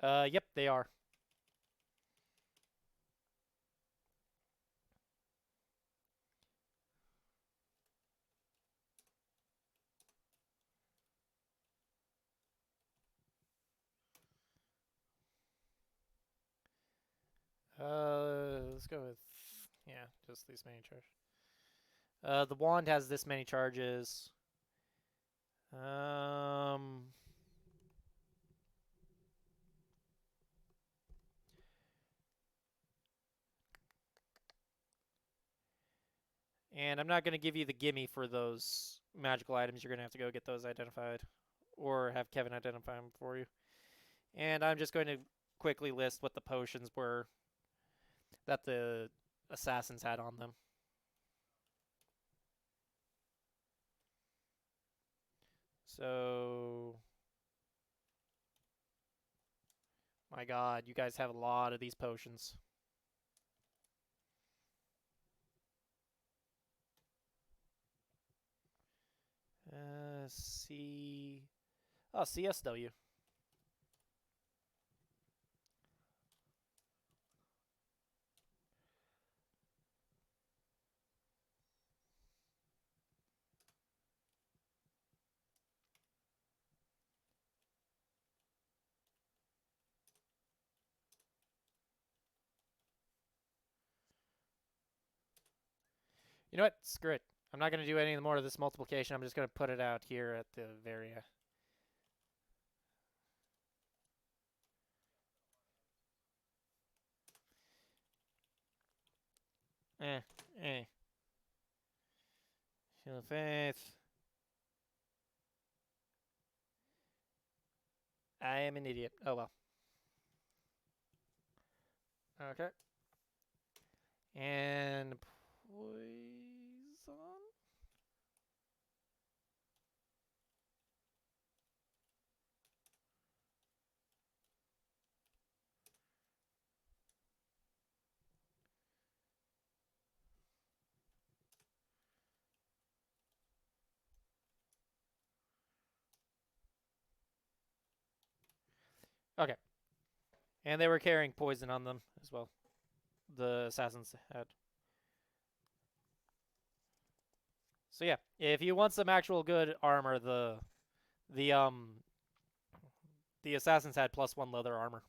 Yep, they are. Let's go with yeah, just these many charges. The wand has this many charges. Um, and I'm not gonna give you the gimme for those magical items. You're gonna have to go get those identified, or have Kevin identify them for you. And I'm just going to quickly list what the potions were that the assassins had on them. So, my God, you guys have a lot of these potions. C. Oh, CSW. You know what? Screw it. I'm not going to do any more of this multiplication. I'm just going to put it out here at the very. Eh, eh. Shield of Faith. I am an idiot. Oh well. Okay. And poison. Okay. And they were carrying poison on them as well. The assassins had. So yeah, if you want some actual good armor, the um the assassins had +1 leather armor.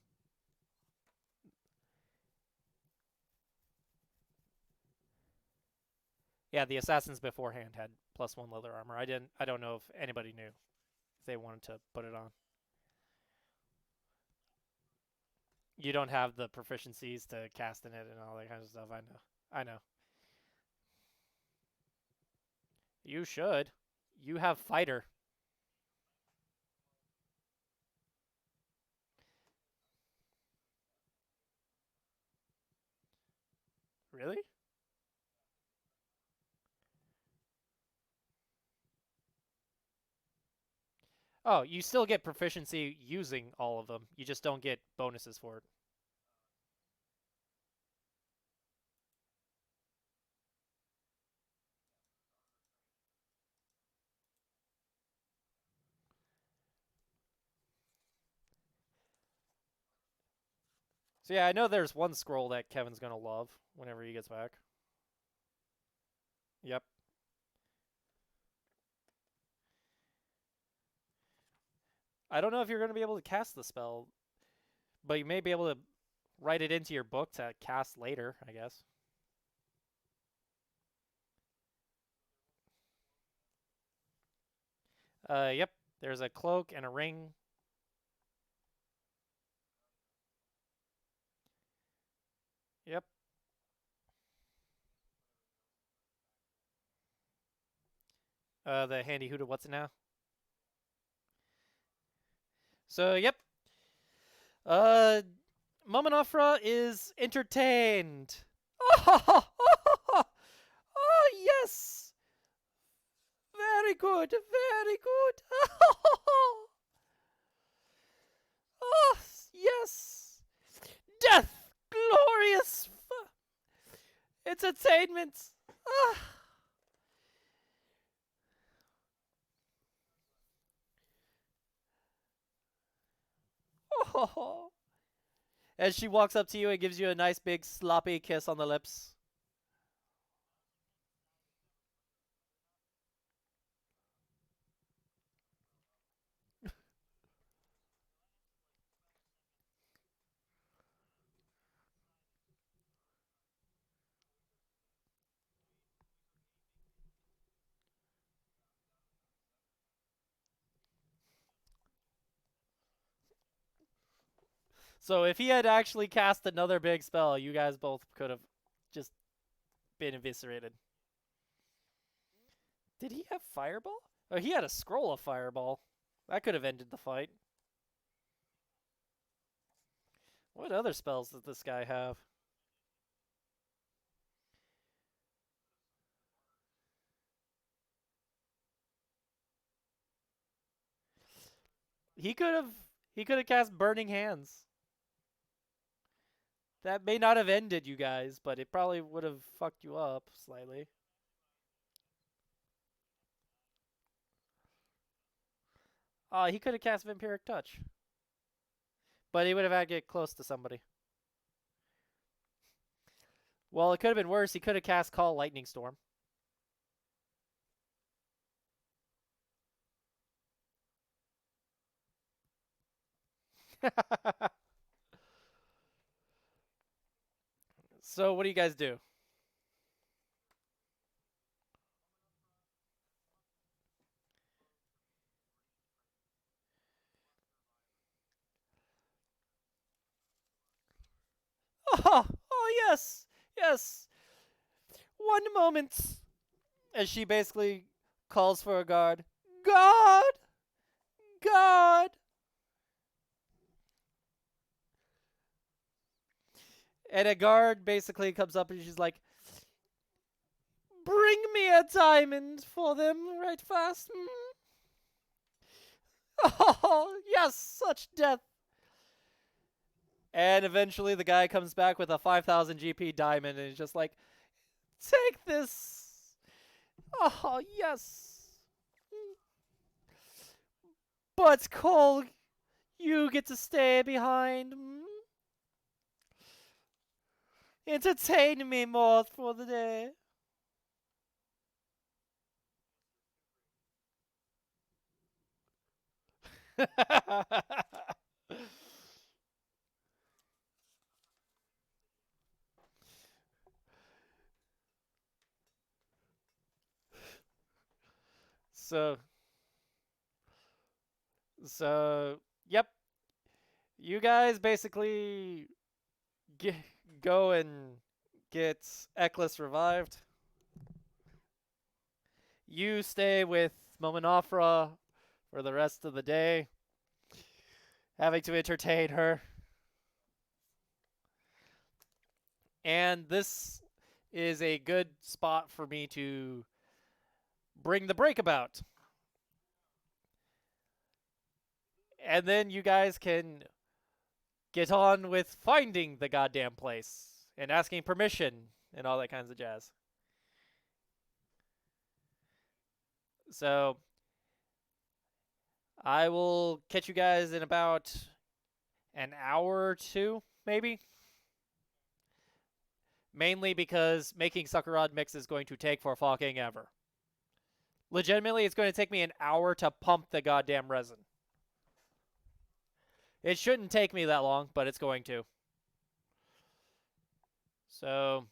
Yeah, the assassins beforehand had +1 leather armor. I don't know if anybody knew if they wanted to put it on. You don't have the proficiencies to cast in it and all that kind of stuff. I know. I know. You should. You have fighter. Really? Oh, you still get proficiency using all of them. You just don't get bonuses for it. So yeah, I know there's one scroll that Kevin's gonna love whenever he gets back. Yep. I don't know if you're gonna be able to cast the spell, but you may be able to write it into your book to cast later, I guess. Yep. There's a cloak and a ring. Yep. The handy hoodoo. What's it now? So yep. Uh, Momonofra is entertained. Oh, oh yes, very good, very good. Oh yes, death, glorious entertainment. Ah. Oh. As she walks up to you and gives you a nice big sloppy kiss on the lips. So if he had actually cast another big spell, you guys both could have just been eviscerated. Did he have Fireball? Oh, he had a scroll of Fireball. That could have ended the fight. What other spells does this guy have? He could have cast Burning Hands. That may not have ended you guys, but it probably would have fucked you up slightly. He could have cast Vampiric Touch. But he would have had to get close to somebody. Well, it could have been worse. He could have cast Call Lightning Storm. So what do you guys do? Oh, oh yes, yes. One moment. As she basically calls for a guard. God, God. And a guard basically comes up and she's like, "Bring me a diamond for them right fast." Oh, yes, such death. And eventually the guy comes back with a 5,000 GP diamond and he's just like, "Take this." Oh, yes. But Cole, you get to stay behind. Entertain me more for the day. so, yep. You guys basically get, go and get Eklis revived. You stay with Momonofra for the rest of the day, having to entertain her. And this is a good spot for me to bring the break about. And then you guys can get on with finding the goddamn place and asking permission and all that kinds of jazz. So I will catch you guys in about an hour or two, maybe. Mainly because making sucker rod mix is going to take for fucking ever. Legitimately, it's going to take me an hour to pump the goddamn resin. It shouldn't take me that long, but it's going to. So